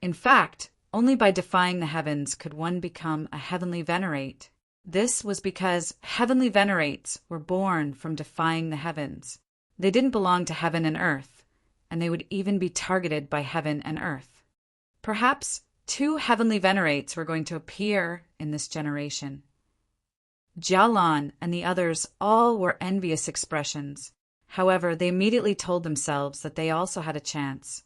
In fact, only by defying the heavens could one become a heavenly venerate. This was because heavenly venerates were born from defying the heavens. They didn't belong to heaven and earth, and they would even be targeted by heaven and earth. Perhaps two heavenly venerates were going to appear in this generation. Jia Lan and the others all were envious expressions. However, they immediately told themselves that they also had a chance.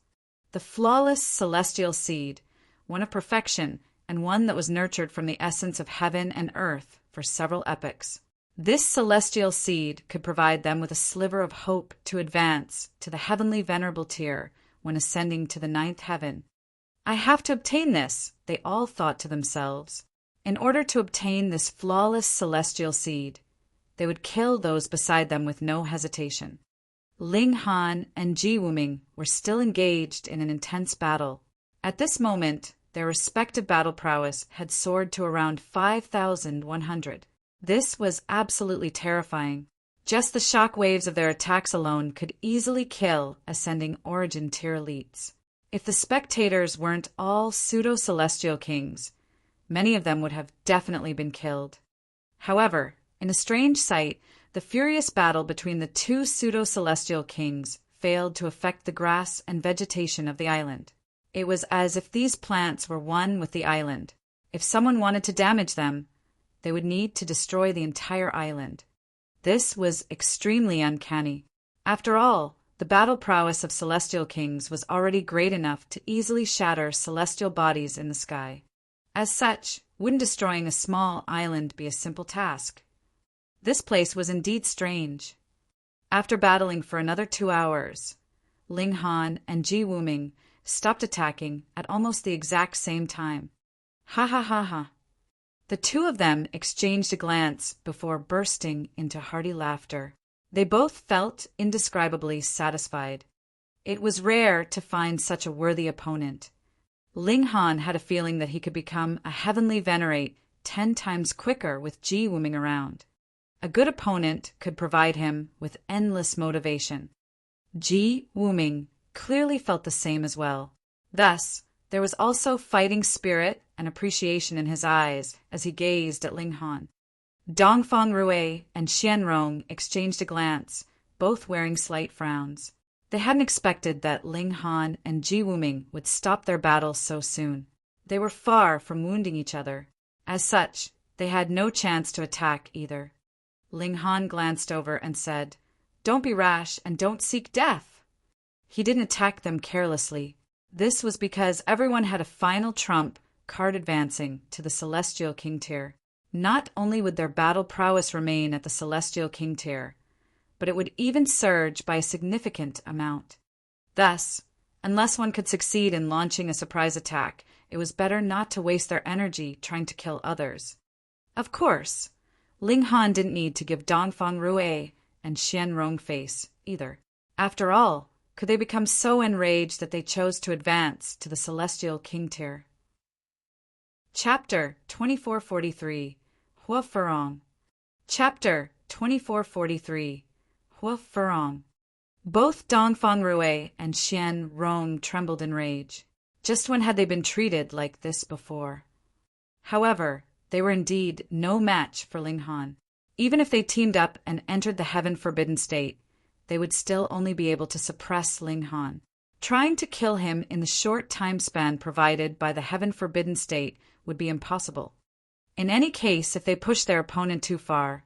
The flawless celestial seed, one of perfection, and one that was nurtured from the essence of heaven and earth for several epochs. This celestial seed could provide them with a sliver of hope to advance to the heavenly venerable tier when ascending to the ninth heaven. I have to obtain this, they all thought to themselves. In order to obtain this flawless celestial seed, they would kill those beside them with no hesitation. Ling Han and Ji Wuming were still engaged in an intense battle. At this moment, their respective battle prowess had soared to around 5,100. This was absolutely terrifying. Just the shock waves of their attacks alone could easily kill ascending origin tier elites. If the spectators weren't all pseudo-celestial kings, many of them would have definitely been killed. However, in a strange sight, the furious battle between the two pseudo-celestial kings failed to affect the grass and vegetation of the island. It was as if these plants were one with the island. If someone wanted to damage them, they would need to destroy the entire island. This was extremely uncanny. After all, the battle prowess of celestial kings was already great enough to easily shatter celestial bodies in the sky. As such, wouldn't destroying a small island be a simple task? This place was indeed strange. After battling for another 2 hours, Ling Han and Ji Wuming stopped attacking at almost the exact same time. Ha ha ha ha. The two of them exchanged a glance before bursting into hearty laughter. They both felt indescribably satisfied. It was rare to find such a worthy opponent. Ling Han had a feeling that he could become a heavenly venerate 10 times quicker with Ji Wuming around. A good opponent could provide him with endless motivation. Ji Wuming clearly felt the same as well. Thus, there was also fighting spirit and appreciation in his eyes as he gazed at Ling Han. Dongfang Rui and Xianrong exchanged a glance, both wearing slight frowns. They hadn't expected that Ling Han and Ji Wuming would stop their battle so soon. They were far from wounding each other. As such, they had no chance to attack either. Ling Han glanced over and said, "Don't be rash and don't seek death." He didn't attack them carelessly. This was because everyone had a final trump card advancing to the Celestial King tier. Not only would their battle prowess remain at the Celestial King tier, but it would even surge by a significant amount. Thus, unless one could succeed in launching a surprise attack, it was better not to waste their energy trying to kill others. Of course, Ling Han didn't need to give Dongfang Rui and Xianrong face either. After all, could they become so enraged that they chose to advance to the Celestial King tier? Chapter 2443, Hua Furong. Chapter 2443, Hua Furong. Both Dongfang Rui and Xianrong trembled in rage. Just when had they been treated like this before? However, they were indeed no match for Ling Han. Even if they teamed up and entered the Heaven Forbidden State, they would still only be able to suppress Ling Han. Trying to kill him in the short time span provided by the Heaven Forbidden State would be impossible. In any case, if they pushed their opponent too far,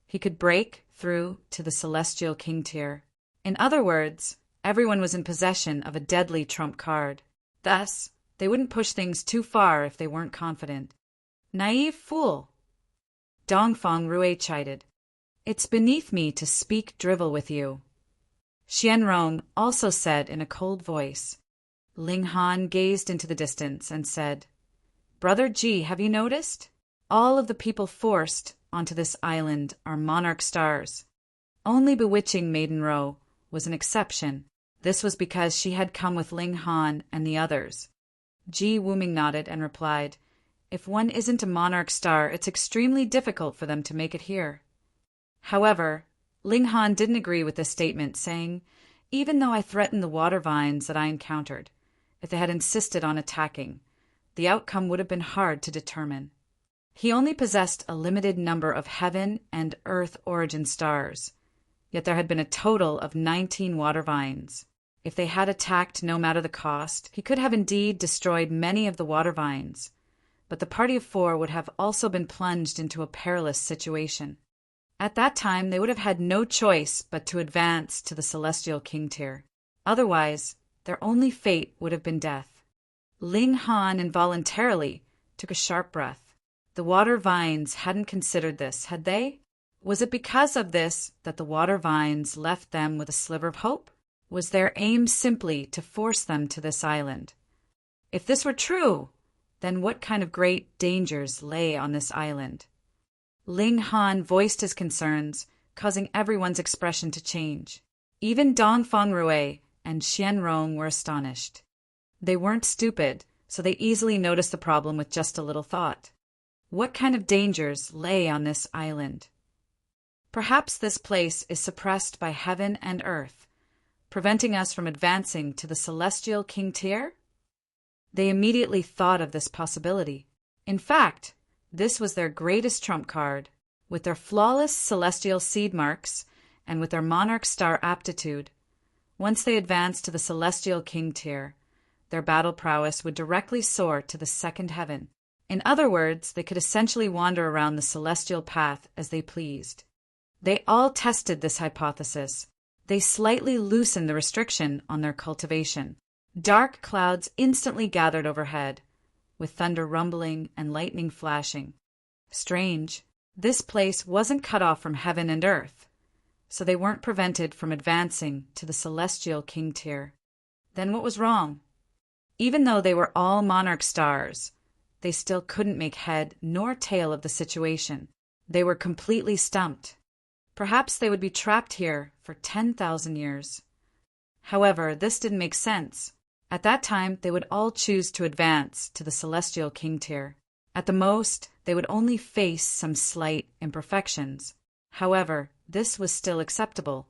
he could break through to the Celestial King tier. In other words, everyone was in possession of a deadly trump card. Thus, they wouldn't push things too far if they weren't confident. Naive fool! Dongfang Rui chided. "It's beneath me to speak drivel with you." Xianrong also said in a cold voice. Ling Han gazed into the distance and said, "Brother Ji, have you noticed? All of the people forced onto this island are monarch stars. Only bewitching Maiden Ro was an exception. This was because she had come with Ling Han and the others." Ji Wuming nodded and replied, "If one isn't a monarch star, it's extremely difficult for them to make it here." However, Ling Han didn't agree with this statement, saying, "Even though I threatened the water vines that I encountered, if they had insisted on attacking, the outcome would have been hard to determine. He only possessed a limited number of heaven and earth origin stars, yet there had been a total of 19 water vines. If they had attacked no matter the cost, he could have indeed destroyed many of the water vines, but the party of 4 would have also been plunged into a perilous situation. At that time, they would have had no choice but to advance to the Celestial King tier. Otherwise, their only fate would have been death." Ling Han involuntarily took a sharp breath. The water vines hadn't considered this, had they? Was it because of this that the water vines left them with a sliver of hope? Was their aim simply to force them to this island? If this were true, then what kind of great dangers lay on this island? Ling Han voiced his concerns, causing everyone's expression to change. Even Dongfang Rui and Xianrong were astonished. They weren't stupid, so they easily noticed the problem with just a little thought. What kind of dangers lay on this island? Perhaps this place is suppressed by heaven and earth, preventing us from advancing to the Celestial King tier? They immediately thought of this possibility. In fact, this was their greatest trump card. With their flawless celestial seed marks and with their monarch star aptitude, once they advanced to the Celestial King tier, their battle prowess would directly soar to the second heaven. In other words, they could essentially wander around the celestial path as they pleased. They all tested this hypothesis. They slightly loosened the restriction on their cultivation. Dark clouds instantly gathered overhead, with thunder rumbling and lightning flashing. Strange, this place wasn't cut off from heaven and earth, so they weren't prevented from advancing to the Celestial King tier. Then what was wrong? Even though they were all monarch stars, they still couldn't make head nor tail of the situation. They were completely stumped. Perhaps they would be trapped here for 10,000 years. However, this didn't make sense. At that time, they would all choose to advance to the celestial king tier. At the most, they would only face some slight imperfections. However, this was still acceptable.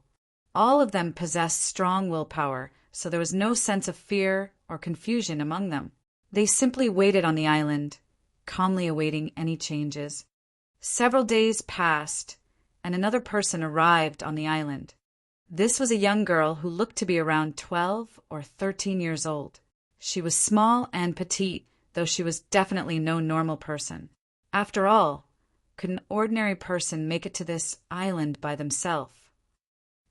All of them possessed strong willpower, so there was no sense of fear or confusion among them. They simply waited on the island, calmly awaiting any changes. Several days passed, and another person arrived on the island. This was a young girl who looked to be around 12 or 13 years old. She was small and petite, though she was definitely no normal person. After all, could an ordinary person make it to this island by themselves?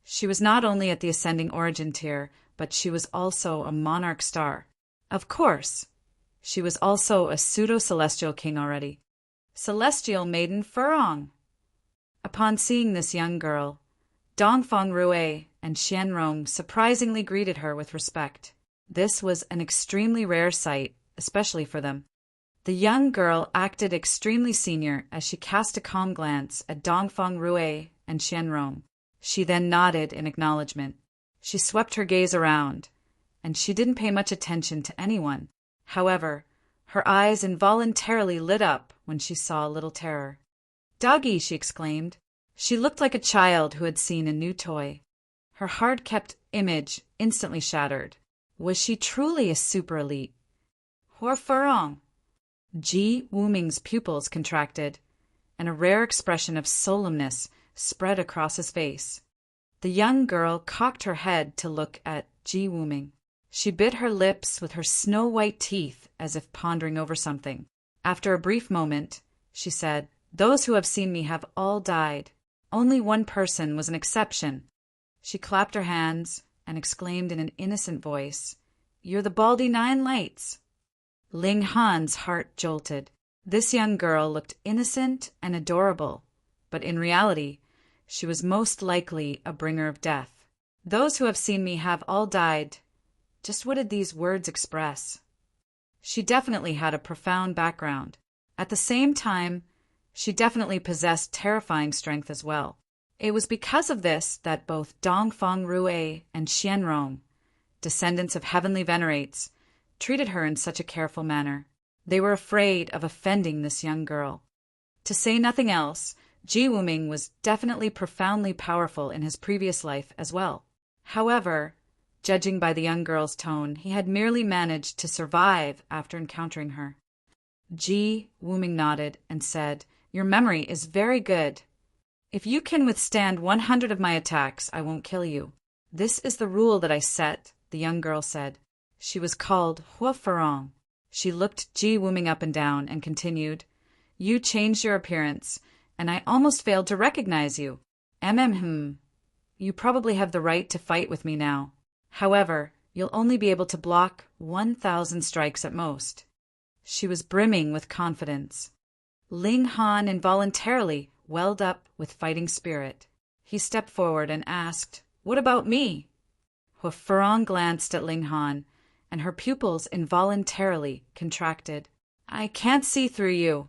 She was not only at the ascending origin tier, but she was also a monarch star. Of course, she was also a pseudo-celestial king already. Celestial maiden Furong. Upon seeing this young girl, Dongfang Rue and Xianrong surprisingly greeted her with respect. This was an extremely rare sight, especially for them. The young girl acted extremely senior as she cast a calm glance at Dongfang Rue and Xianrong. She then nodded in acknowledgement. She swept her gaze around, and she didn't pay much attention to anyone. However, her eyes involuntarily lit up when she saw a little terror. "Doggy!" she exclaimed. She looked like a child who had seen a new toy. Her hard-kept image instantly shattered. Was she truly a super elite? Hor Furong! Ji Wuming's pupils contracted, and a rare expression of solemnness spread across his face. The young girl cocked her head to look at Ji Wuming. She bit her lips with her snow-white teeth as if pondering over something. After a brief moment, she said, "Those who have seen me have all died. Only one person was an exception." She clapped her hands and exclaimed in an innocent voice, "You're the Baldy Nine Lights." Ling Han's heart jolted. This young girl looked innocent and adorable, but in reality, she was most likely a bringer of death. "Those who have seen me have all died." Just what did these words express? She definitely had a profound background. At the same time, she definitely possessed terrifying strength as well. It was because of this that both Dongfang Rue and Xianrong, descendants of heavenly venerates, treated her in such a careful manner. They were afraid of offending this young girl. To say nothing else, Ji Wuming was definitely profoundly powerful in his previous life as well. However, judging by the young girl's tone, he had merely managed to survive after encountering her. Ji Wuming nodded and said, "Your memory is very good. If you can withstand 100 of my attacks, I won't kill you." "This is the rule that I set," the young girl said. She was called Hua Furong. She looked Ji Wuming up and down and continued, "You changed your appearance, and I almost failed to recognize you. You probably have the right to fight with me now. However, you'll only be able to block 1,000 strikes at most." She was brimming with confidence. Ling Han involuntarily welled up with fighting spirit. He stepped forward and asked, "What about me?" Hua Furong glanced at Ling Han, and her pupils involuntarily contracted. "I can't see through you."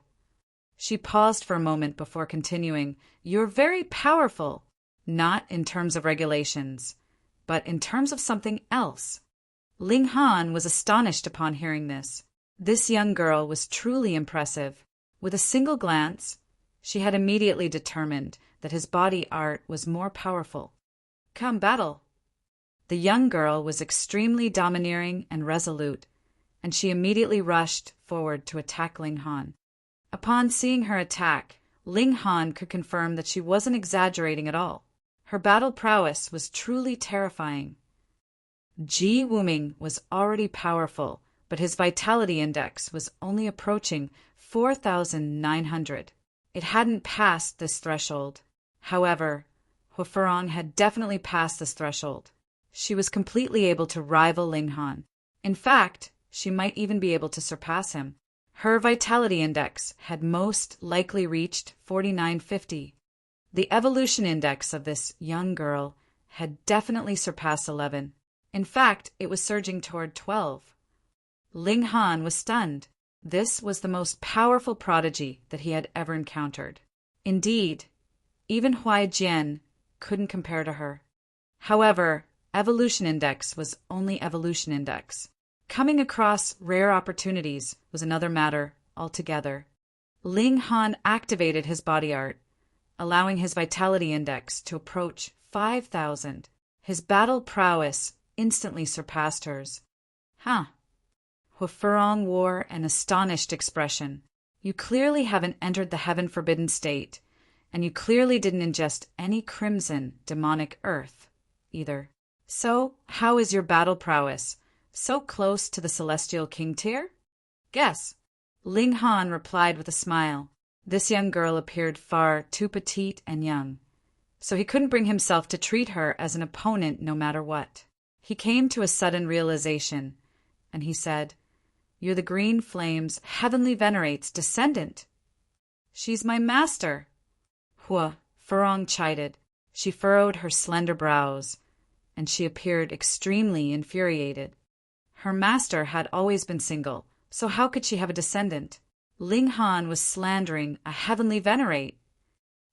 She paused for a moment before continuing, "You're very powerful, not in terms of regulations, but in terms of something else." Ling Han was astonished upon hearing this. This young girl was truly impressive. With a single glance, she had immediately determined that his body art was more powerful. "Come, battle." The young girl was extremely domineering and resolute, and she immediately rushed forward to attack Ling Han. Upon seeing her attack, Ling Han could confirm that she wasn't exaggerating at all. Her battle prowess was truly terrifying. Ji Wuming was already powerful, but his vitality index was only approaching 4,900. It hadn't passed this threshold. However, Hua Furong had definitely passed this threshold. She was completely able to rival Ling Han. In fact, she might even be able to surpass him. Her vitality index had most likely reached 4,950. The evolution index of this young girl had definitely surpassed 11. In fact, it was surging toward 12. Ling Han was stunned. This was the most powerful prodigy that he had ever encountered. Indeed, Even Huaijian couldn't compare to her. However, Evolution Index was only Evolution Index. Coming across rare opportunities was another matter altogether. Ling Han activated his body art, allowing his vitality index to approach 5,000. His battle prowess instantly surpassed hers. Huh. Huifurong wore an astonished expression. You clearly haven't entered the heaven forbidden state, and you clearly didn't ingest any crimson demonic earth, either. So, how is your battle prowess so close to the celestial king tier? Guess. Ling Han replied with a smile. This young girl appeared far too petite and young, so he couldn't bring himself to treat her as an opponent no matter what. He came to a sudden realization, and he said, "You're the Green Flame's Heavenly Venerate's descendant." "She's my master." Huifurong chided. She furrowed her slender brows, and she appeared extremely infuriated. Her master had always been single, so how could she have a descendant? Ling Han was slandering a heavenly venerate.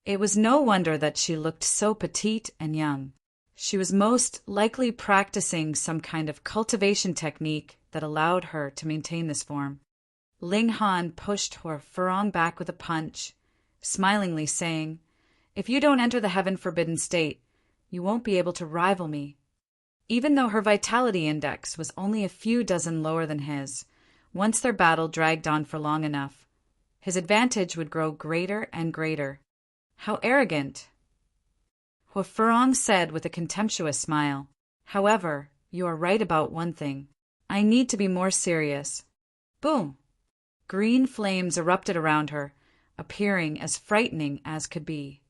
It was no wonder that she looked so petite and young. She was most likely practicing some kind of cultivation technique that allowed her to maintain this form. Ling Han pushed Huifurong back with a punch, smilingly saying, "If you don't enter the heaven forbidden state, you won't be able to rival me." Even though her vitality index was only a few dozen lower than his, once their battle dragged on for long enough, his advantage would grow greater and greater. How arrogant! Huifurong said with a contemptuous smile. "However, you are right about one thing. I need to be more serious." Boom! Green flames erupted around her, appearing as frightening as could be.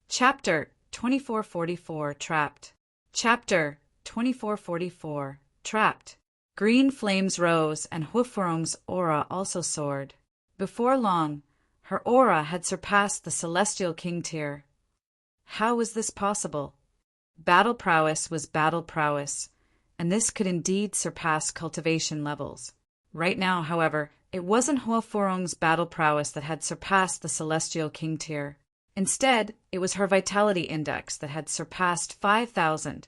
Chapter 2444 Trapped. Chapter 2444 Trapped. Green flames rose, and Huifurong's aura also soared. Before long, her aura had surpassed the celestial king tier. How was this possible? Battle prowess was battle prowess, and this could indeed surpass cultivation levels. Right now, however, it wasn't Huifurong's battle prowess that had surpassed the celestial king tier. Instead, it was her vitality index that had surpassed 5,000.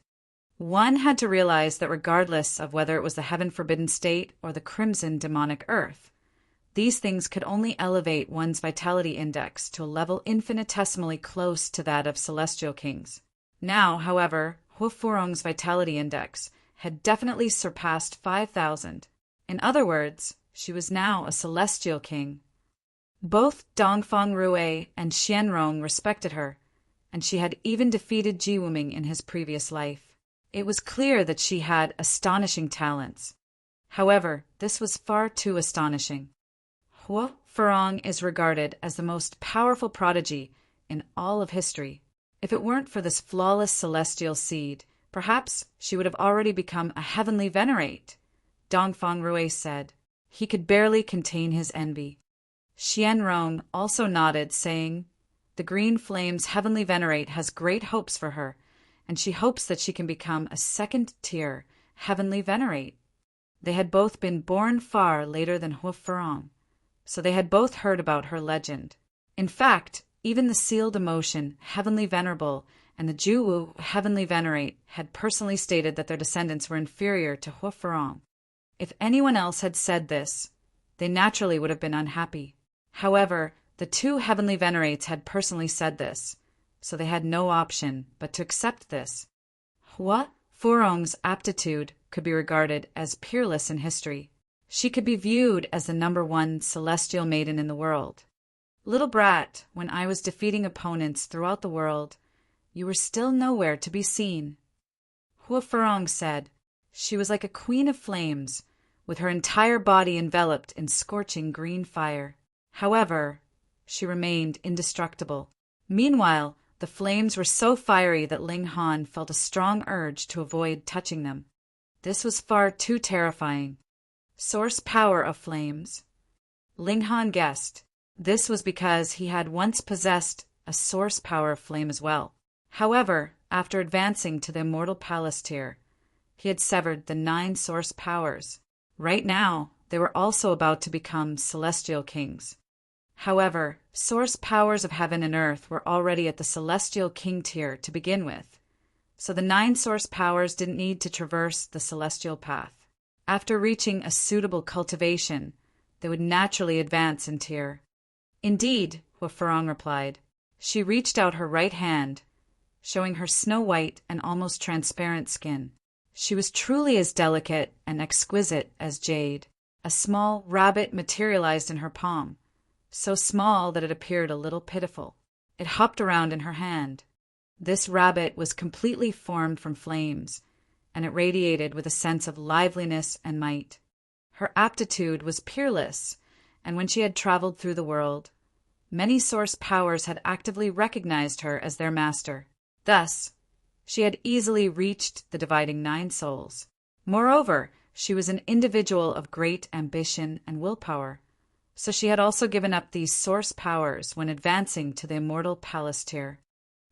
One had to realize that regardless of whether it was the heaven forbidden state or the crimson demonic earth, these things could only elevate one's vitality index to a level infinitesimally close to that of celestial kings. Now, however, Huifurong's vitality index had definitely surpassed 5,000. In other words, she was now a celestial king. Both Dongfang Rui and Xianrong respected her, and she had even defeated Jiwuming in his previous life. It was clear that she had astonishing talents. However, this was far too astonishing. Huifurong is regarded as the most powerful prodigy in all of history. If it weren't for this flawless celestial seed, perhaps she would have already become a heavenly venerate, Dongfang Rui said. He could barely contain his envy. Xianrong also nodded, saying, "The Green Flame's heavenly venerate has great hopes for her, and she hopes that she can become a second-tier heavenly venerate." They had both been born far later than Huifurong, so they had both heard about her legend. In fact, even the sealed emotion, Heavenly Venerable, and the Juwu Heavenly Venerate had personally stated that their descendants were inferior to Huifurong. If anyone else had said this, they naturally would have been unhappy. However, the two Heavenly Venerates had personally said this, so they had no option but to accept this. Huifurong's aptitude could be regarded as peerless in history. She could be viewed as the #1 celestial maiden in the world. "Little brat, when I was defeating opponents throughout the world, you were still nowhere to be seen," Huifurong said. She was like a queen of flames, with her entire body enveloped in scorching green fire. However, she remained indestructible. Meanwhile, the flames were so fiery that Ling Han felt a strong urge to avoid touching them. This was far too terrifying. Source power of flames. Ling Han guessed. This was because he had once possessed a source power of flame as well. However, after advancing to the Immortal Palace tier, he had severed the 9 source powers. Right now, they were also about to become celestial kings. However, source powers of heaven and earth were already at the celestial king tier to begin with, so the 9 source powers didn't need to traverse the celestial path. After reaching a suitable cultivation, they would naturally advance in tier. Indeed, Huafarong replied. She reached out her right hand, showing her snow-white and almost transparent skin. She was truly as delicate and exquisite as jade. A small rabbit materialized in her palm, so small that it appeared a little pitiful. It hopped around in her hand. This rabbit was completely formed from flames, and it radiated with a sense of liveliness and might. Her aptitude was peerless, and when she had traveled through the world, many source powers had actively recognized her as their master. Thus, she had easily reached the dividing 9 souls. Moreover, she was an individual of great ambition and willpower, so she had also given up these source powers when advancing to the immortal palace tier.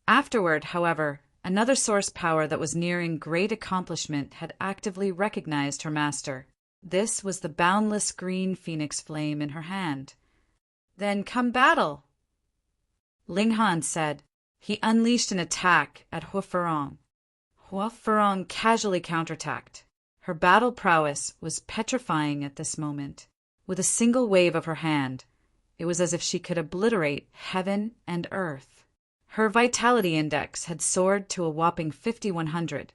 Afterward, however, another source power that was nearing great accomplishment had actively recognized her master. This was the boundless green phoenix flame in her hand. "Then come battle," Ling Han said. He unleashed an attack at Huafarong. Huafarong casually counterattacked. Her battle prowess was petrifying at this moment. With a single wave of her hand, it was as if she could obliterate heaven and earth. Her vitality index had soared to a whopping 5,100.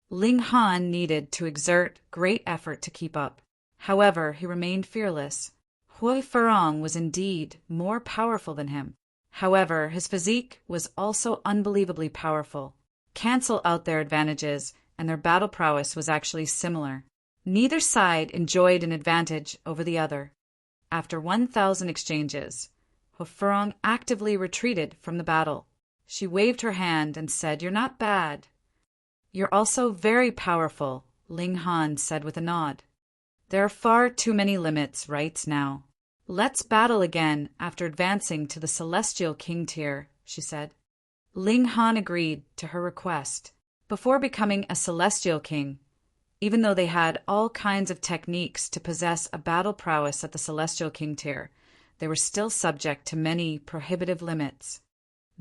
Ling Han needed to exert great effort to keep up. However, he remained fearless. Huafarong was indeed more powerful than him. However, his physique was also unbelievably powerful. Cancel out their advantages, and their battle prowess was actually similar. Neither side enjoyed an advantage over the other. After 1,000 exchanges, Huafarong actively retreated from the battle. She waved her hand and said, "You're not bad." "You're also very powerful," Ling Han said with a nod. "There are far too many limits right now. Let's battle again after advancing to the celestial king tier," she said. Ling Han agreed to her request. Before becoming a celestial king, even though they had all kinds of techniques to possess a battle prowess at the celestial king tier, they were still subject to many prohibitive limits.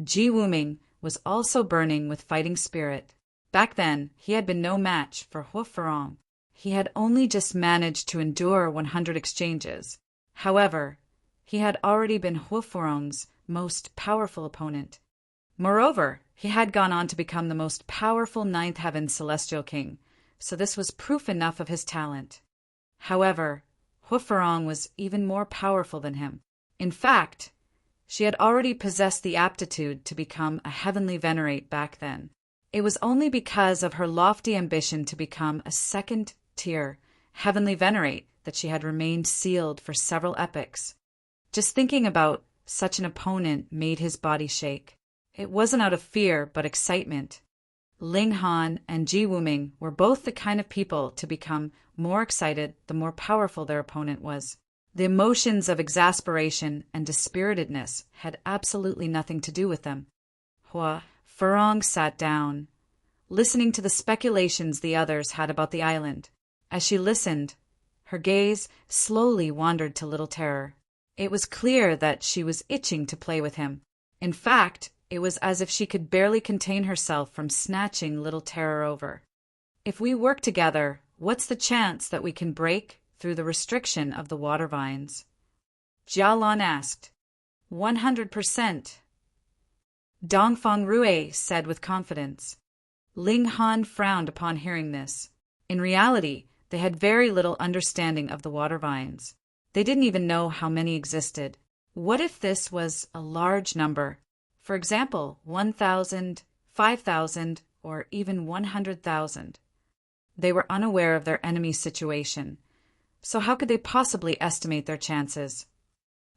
Ji Wuming was also burning with fighting spirit. Back then, he had been no match for Huafarong. He had only just managed to endure 100 exchanges. However, he had already been Huafarong's most powerful opponent. Moreover, he had gone on to become the most powerful 9th Heaven Celestial King, so this was proof enough of his talent. However, Huafarong was even more powerful than him. In fact, she had already possessed the aptitude to become a heavenly venerate back then. It was only because of her lofty ambition to become a 2nd-tier heavenly venerate that she had remained sealed for several epochs. Just thinking about such an opponent made his body shake. It wasn't out of fear, but excitement. Ling Han and Ji Wuming were both the kind of people to become more excited the more powerful their opponent was. The emotions of exasperation and dispiritedness had absolutely nothing to do with them. Huafarong sat down, listening to the speculations the others had about the island. As she listened, her gaze slowly wandered to Little Terror. It was clear that she was itching to play with him. In fact, it was as if she could barely contain herself from snatching Little Terror over. "If we work together, what's the chance that we can break through the restriction of the water vines?" Jialan asked. 100%. Dongfang Rue said with confidence. Ling Han frowned upon hearing this. In reality, they had very little understanding of the water vines. They didn't even know how many existed. What if this was a large number? For example, 1,000, 5,000, or even 100,000. They were unaware of their enemy's situation, so how could they possibly estimate their chances?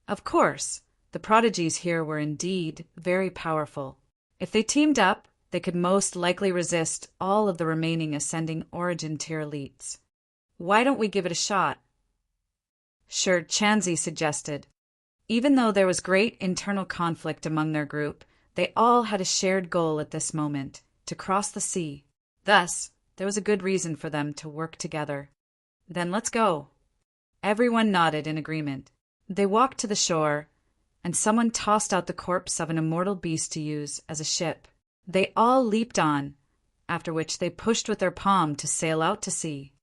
Of course, the prodigies here were indeed very powerful. If they teamed up, they could most likely resist all of the remaining ascending origin tier elites. "Why don't we give it a shot?" Sure, Chanzi suggested. Even though there was great internal conflict among their group, they all had a shared goal at this moment, to cross the sea. Thus, there was a good reason for them to work together. "Then let's go." Everyone nodded in agreement. They walked to the shore, and someone tossed out the corpse of an immortal beast to use as a ship. They all leaped on, after which they pushed with their palm to sail out to sea.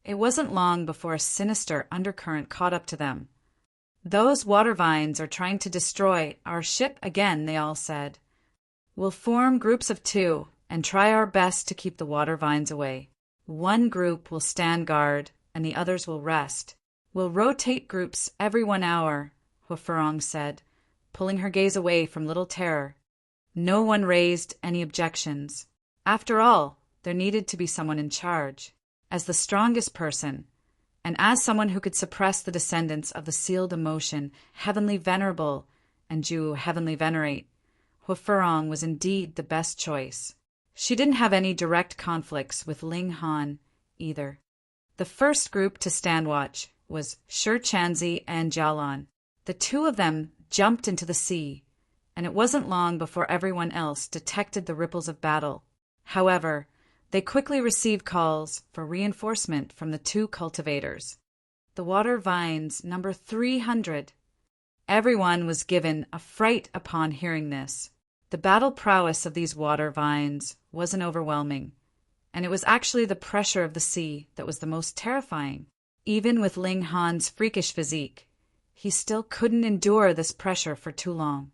It wasn't long before a sinister undercurrent caught up to them. "Those water vines are trying to destroy our ship again," they all said. "We'll form groups of 2 and try our best to keep the water vines away. One group will stand guard and the others will rest. We'll rotate groups every 1 hour," Hwifurong said, pulling her gaze away from Little Terror. No one raised any objections. After all, there needed to be someone in charge. As the strongest person, and as someone who could suppress the descendants of the sealed emotion, heavenly venerable, and Ju heavenly venerate, Hwifurong was indeed the best choice. She didn't have any direct conflicts with Ling Han either. The first group to stand watch was Shi Chanzi and Jialan. The 2 of them jumped into the sea, and it wasn't long before everyone else detected the ripples of battle. However, they quickly received calls for reinforcement from the 2 cultivators. The water vines number 300. Everyone was given a fright upon hearing this. The battle prowess of these water vines wasn't overwhelming, and it was actually the pressure of the sea that was the most terrifying. Even with Ling Han's freakish physique, he still couldn't endure this pressure for too long.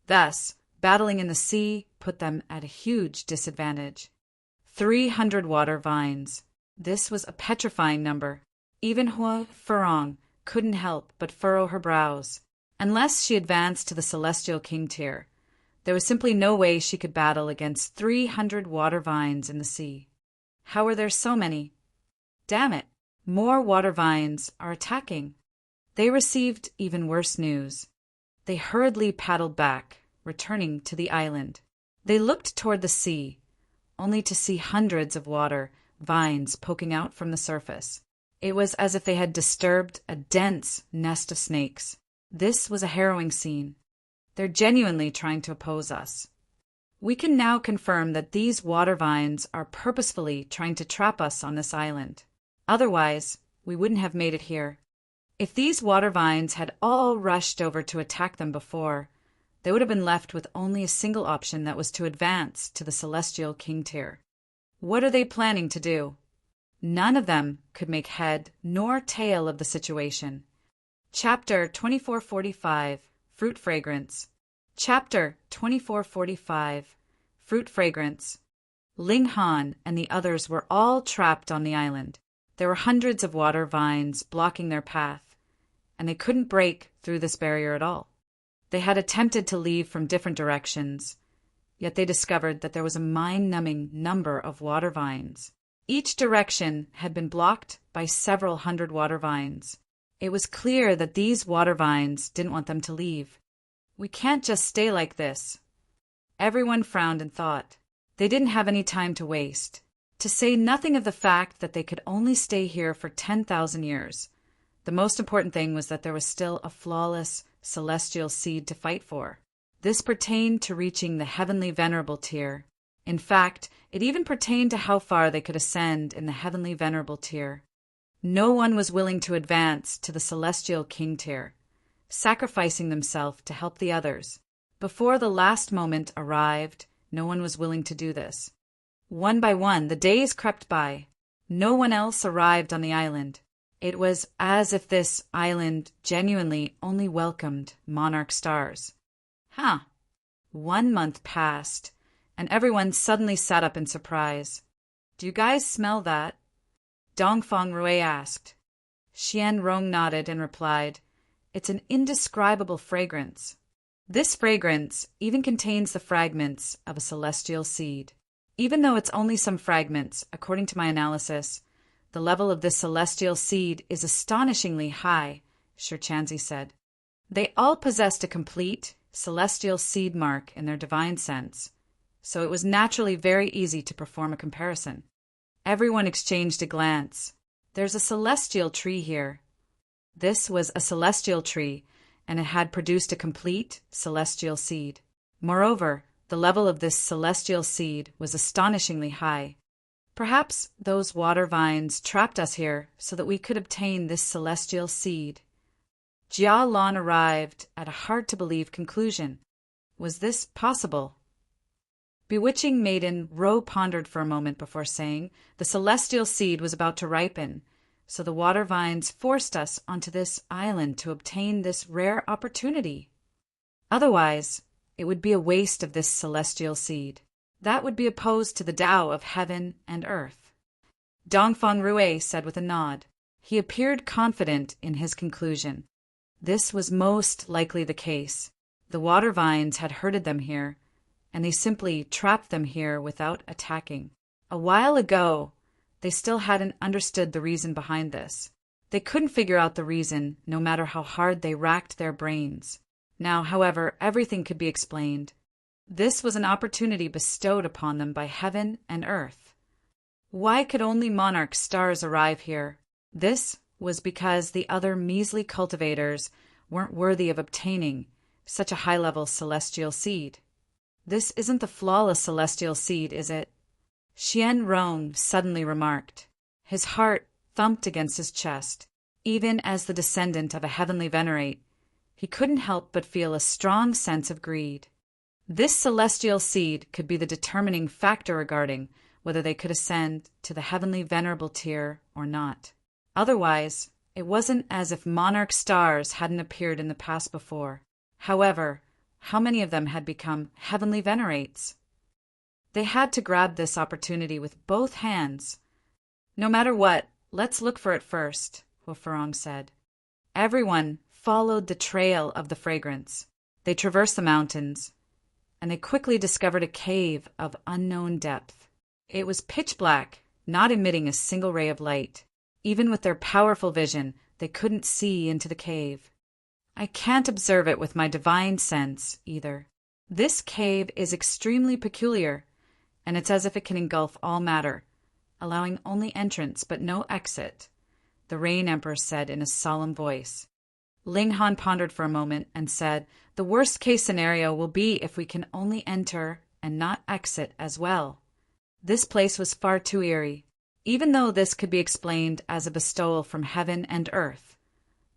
Thus, battling in the sea put them at a huge disadvantage. 300 water vines. This was a petrifying number. Even Hwifurong couldn't help but furrow her brows. Unless she advanced to the Celestial King tier, there was simply no way she could battle against 300 water vines in the sea. How were there so many? Damn it, more water vines are attacking. They received even worse news. They hurriedly paddled back, returning to the island. They looked toward the sea, only to see hundreds of water vines poking out from the surface. It was as if they had disturbed a dense nest of snakes. This was a harrowing scene. They're genuinely trying to oppose us. We can now confirm that these water vines are purposefully trying to trap us on this island. Otherwise, we wouldn't have made it here. If these water vines had all rushed over to attack them before, they would have been left with only a single option, that was to advance to the Celestial King tier. What are they planning to do? None of them could make head nor tail of the situation. Chapter 2445, Fruit Fragrance. Chapter 2445, Fruit Fragrance. Ling Han and the others were all trapped on the island. There were hundreds of water vines blocking their path, and they couldn't break through this barrier at all. They had attempted to leave from different directions, yet they discovered that there was a mind-numbing number of water vines. Each direction had been blocked by several hundred water vines. It was clear that these water vines didn't want them to leave. We can't just stay like this. Everyone frowned and thought. They didn't have any time to waste. To say nothing of the fact that they could only stay here for 10,000 years. The most important thing was that there was still a flawless celestial seed to fight for. This pertained to reaching the heavenly venerable tier. In fact, it even pertained to how far they could ascend in the heavenly venerable tier. No one was willing to advance to the Celestial King tier, sacrificing themselves to help the others. Before the last moment arrived, no one was willing to do this. One by one, the days crept by. No one else arrived on the island. It was as if this island genuinely only welcomed monarch stars. 1 month passed, and everyone suddenly sat up in surprise. "Do you guys smell that?" Dongfang Rui asked. Xian Rong nodded and replied, "It's an indescribable fragrance. This fragrance even contains the fragments of a celestial seed. Even though it's only some fragments, according to my analysis, the level of this celestial seed is astonishingly high," Shi Chanzi said. They all possessed a complete celestial seed mark in their divine sense, so it was naturally very easy to perform a comparison. Everyone exchanged a glance. "There's a celestial tree here." This was a celestial tree, and it had produced a complete celestial seed. Moreover, the level of this celestial seed was astonishingly high. Perhaps those water vines trapped us here so that we could obtain this celestial seed. Jia Lan arrived at a hard-to-believe conclusion. Was this possible? Bewitching Maiden Ro pondered for a moment before saying, "The celestial seed was about to ripen, so the water vines forced us onto this island to obtain this rare opportunity. Otherwise, it would be a waste of this celestial seed. That would be opposed to the Tao of heaven and earth." Dongfang Rui said with a nod. He appeared confident in his conclusion. This was most likely the case. The water vines had herded them here, and they simply trapped them here without attacking. A while ago, they still hadn't understood the reason behind this. They couldn't figure out the reason, no matter how hard they racked their brains. Now, however, everything could be explained. This was an opportunity bestowed upon them by heaven and earth. Why could only monarch stars arrive here? This was because the other measly cultivators weren't worthy of obtaining such a high-level celestial seed. This isn't the flawless celestial seed, is it? Xian Rong suddenly remarked. His heart thumped against his chest. Even as the descendant of a heavenly venerate, he couldn't help but feel a strong sense of greed. This celestial seed could be the determining factor regarding whether they could ascend to the heavenly venerable tier or not. Otherwise, it wasn't as if monarch stars hadn't appeared in the past before. However, how many of them had become heavenly venerates? They had to grab this opportunity with both hands. "No matter what, let's look for it first," Huofurong said. Everyone followed the trail of the fragrance. They traversed the mountains, and they quickly discovered a cave of unknown depth. It was pitch black, not emitting a single ray of light. Even with their powerful vision, they couldn't see into the cave. "I can't observe it with my divine sense, either. This cave is extremely peculiar, and it's as if it can engulf all matter, allowing only entrance but no exit," the Rain Emperor said in a solemn voice. Ling Han pondered for a moment and said, "The worst-case scenario will be if we can only enter and not exit as well." This place was far too eerie. Even though this could be explained as a bestowal from heaven and earth,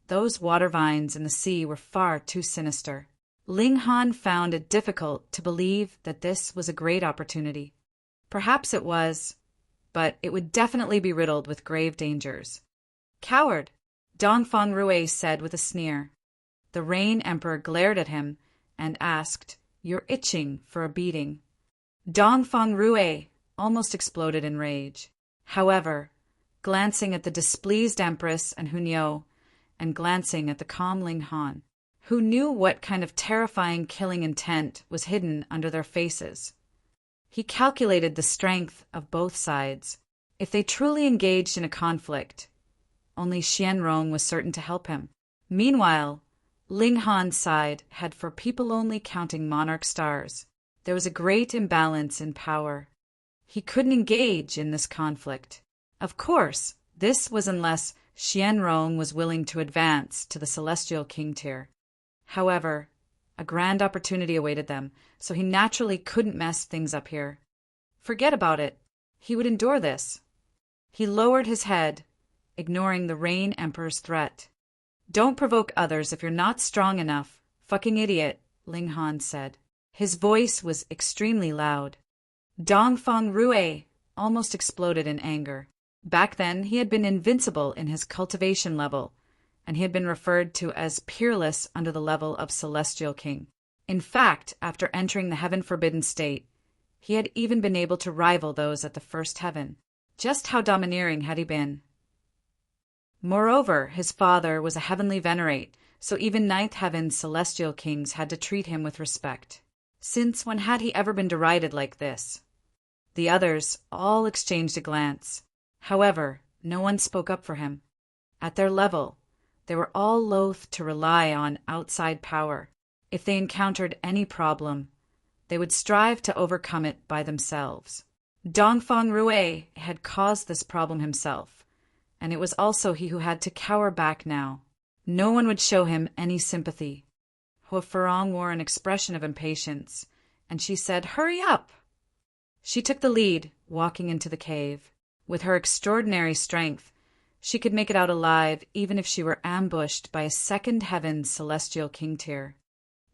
those water vines in the sea were far too sinister. Ling Han found it difficult to believe that this was a great opportunity. Perhaps it was, but it would definitely be riddled with grave dangers. "Coward," Dongfang Rui said with a sneer. The Rain Emperor glared at him and asked, "You're itching for a beating." Dongfang Rui almost exploded in rage. However, glancing at the displeased Empress and Hunyao, and glancing at the calm Ling Han, who knew what kind of terrifying killing intent was hidden under their faces, he calculated the strength of both sides. If they truly engaged in a conflict, only Xianrong was certain to help him. Meanwhile, Ling Han's side had for people only counting monarch stars. There was a great imbalance in power. He couldn't engage in this conflict. Of course, this was unless Xianrong was willing to advance to the Celestial King tier. However, a grand opportunity awaited them, so he naturally couldn't mess things up here. Forget about it. He would endure this. He lowered his head, ignoring the Rain Emperor's threat. "Don't provoke others if you're not strong enough, fucking idiot," Ling Han said. His voice was extremely loud. Dongfang Rui almost exploded in anger. Back then, he had been invincible in his cultivation level, and he had been referred to as peerless under the level of Celestial King. In fact, after entering the heaven-forbidden state, he had even been able to rival those at the first heaven. Just how domineering had he been? Moreover, his father was a heavenly venerate, so even ninth heaven's celestial kings had to treat him with respect. Since when had he ever been derided like this? The others all exchanged a glance. However, no one spoke up for him. At their level, they were all loath to rely on outside power. If they encountered any problem, they would strive to overcome it by themselves. Dongfang Rui had caused this problem himself, and it was also he who had to cower back now. No one would show him any sympathy. Huofurong wore an expression of impatience, and she said, "Hurry up!" She took the lead, walking into the cave. With her extraordinary strength, She could make it out alive even if she were ambushed by a second heaven's celestial king tier.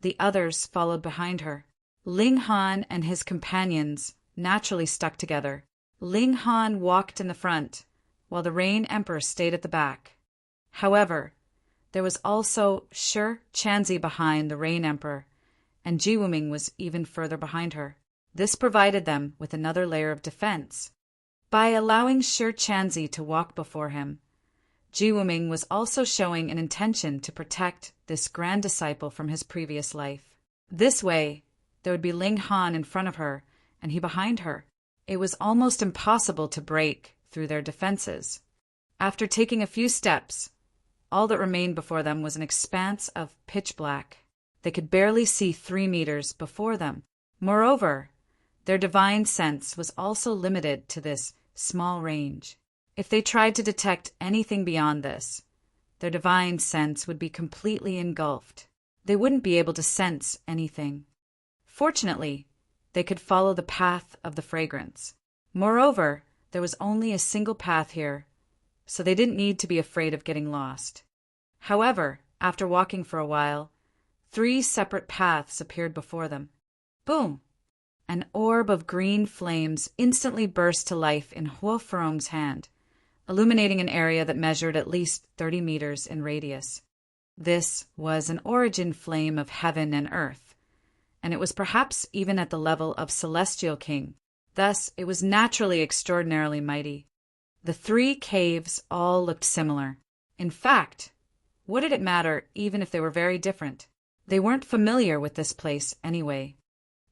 The others followed behind her. Ling Han and his companions naturally stuck together. Ling Han walked in the front, while the Rain Emperor stayed at the back. However, there was also Shi Chanzi behind the Rain Emperor, and Ji Wuming was even further behind her. This provided them with another layer of defense. By allowing Shi Chanzi to walk before him, Ji Wuming was also showing an intention to protect this grand disciple from his previous life. This way, there would be Ling Han in front of her and he behind her. It was almost impossible to break through their defenses. After taking a few steps, all that remained before them was an expanse of pitch black. They could barely see 3 meters before them. Moreover, their divine sense was also limited to this small range. If they tried to detect anything beyond this, their divine sense would be completely engulfed. They wouldn't be able to sense anything. Fortunately, they could follow the path of the fragrance. Moreover, there was only a single path here, so they didn't need to be afraid of getting lost. However, after walking for a while, 3 separate paths appeared before them. Boom! An orb of green flames instantly burst to life in Huo Furong's hand, illuminating an area that measured at least 30 meters in radius. This was an origin flame of heaven and earth, and it was perhaps even at the level of Celestial King. Thus, it was naturally extraordinarily mighty. The 3 caves all looked similar. In fact, what did it matter even if they were very different? They weren't familiar with this place anyway.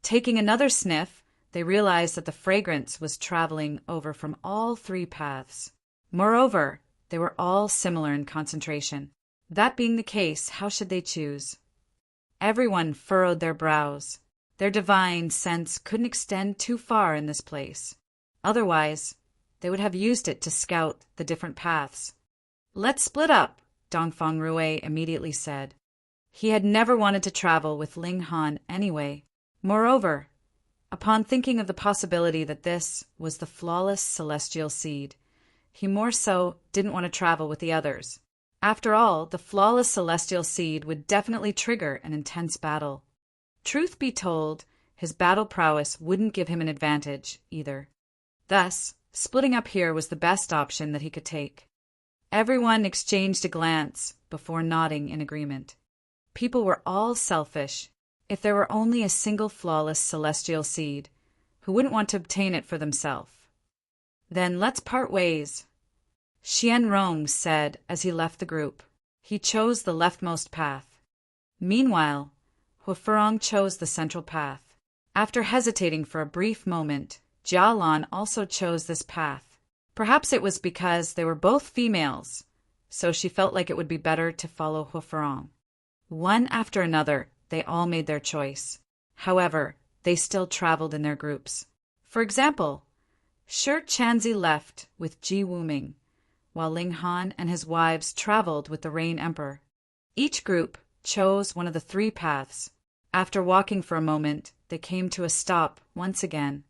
Taking another sniff, they realized that the fragrance was traveling over from all 3 paths. Moreover, they were all similar in concentration. That being the case, how should they choose? Everyone furrowed their brows. Their divine sense couldn't extend too far in this place. Otherwise, they would have used it to scout the different paths. "Let's split up," Dongfang Rui immediately said. He had never wanted to travel with Ling Han anyway. Moreover, upon thinking of the possibility that this was the flawless celestial seed, he more so didn't want to travel with the others. After all, the flawless celestial seed would definitely trigger an intense battle. Truth be told, his battle prowess wouldn't give him an advantage either. Thus, splitting up here was the best option that he could take. Everyone exchanged a glance before nodding in agreement. People were all selfish. If there were only a single flawless celestial seed, who wouldn't want to obtain it for themselves? Then let's part ways, Xian Rong said as he left the group. He chose the leftmost path. Meanwhile, Huo Furong chose the central path. After hesitating for a brief moment, Jia Lan also chose this path. Perhaps it was because they were both females, so she felt like it would be better to follow Huo Furong. One after another, they all made their choice. However, they still traveled in their groups. For example, Shi Chanzi left with Ji Wuming, while Ling Han and his wives traveled with the Rain Emperor. Each group chose one of the 3 paths. After walking for a moment, they came to a stop once again.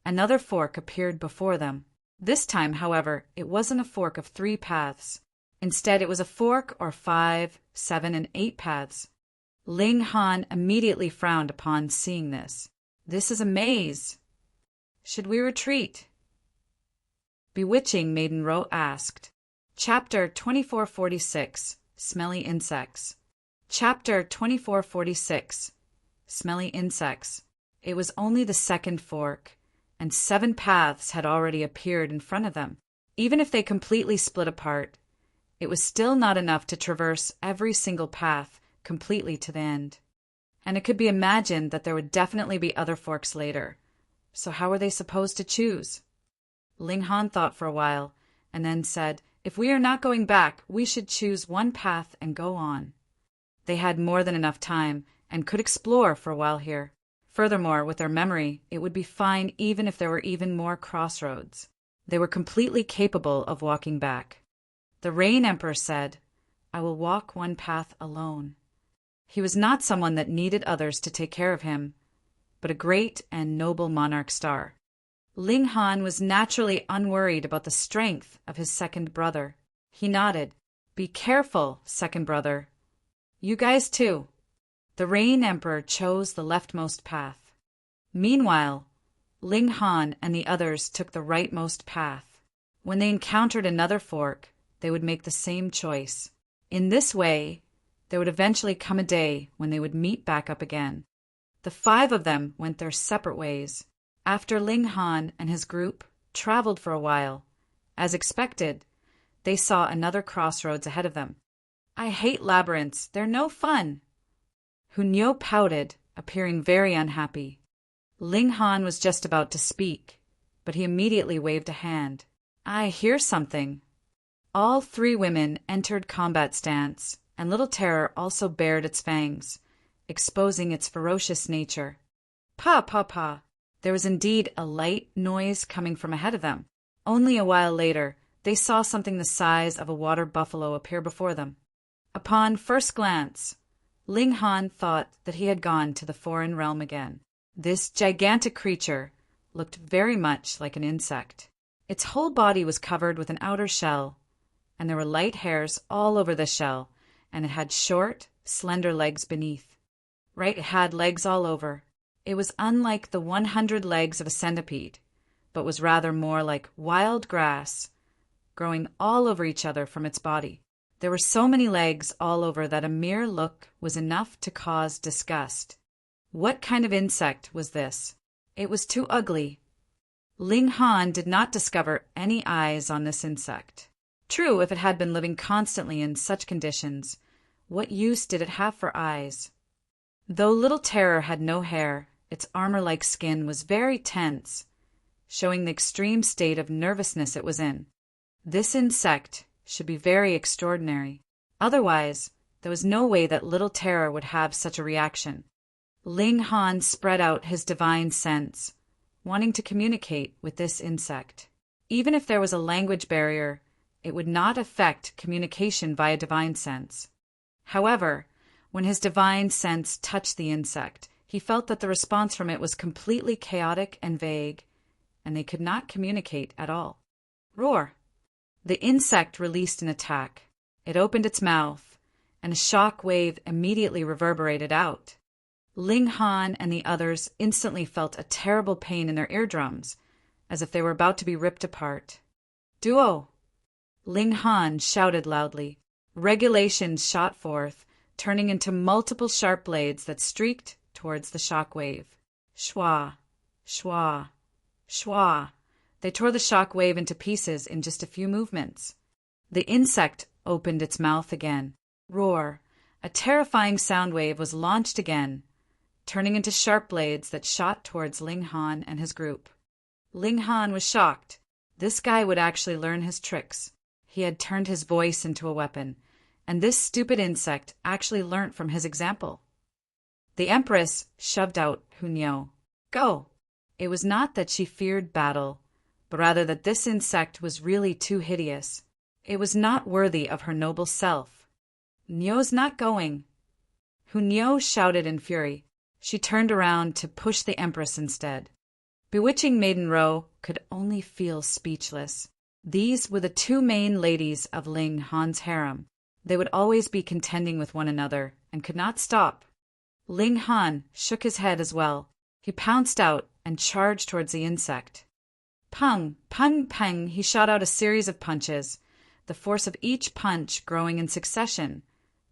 Another fork appeared before them. This time, however, it wasn't a fork of 3 paths. Instead, it was a fork or 5, 7, and 8 paths. Ling Han immediately frowned upon seeing this. "This is a maze. Should we retreat?" Bewitching Maiden Ro asked. Chapter 2446, Smelly Insects. Chapter 2446, Smelly Insects. It was only the second fork, and 7 paths had already appeared in front of them. Even if they completely split apart, it was still not enough to traverse every single path completely to the end. And it could be imagined that there would definitely be other forks later. So how were they supposed to choose? Ling Han thought for a while, and then said, "If we are not going back, we should choose one path and go on." They had more than enough time, and could explore for a while here. Furthermore, with their memory, it would be fine even if there were even more crossroads. They were completely capable of walking back. The Rain Emperor said, "I will walk one path alone." He was not someone that needed others to take care of him, but a great and noble monarch star. Ling Han was naturally unworried about the strength of his second brother. He nodded. Be careful, second brother. You guys too. The Rain Emperor chose the leftmost path. Meanwhile, Ling Han and the others took the rightmost path. When they encountered another fork, they would make the same choice. In this way, there would eventually come a day when they would meet back up again. The 5 of them went their separate ways. After Ling Han and his group traveled for a while, as expected, they saw another crossroads ahead of them. I hate labyrinths. They're no fun. Hunyo pouted, appearing very unhappy. Ling Han was just about to speak, but he immediately waved a hand. I hear something. All 3 women entered combat stance, and Little Terror also bared its fangs, exposing its ferocious nature. Pa, pa, pa. There was indeed a light noise coming from ahead of them. Only a while later, they saw something the size of a water buffalo appear before them. Upon first glance, Ling Han thought that he had gone to the foreign realm again. This gigantic creature looked very much like an insect. Its whole body was covered with an outer shell, and there were light hairs all over the shell, and it had short, slender legs beneath. Right, it had legs all over. It was unlike the 100 legs of a centipede, but was rather more like wild grass, growing all over each other from its body. There were so many legs all over that a mere look was enough to cause disgust. What kind of insect was this? It was too ugly. Ling Han did not discover any eyes on this insect. True, if it had been living constantly in such conditions, what use did it have for eyes? Though Little Terror had no hair, its armor-like skin was very tense, showing the extreme state of nervousness it was in. This insect should be very extraordinary. Otherwise, there was no way that Little Terror would have such a reaction. Ling Han spread out his divine sense, wanting to communicate with this insect. Even if there was a language barrier, it would not affect communication via divine sense. However, when his divine sense touched the insect, he felt that the response from it was completely chaotic and vague, and they could not communicate at all. Roar! The insect released an attack. It opened its mouth, and a shock wave immediately reverberated out. Ling Han and the others instantly felt a terrible pain in their eardrums, as if they were about to be ripped apart. Duo! Ling Han shouted loudly. Regulations shot forth, turning into multiple sharp blades that streaked towards the shock wave. Shwa! Shwa! Shwa! They tore the shock wave into pieces in just a few movements. The insect opened its mouth again. Roar! A terrifying sound wave was launched again, turning into sharp blades that shot towards Ling Han and his group. Ling Han was shocked. This guy would actually learn his tricks. He had turned his voice into a weapon, and this stupid insect actually learnt from his example. The Empress shoved out Hunyo. Go! It was not that she feared battle, but rather that this insect was really too hideous. It was not worthy of her noble self. Nyo's not going. Hunyo shouted in fury. She turned around to push the Empress instead. Bewitching Maiden Ro could only feel speechless. These were the 2 main ladies of Ling Han's harem. They would always be contending with one another and could not stop. Ling Han shook his head as well. He pounced out and charged towards the insect. Pung, pung, pung, he shot out a series of punches, the force of each punch growing in succession,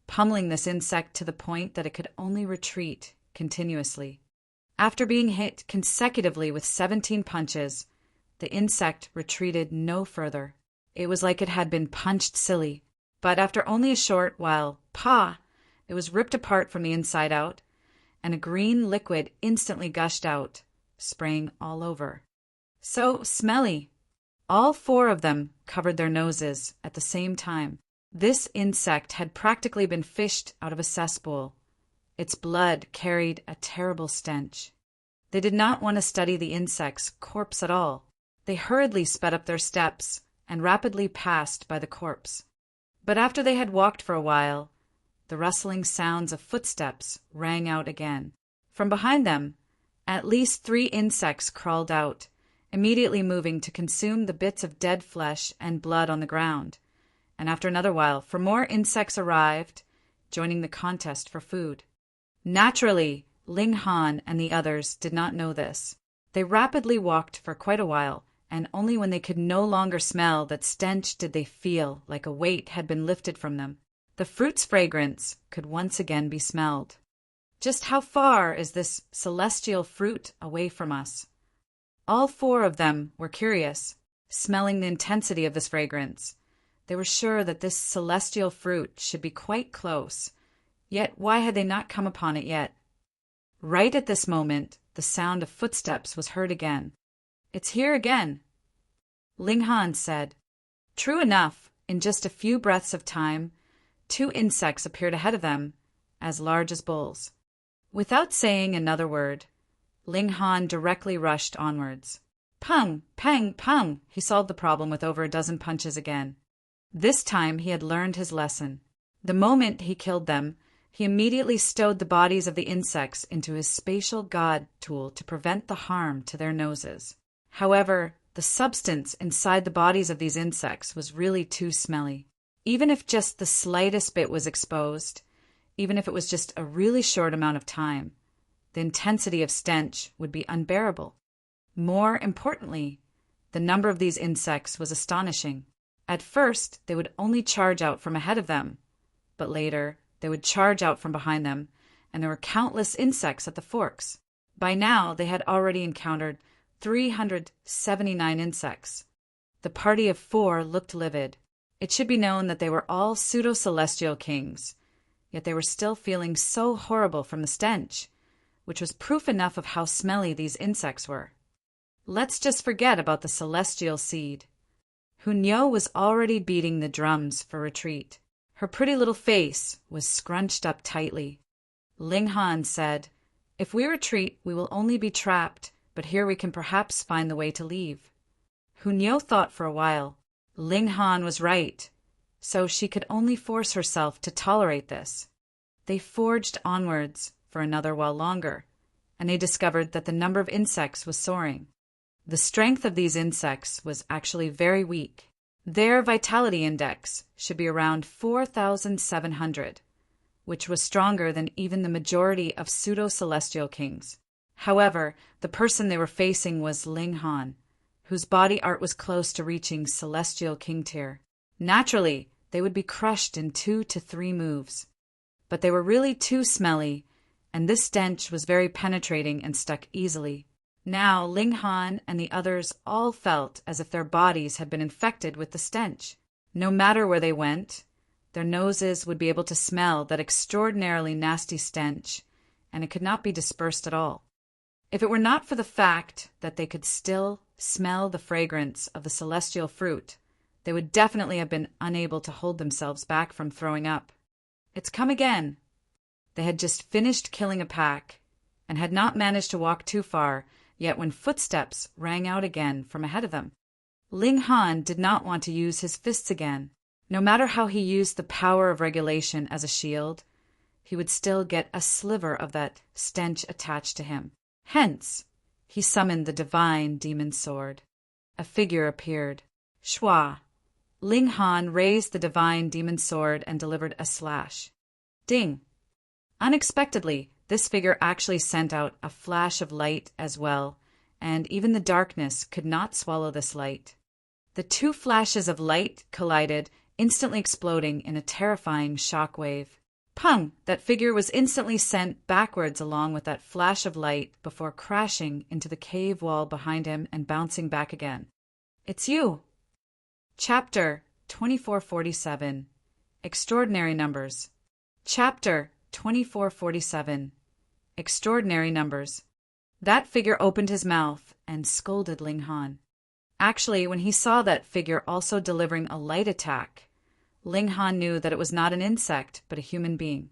pummeling this insect to the point that it could only retreat continuously. After being hit consecutively with 17 punches, the insect retreated no further. It was like it had been punched silly. But after only a short while, it was ripped apart from the inside out, and a green liquid instantly gushed out, spraying all over. So smelly! All 4 of them covered their noses at the same time. This insect had practically been fished out of a cesspool. Its blood carried a terrible stench. They did not want to study the insect's corpse at all. They hurriedly sped up their steps and rapidly passed by the corpse. But after they had walked for a while, the rustling sounds of footsteps rang out again. From behind them, at least 3 insects crawled out, immediately moving to consume the bits of dead flesh and blood on the ground, and after another while, for more insects arrived, joining the contest for food. Naturally, Ling Han and the others did not know this. They rapidly walked for quite a while, and only when they could no longer smell that stench did they feel like a weight had been lifted from them. The fruit's fragrance could once again be smelled. Just how far is this celestial fruit away from us? All four of them were curious, smelling the intensity of this fragrance. They were sure that this celestial fruit should be quite close, yet why had they not come upon it yet? Right at this moment, the sound of footsteps was heard again. "It's here again," Ling Han said. True enough, in just a few breaths of time, 2 insects appeared ahead of them, as large as bulls. Without saying another word, Ling Han directly rushed onwards. Pung, pang, pung! He solved the problem with over a dozen punches again. This time he had learned his lesson. The moment he killed them, he immediately stowed the bodies of the insects into his spatial god tool to prevent the harm to their noses. However, the substance inside the bodies of these insects was really too smelly. Even if just the slightest bit was exposed, even if it was just a really short amount of time, the intensity of stench would be unbearable. More importantly, the number of these insects was astonishing. At first, they would only charge out from ahead of them, but later they would charge out from behind them, and there were countless insects at the forks. By now, they had already encountered 379 insects. The party of 4 looked livid. It should be known that they were all pseudo-celestial kings, yet they were still feeling so horrible from the stench, which was proof enough of how smelly these insects were. Let's just forget about the celestial seed. Hunyo was already beating the drums for retreat. Her pretty little face was scrunched up tightly. Ling Han said, "If we retreat, we will only be trapped, but here we can perhaps find the way to leave." Hunyo thought for a while. Ling Han was right, so she could only force herself to tolerate this. They forged onwards for another while longer, and they discovered that the number of insects was soaring. The strength of these insects was actually very weak. Their vitality index should be around 4,700, which was stronger than even the majority of pseudo-celestial kings. However, the person they were facing was Ling Han, whose body art was close to reaching celestial king tier. Naturally, they would be crushed in 2 to 3 moves. But they were really too smelly, and this stench was very penetrating and stuck easily. Now Ling Han and the others all felt as if their bodies had been infected with the stench. No matter where they went, their noses would be able to smell that extraordinarily nasty stench, and it could not be dispersed at all. If it were not for the fact that they could still smell the fragrance of the celestial fruit, they would definitely have been unable to hold themselves back from throwing up. It's come again. They had just finished killing a pack, and had not managed to walk too far, yet when footsteps rang out again from ahead of them. Ling Han did not want to use his fists again. No matter how he used the power of regulation as a shield, he would still get a sliver of that stench attached to him. Hence, he summoned the divine demon sword. A figure appeared. Shwa. Ling Han raised the divine demon sword and delivered a slash. Ding. Unexpectedly, this figure actually sent out a flash of light as well, and even the darkness could not swallow this light. The 2 flashes of light collided, instantly exploding in a terrifying shock wave. Pung! That figure was instantly sent backwards along with that flash of light before crashing into the cave wall behind him and bouncing back again. It's you! Chapter 2447. Extraordinary Numbers. Chapter 2447. Extraordinary Numbers. That figure opened his mouth and scolded Ling Han. Actually, when he saw that figure also delivering a light attack, Ling Han knew that it was not an insect, but a human being.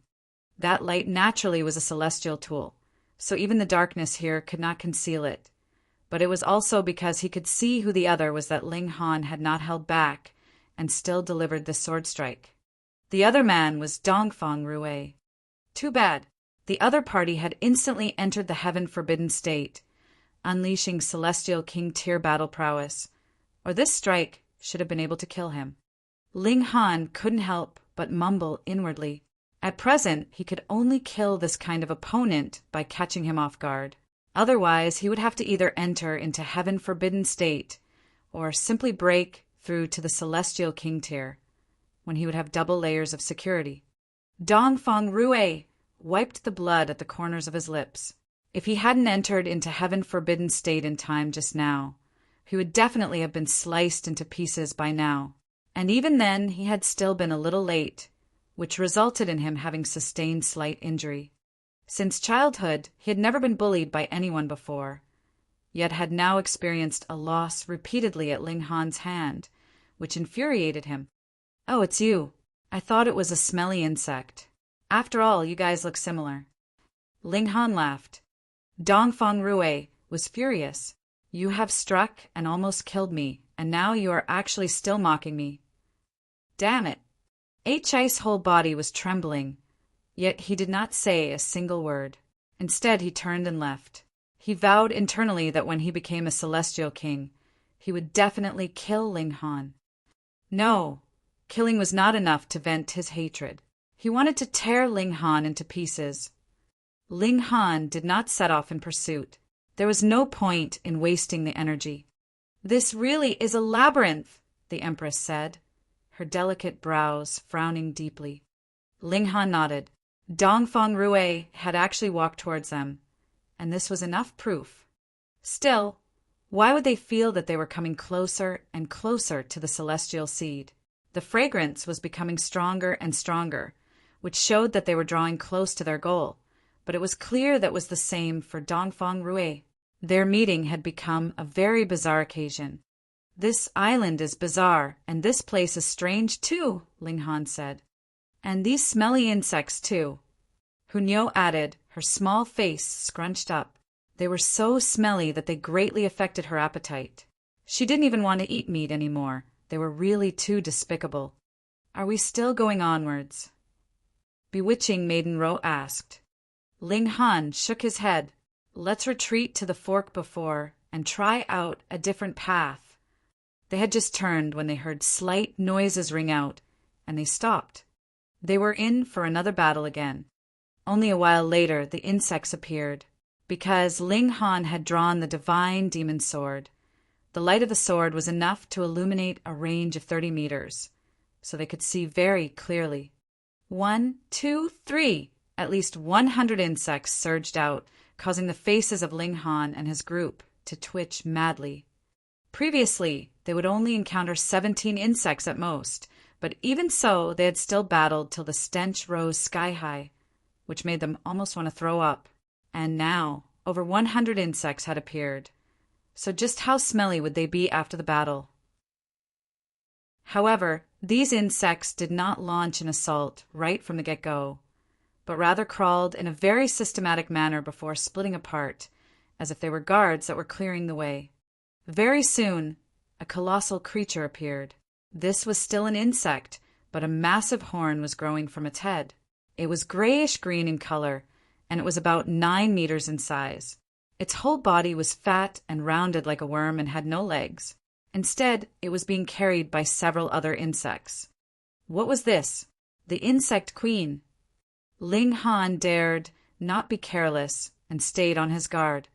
That light naturally was a celestial tool, so even the darkness here could not conceal it. But it was also because he could see who the other was that Ling Han had not held back and still delivered the sword strike. The other man was Dongfang Rue. Too bad. The other party had instantly entered the heaven-forbidden state, unleashing celestial king tier battle prowess, or this strike should have been able to kill him. Ling Han couldn't help but mumble inwardly. At present, he could only kill this kind of opponent by catching him off guard. Otherwise, he would have to either enter into heaven-forbidden state or simply break through to the celestial king tier, when he would have double layers of security. Dongfang Rue wiped the blood at the corners of his lips. If he hadn't entered into heaven-forbidden state in time just now, he would definitely have been sliced into pieces by now. And even then, he had still been a little late, which resulted in him having sustained slight injury. Since childhood, he had never been bullied by anyone before, yet had now experienced a loss repeatedly at Ling Han's hand, which infuriated him. "Oh, it's you. I thought it was a smelly insect. After all, you guys look similar." Ling Han laughed. Dongfang Rue was furious. "You have struck and almost killed me, and now you are actually still mocking me. Damn it." H.I.'s whole body was trembling, yet he did not say a single word. Instead, he turned and left. He vowed internally that when he became a celestial king, he would definitely kill Ling Han. No, killing was not enough to vent his hatred. He wanted to tear Ling Han into pieces. Ling Han did not set off in pursuit. There was no point in wasting the energy. "This really is a labyrinth," the Empress said, her delicate brows frowning deeply. Ling Han nodded. Dongfang Rue had actually walked towards them, and this was enough proof. Still, why would they feel that they were coming closer and closer to the celestial seed? The fragrance was becoming stronger and stronger, which showed that they were drawing close to their goal, but it was clear that was the same for Dongfang Rue. Their meeting had become a very bizarre occasion. "This island is bizarre, and this place is strange too," Ling Han said. "And these smelly insects too," Hunyo added, her small face scrunched up. They were so smelly that they greatly affected her appetite. She didn't even want to eat meat anymore. They were really too despicable. "Are we still going onwards?" Bewitching Maiden Ro asked. Ling Han shook his head. "Let's retreat to the fork before and try out a different path." They had just turned when they heard slight noises ring out, and they stopped. They were in for another battle again. Only a while later the insects appeared, because Ling Han had drawn the divine demon sword. The light of the sword was enough to illuminate a range of 30 meters, so they could see very clearly. 1, 2, 3! At least 100 insects surged out, causing the faces of Ling Han and his group to twitch madly. Previously, they would only encounter 17 insects at most, but even so, they had still battled till the stench rose sky-high, which made them almost want to throw up. And now, over 100 insects had appeared. So just how smelly would they be after the battle? However, these insects did not launch an assault right from the get-go, but rather crawled in a very systematic manner before splitting apart, as if they were guards that were clearing the way. Very soon, a colossal creature appeared. This was still an insect, but a massive horn was growing from its head. It was grayish-green in color, and it was about 9 meters in size. Its whole body was fat and rounded like a worm and had no legs. Instead, it was being carried by several other insects. What was this? The insect queen. Ling Han dared not be careless and stayed on his guard.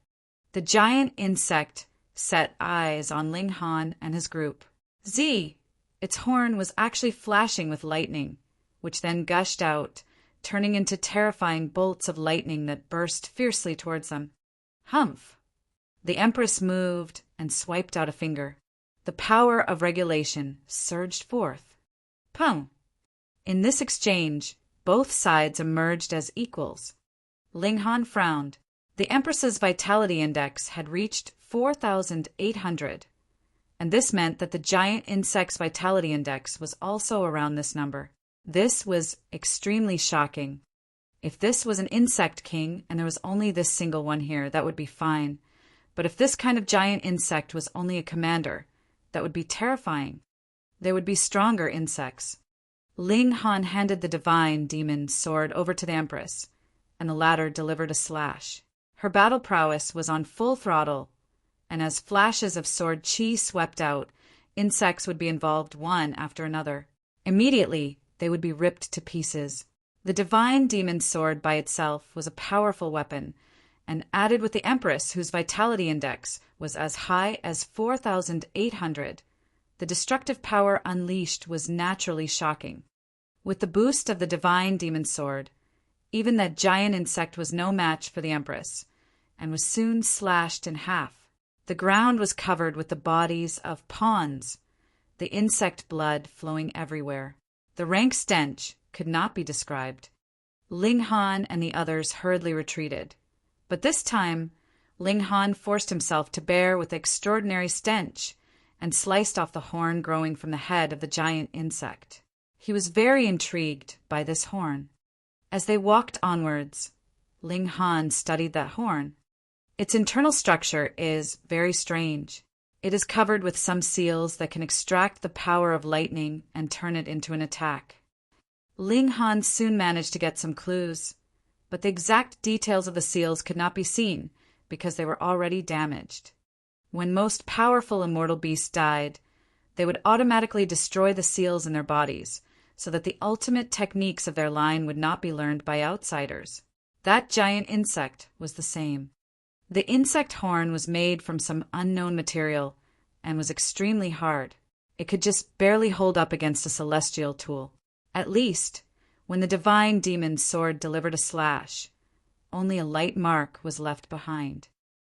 The giant insect set eyes on Ling Han and his group. Z! Its horn was actually flashing with lightning, which then gushed out, turning into terrifying bolts of lightning that burst fiercely towards them. Humph! The Empress moved and swiped out a finger. The power of regulation surged forth. Pum! In this exchange, both sides emerged as equals. Ling Han frowned. The Empress's vitality index had reached 4,800, and this meant that the giant insect's vitality index was also around this number. This was extremely shocking. If this was an insect king and there was only this single one here, that would be fine. But if this kind of giant insect was only a commander, that would be terrifying. There would be stronger insects. Ling Han handed the divine demon sword over to the Empress, and the latter delivered a slash. Her battle prowess was on full throttle, and as flashes of sword chi swept out, insects would be involved one after another. Immediately, they would be ripped to pieces. The divine demon's sword by itself was a powerful weapon, and added with the Empress, whose vitality index was as high as 4,800, the destructive power unleashed was naturally shocking. With the boost of the divine demon's sword, even that giant insect was no match for the Empress, and was soon slashed in half. The ground was covered with the bodies of pawns, the insect blood flowing everywhere. The rank stench could not be described. Ling Han and the others hurriedly retreated. But this time, Ling Han forced himself to bear with the extraordinary stench and sliced off the horn growing from the head of the giant insect. He was very intrigued by this horn. As they walked onwards, Ling Han studied that horn. Its internal structure is very strange. It is covered with some seals that can extract the power of lightning and turn it into an attack. Ling Han soon managed to get some clues, but the exact details of the seals could not be seen because they were already damaged. When most powerful immortal beasts died, they would automatically destroy the seals in their bodies, so that the ultimate techniques of their line would not be learned by outsiders. That giant insect was the same. The insect horn was made from some unknown material and was extremely hard. It could just barely hold up against a celestial tool. At least, when the divine demon's sword delivered a slash, only a light mark was left behind.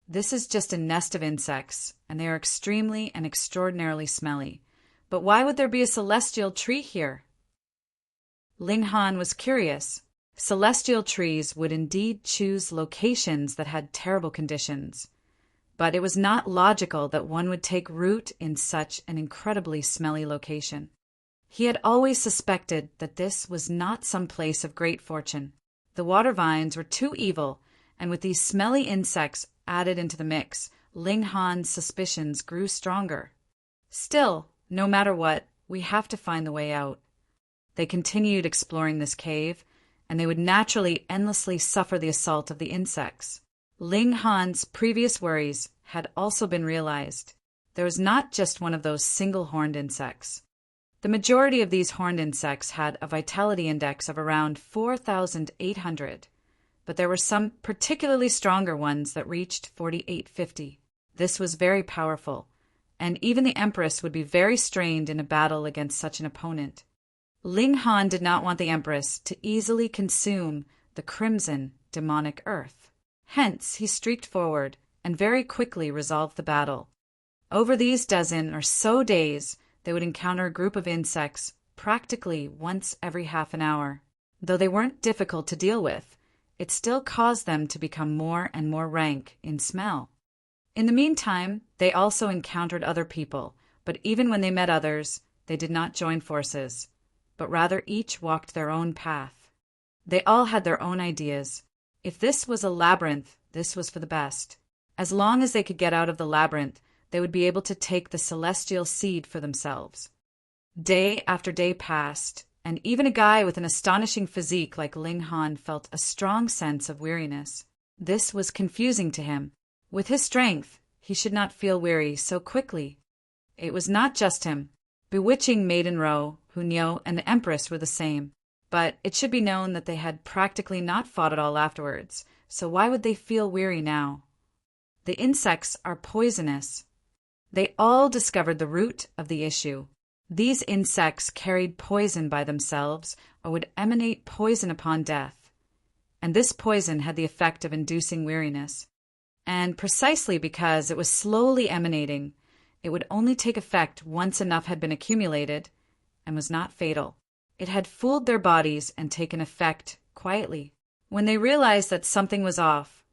This is just a nest of insects, and they are extremely and extraordinarily smelly. But why would there be a celestial tree here? Ling Han was curious. Celestial trees would indeed choose locations that had terrible conditions, but it was not logical that one would take root in such an incredibly smelly location. He had always suspected that this was not some place of great fortune. The water vines were too evil, and with these smelly insects added into the mix, Ling Han's suspicions grew stronger. Still, no matter what, we have to find the way out. They continued exploring this cave, and they would naturally endlessly suffer the assault of the insects. Ling Han's previous worries had also been realized. There was not just one of those single-horned insects. The majority of these horned insects had a vitality index of around 4,800, but there were some particularly stronger ones that reached 4,850. This was very powerful, and even the Empress would be very strained in a battle against such an opponent. Ling Han did not want the Empress to easily consume the crimson demonic earth. Hence, he streaked forward and very quickly resolved the battle. Over these dozen or so days, they would encounter a group of insects practically once every half an hour. Though they weren't difficult to deal with, it still caused them to become more and more rank in smell. In the meantime, they also encountered other people, but even when they met others, they did not join forces, but rather each walked their own path. They all had their own ideas. If this was a labyrinth, this was for the best. As long as they could get out of the labyrinth, they would be able to take the celestial seed for themselves. Day after day passed, and even a guy with an astonishing physique like Ling Han felt a strong sense of weariness. This was confusing to him. With his strength, he should not feel weary so quickly. It was not just him. Bewitching Maiden Ro, Hunyo, and the Empress were the same, but it should be known that they had practically not fought at all afterwards, so why would they feel weary now? The insects are poisonous. They all discovered the root of the issue. These insects carried poison by themselves or would emanate poison upon death, and this poison had the effect of inducing weariness. And precisely because it was slowly emanating, it would only take effect once enough had been accumulated and was not fatal. It had fooled their bodies and taken effect quietly. When they realized that something was off,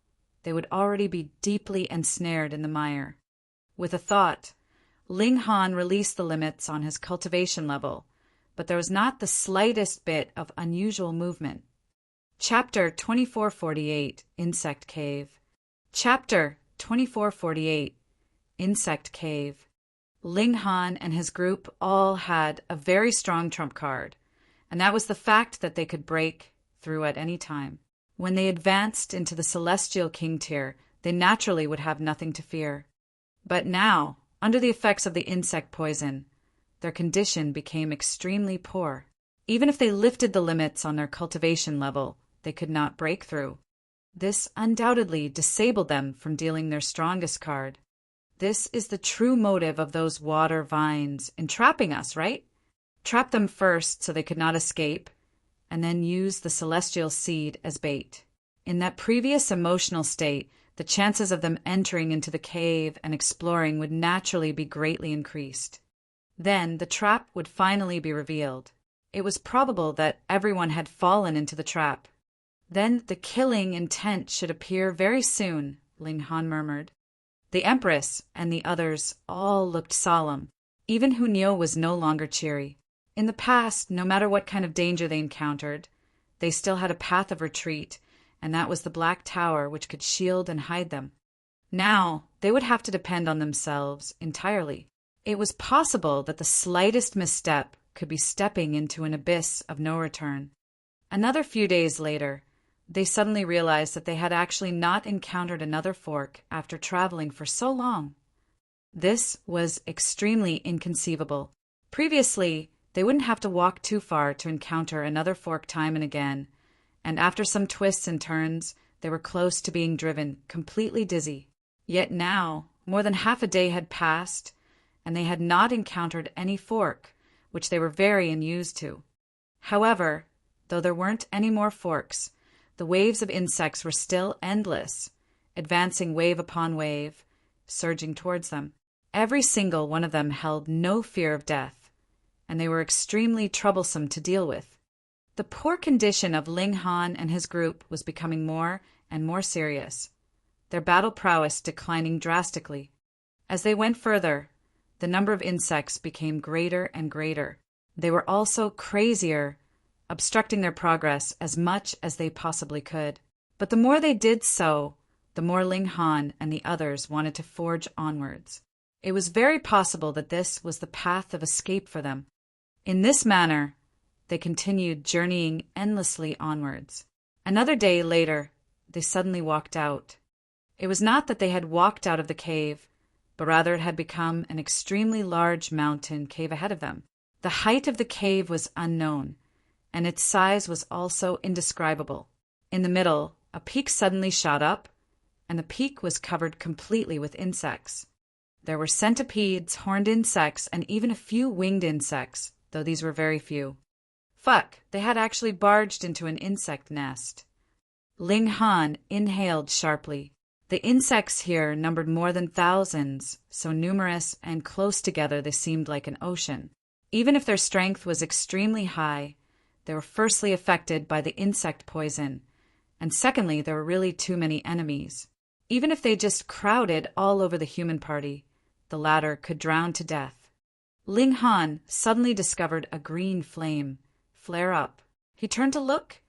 they would already be deeply ensnared in the mire. With a thought, Ling Han released the limits on his cultivation level, but there was not the slightest bit of unusual movement. Chapter 2448, Insect Cave. Chapter 2448, Insect Cave. Ling Han and his group all had a very strong trump card, and that was the fact that they could break through at any time. When they advanced into the Celestial King tier, they naturally would have nothing to fear. But now, under the effects of the insect poison, their condition became extremely poor. Even if they lifted the limits on their cultivation level, they could not break through. This undoubtedly disabled them from dealing their strongest card. This is the true motive of those water vines, entrapping us, right? Trap them first so they could not escape, and then use the celestial seed as bait. In that previous emotional state, the chances of them entering into the cave and exploring would naturally be greatly increased. Then the trap would finally be revealed. It was probable that everyone had fallen into the trap. Then the killing intent should appear very soon, Ling Han murmured. The Empress and the others all looked solemn. Even Hunyo was no longer cheery. In the past, no matter what kind of danger they encountered, they still had a path of retreat, and that was the Black Tower which could shield and hide them. Now, they would have to depend on themselves entirely. It was possible that the slightest misstep could be stepping into an abyss of no return. Another few days later, they suddenly realized that they had actually not encountered another fork after traveling for so long. This was extremely inconceivable. Previously, they wouldn't have to walk too far to encounter another fork time and again, and after some twists and turns, they were close to being driven completely dizzy. Yet now, more than half a day had passed, and they had not encountered any fork, which they were very unused to. However, though there weren't any more forks, the waves of insects were still endless, advancing wave upon wave, surging towards them. Every single one of them held no fear of death, and they were extremely troublesome to deal with. The poor condition of Ling Han and his group was becoming more and more serious, their battle prowess declining drastically. As they went further, the number of insects became greater and greater. They were also crazier, obstructing their progress as much as they possibly could. But the more they did so, the more Ling Han and the others wanted to forge onwards. It was very possible that this was the path of escape for them. In this manner, they continued journeying endlessly onwards. Another day later, they suddenly walked out. It was not that they had walked out of the cave, but rather it had become an extremely large mountain cave ahead of them. The height of the cave was unknown, and its size was also indescribable. In the middle, a peak suddenly shot up, and the peak was covered completely with insects. There were centipedes, horned insects, and even a few winged insects, though these were very few. Fuck, they had actually barged into an insect nest. Ling Han inhaled sharply. The insects here numbered more than thousands, so numerous and close together they seemed like an ocean. Even if their strength was extremely high, they were firstly affected by the insect poison, and secondly, there were really too many enemies. Even if they just crowded all over the human party, the latter could drown to death. Ling Han suddenly discovered a green flame flare up. He turned to look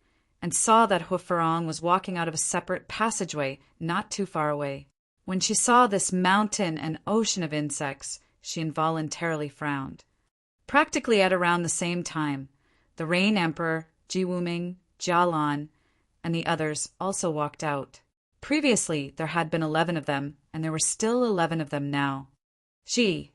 and saw that Hufarong was walking out of a separate passageway not too far away. When she saw this mountain and ocean of insects, she involuntarily frowned. Practically at around the same time, the Rain Emperor, Ji Wuming, Jia Lan, and the others also walked out. Previously, there had been 11 of them, and there were still 11 of them now. She!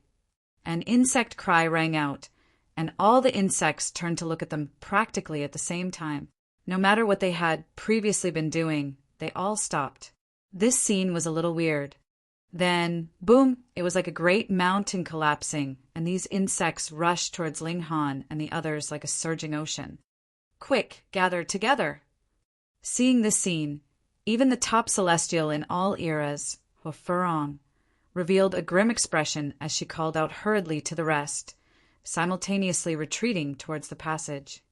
An insect cry rang out, and all the insects turned to look at them practically at the same time. No matter what they had previously been doing, they all stopped. This scene was a little weird. Then, boom, it was like a great mountain collapsing, and these insects rushed towards Ling Han and the others like a surging ocean. Quick, gather together! Seeing this scene, even the top celestial in all eras, Hufarong, revealed a grim expression as she called out hurriedly to the rest, simultaneously retreating towards the passage.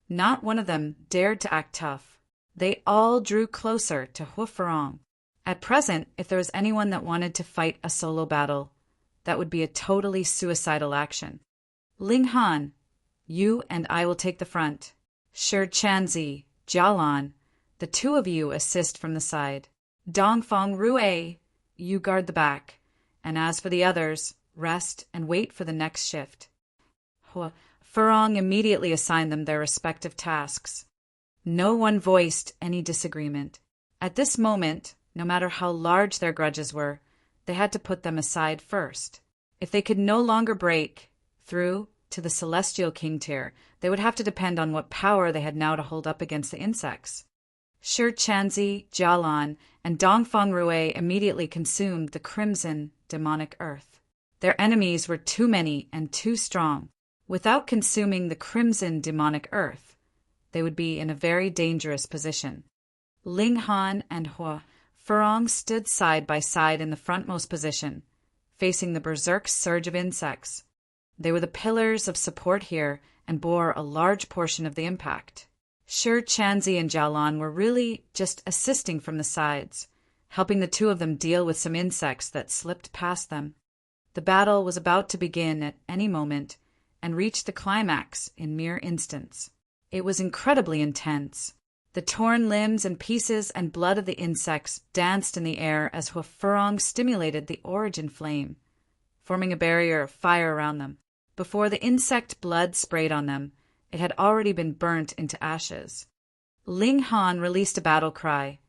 Not one of them dared to act tough. They all drew closer to Hufarong. At present, if there was anyone that wanted to fight a solo battle, that would be a totally suicidal action. Ling Han, you and I will take the front. Shi Chanzi, Jia Lan, the two of you assist from the side. Dongfeng Rue, you guard the back. And as for the others, rest and wait for the next shift. Hufarong immediately assigned them their respective tasks. No one voiced any disagreement. At this moment, no matter how large their grudges were, they had to put them aside first. If they could no longer break through to the celestial king tier, they would have to depend on what power they had now to hold up against the insects. Shi Chanzi, Jialan, and Dongfeng Rui immediately consumed the crimson demonic earth. Their enemies were too many and too strong. Without consuming the crimson demonic earth, they would be in a very dangerous position. Ling Han and Hua Furong stood side by side in the frontmost position, facing the berserk surge of insects. They were the pillars of support here and bore a large portion of the impact. Shi Chanzi and Jialan were really just assisting from the sides, helping the two of them deal with some insects that slipped past them. The battle was about to begin at any moment and reach the climax in mere instants. It was incredibly intense. The torn limbs and pieces and blood of the insects danced in the air as Hua Furong stimulated the origin flame, forming a barrier of fire around them. Before the insect blood sprayed on them, it had already been burnt into ashes. Ling Han released a battle cry,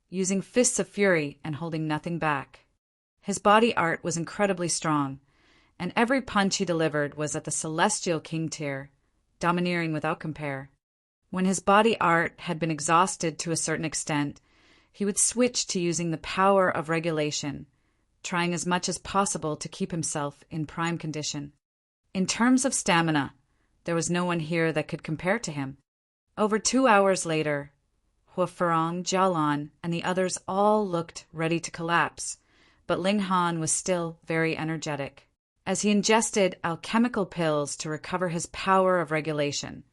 using fists of fury and holding nothing back. His body art was incredibly strong, and every punch he delivered was at the celestial king tier, domineering without compare. When his body art had been exhausted to a certain extent, he would switch to using the power of regulation, trying as much as possible to keep himself in prime condition. In terms of stamina, there was no one here that could compare to him. Over 2 hours later, Hua Furong, Jialan, and the others all looked ready to collapse, but Ling Han was still very energetic. As he ingested alchemical pills to recover his power of regulation,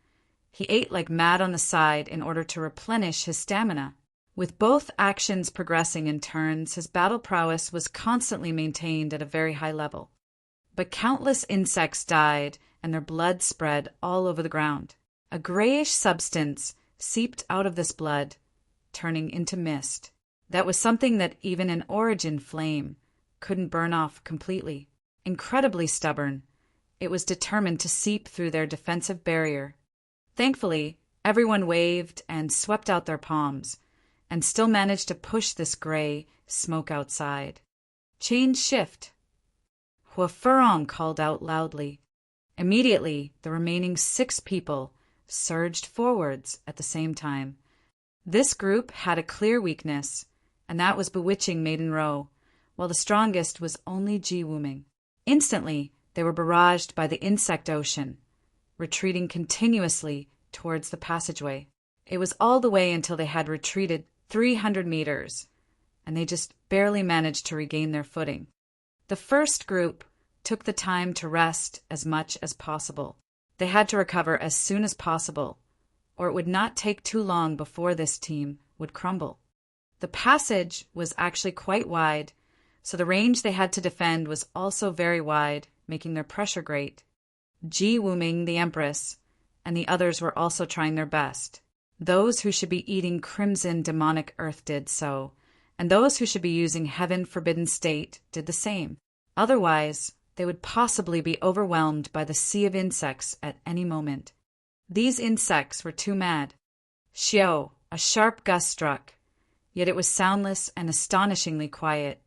he ate like mad on the side in order to replenish his stamina. With both actions progressing in turns, his battle prowess was constantly maintained at a very high level. But countless insects died, and their blood spread all over the ground. A grayish substance seeped out of this blood, turning into mist. That was something that even an origin flame couldn't burn off completely. Incredibly stubborn, it was determined to seep through their defensive barrier. Thankfully, everyone waved and swept out their palms, and still managed to push this gray smoke outside. Change shift. Hua Furong called out loudly. Immediately, the remaining 6 people surged forwards at the same time. This group had a clear weakness, and that was bewitching Maiden Ro, while the strongest was only Ji Wuming. Instantly, they were barraged by the insect ocean, retreating continuously towards the passageway. It was all the way until they had retreated 300 meters, and they just barely managed to regain their footing. The first group took the time to rest as much as possible. They had to recover as soon as possible, or it would not take too long before this team would crumble. The passage was actually quite wide, so the range they had to defend was also very wide, making their pressure great. Ji Wuming, the Empress, and the others were also trying their best. Those who should be eating crimson demonic earth did so, and those who should be using heaven forbidden state did the same. Otherwise, they would possibly be overwhelmed by the sea of insects at any moment. These insects were too mad. Xiao, a sharp gust struck, yet it was soundless and astonishingly quiet.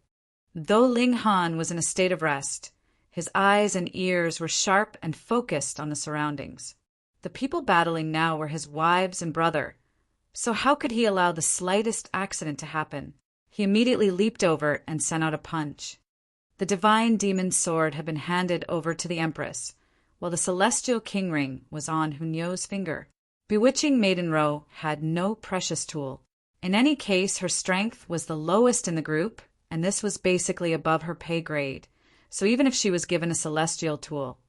Though Ling Han was in a state of rest, his eyes and ears were sharp and focused on the surroundings. The people battling now were his wives and brother, so how could he allow the slightest accident to happen? He immediately leaped over and sent out a punch. The divine demon sword had been handed over to the Empress, while the celestial king ring was on Hunyou's finger. Bewitching Maiden Ro had no precious tool. In any case, her strength was the lowest in the group, and this was basically above her pay grade, so even if she was given a celestial tool,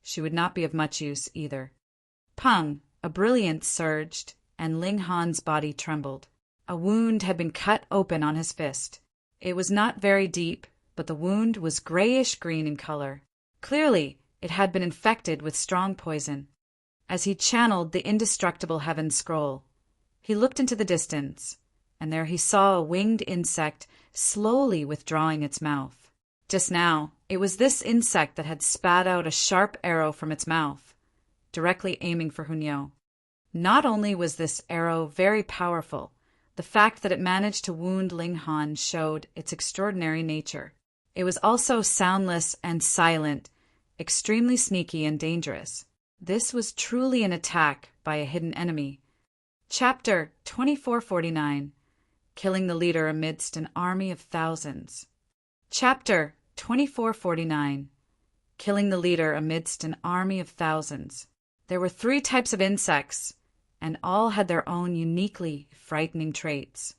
she would not be of much use either. Pung, a brilliance surged, and Ling Han's body trembled. A wound had been cut open on his fist. It was not very deep, but the wound was grayish-green in color. Clearly, it had been infected with strong poison. As he channeled the indestructible heaven scroll, he looked into the distance, and there he saw a winged insect slowly withdrawing its mouth. Just now, it was this insect that had spat out a sharp arrow from its mouth, directly aiming for Hunyou. Not only was this arrow very powerful, the fact that it managed to wound Ling Han showed its extraordinary nature. It was also soundless and silent, extremely sneaky and dangerous. This was truly an attack by a hidden enemy. Chapter 2449. Killing the leader amidst an army of thousands. Chapter 2449. Killing the leader amidst an army of thousands. There were 3 types of insects, and all had their own uniquely frightening traits.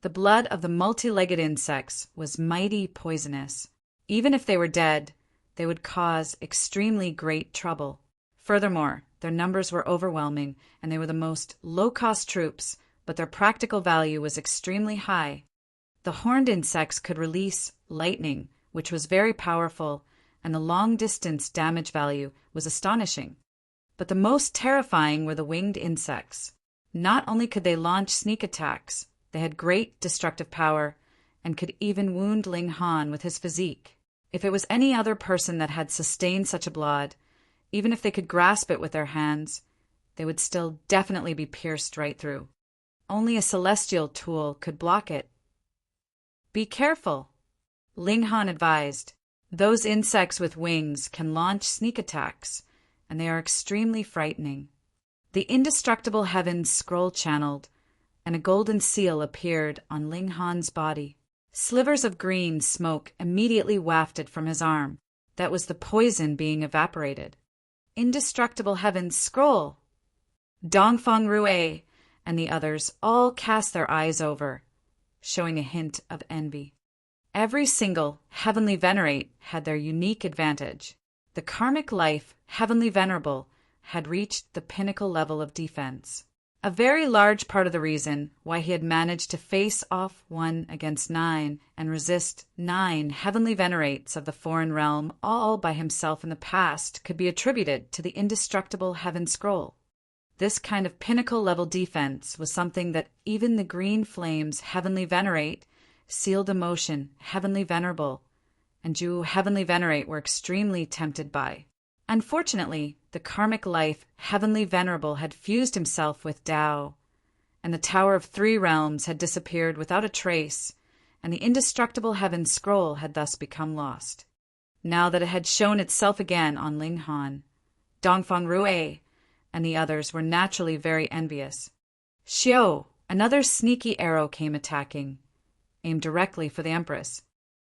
The blood of the multi-legged insects was mighty poisonous. Even if they were dead, they would cause extremely great trouble. Furthermore, their numbers were overwhelming, and they were the most low-cost troops, but their practical value was extremely high. The horned insects could release lightning, which was very powerful, and the long-distance damage value was astonishing. But the most terrifying were the winged insects. Not only could they launch sneak attacks, they had great destructive power, and could even wound Ling Han with his physique. If it was any other person that had sustained such a blow, even if they could grasp it with their hands, they would still definitely be pierced right through. Only a celestial tool could block it. Be careful, Ling Han advised. Those insects with wings can launch sneak attacks, and they are extremely frightening. The indestructible heavens scroll channeled, and a golden seal appeared on Ling Han's body. Slivers of green smoke immediately wafted from his arm. That was the poison being evaporated. Indestructible heavens scroll! Dongfeng Rue and the others all cast their eyes over, showing a hint of envy. Every single heavenly venerate had their unique advantage. The karmic life, heavenly venerable, had reached the pinnacle level of defense. A very large part of the reason why he had managed to face off 1 against 9 and resist 9 heavenly venerates of the foreign realm all by himself in the past could be attributed to the indestructible heaven scroll. This kind of pinnacle-level defense was something that even the green flames heavenly venerate, sealed emotion heavenly venerable, and Ju heavenly venerate were extremely tempted by. Unfortunately, the karmic life heavenly venerable had fused himself with Tao, and the Tower of 3 Realms had disappeared without a trace, and the indestructible heaven scroll had thus become lost. Now that it had shown itself again on Ling Han, Dongfeng Rue and the others were naturally very envious. Xiao, another sneaky arrow came attacking, aimed directly for the Empress.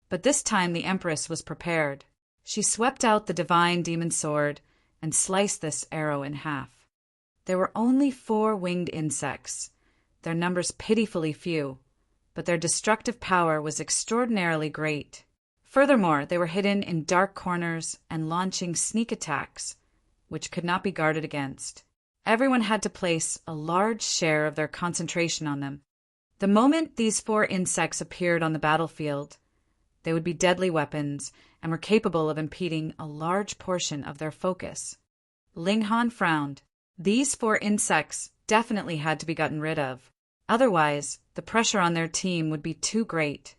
But this time the Empress was prepared. She swept out the divine demon sword and sliced this arrow in half. There were only 4 winged insects, their numbers pitifully few, but their destructive power was extraordinarily great. Furthermore, they were hidden in dark corners and launching sneak attacks, which could not be guarded against. Everyone had to place a large share of their concentration on them. The moment these 4 insects appeared on the battlefield, they would be deadly weapons and were capable of impeding a large portion of their focus. Ling Han frowned. These 4 insects definitely had to be gotten rid of. Otherwise, the pressure on their team would be too great.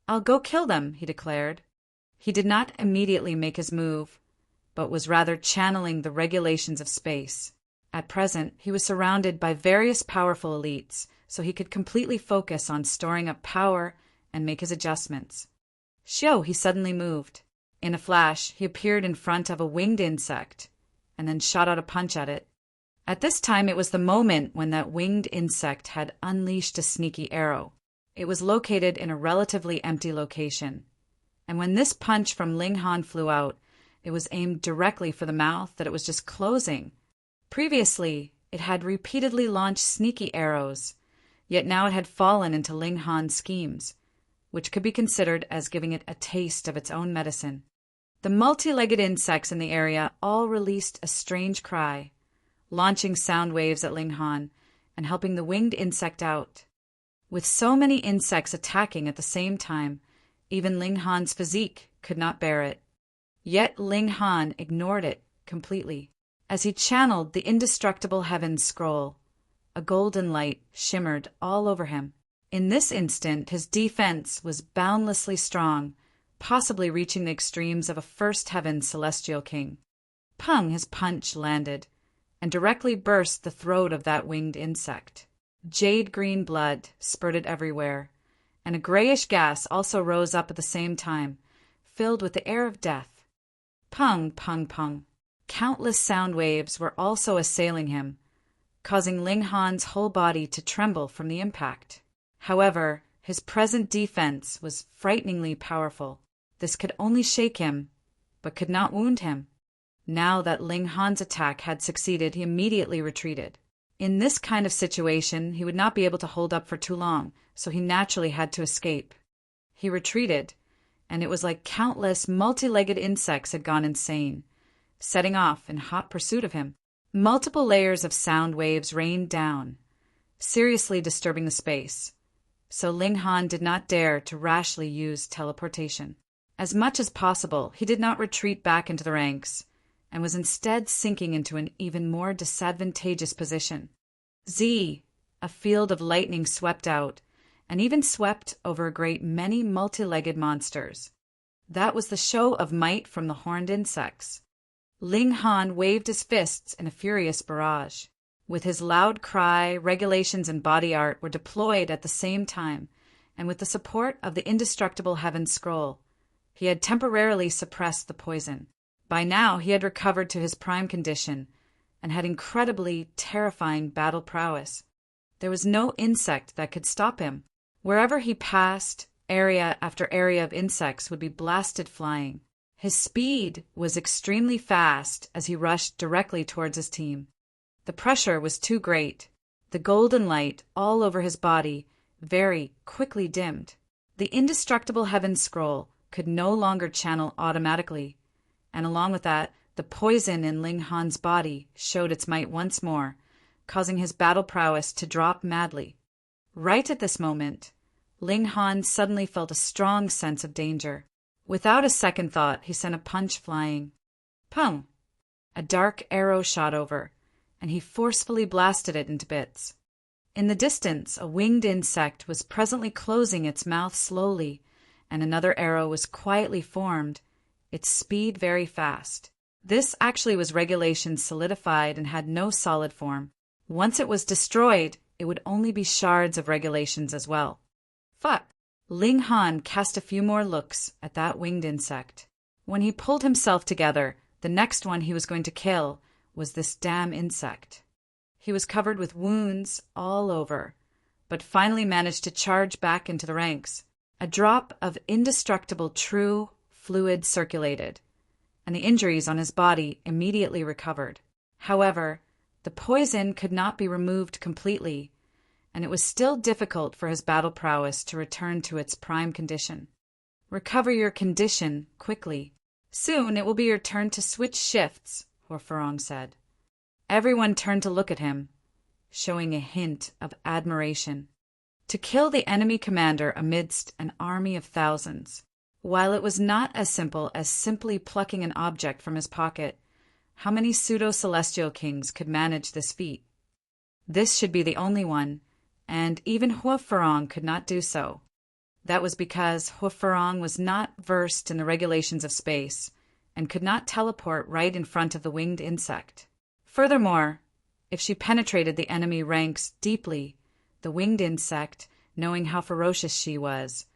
"I'll go kill them," he declared. He did not immediately make his move, but was rather channeling the regulations of space. At present, he was surrounded by various powerful elites, so he could completely focus on storing up power and make his adjustments. Xiao, he suddenly moved. In a flash, he appeared in front of a winged insect, and then shot out a punch at it. At this time, it was the moment when that winged insect had unleashed a sneaky arrow. It was located in a relatively empty location, and when this punch from Ling Han flew out, it was aimed directly for the mouth that it was just closing. Previously, it had repeatedly launched sneaky arrows, yet now it had fallen into Ling Han's schemes, which could be considered as giving it a taste of its own medicine. The multi-legged insects in the area all released a strange cry, launching sound waves at Ling Han and helping the winged insect out. With so many insects attacking at the same time, even Ling Han's physique could not bear it. Yet Ling Han ignored it completely. As he channeled the indestructible heavens scroll, a golden light shimmered all over him. In this instant, his defense was boundlessly strong, possibly reaching the extremes of a first heaven celestial king. Pung, his punch landed, and directly burst the throat of that winged insect. Jade-green blood spurted everywhere, and a grayish gas also rose up at the same time, filled with the air of death. Pung, pung, pung. Countless sound waves were also assailing him, causing Ling Han's whole body to tremble from the impact. However, his present defense was frighteningly powerful. This could only shake him, but could not wound him. Now that Ling Han's attack had succeeded, he immediately retreated. In this kind of situation, he would not be able to hold up for too long, so he naturally had to escape. He retreated, and it was like countless multi-legged insects had gone insane, setting off in hot pursuit of him. Multiple layers of sound waves rained down, seriously disturbing the space, so Ling Han did not dare to rashly use teleportation. As much as possible, he did not retreat back into the ranks, and was instead sinking into an even more disadvantageous position. A field of lightning swept out, and even swept over a great many multi-legged monsters. That was the show of might from the horned insects. Ling Han waved his fists in a furious barrage. With his loud cry, regulations and body art were deployed at the same time, and with the support of the indestructible Heaven Scroll, he had temporarily suppressed the poison. By now he had recovered to his prime condition, and had incredibly terrifying battle prowess. There was no insect that could stop him. Wherever he passed, area after area of insects would be blasted flying. His speed was extremely fast as he rushed directly towards his team. The pressure was too great. The golden light all over his body very quickly dimmed. The indestructible Heaven Scroll could no longer channel automatically, and along with that, the poison in Ling Han's body showed its might once more, causing his battle prowess to drop madly. Right at this moment, Ling Han suddenly felt a strong sense of danger. Without a second thought, he sent a punch flying. Pung! A dark arrow shot over, and he forcefully blasted it into bits. In the distance, a winged insect was presently closing its mouth slowly, and another arrow was quietly formed, its speed very fast. This actually was regulation solidified and had no solid form. Once it was destroyed, it would only be shards of regulations as well. Fuck! Ling Han cast a few more looks at that winged insect. When he pulled himself together, the next one he was going to kill was this damn insect. He was covered with wounds all over, but finally managed to charge back into the ranks. A drop of indestructible true fluid circulated, and the injuries on his body immediately recovered. However, the poison could not be removed completely, and it was still difficult for his battle prowess to return to its prime condition. Recover your condition quickly. Soon it will be your turn to switch shifts, Huofarong said. Everyone turned to look at him, showing a hint of admiration. To kill the enemy commander amidst an army of thousands. While it was not as simple as simply plucking an object from his pocket, how many pseudo-celestial kings could manage this feat? This should be the only one, and even Huofarong could not do so. That was because Huofarong was not versed in the regulations of space, and could not teleport right in front of the winged insect. Furthermore, if she penetrated the enemy ranks deeply, the winged insect, knowing how ferocious she was,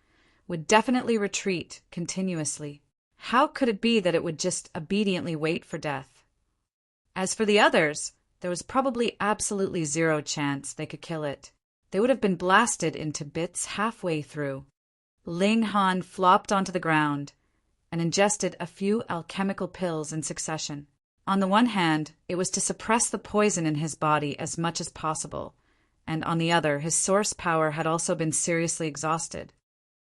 would definitely retreat continuously. How could it be that it would just obediently wait for death? As for the others, there was probably absolutely zero chance they could kill it. They would have been blasted into bits halfway through. Ling Han flopped onto the ground and ingested a few alchemical pills in succession. On the one hand, it was to suppress the poison in his body as much as possible, and on the other, his source power had also been seriously exhausted.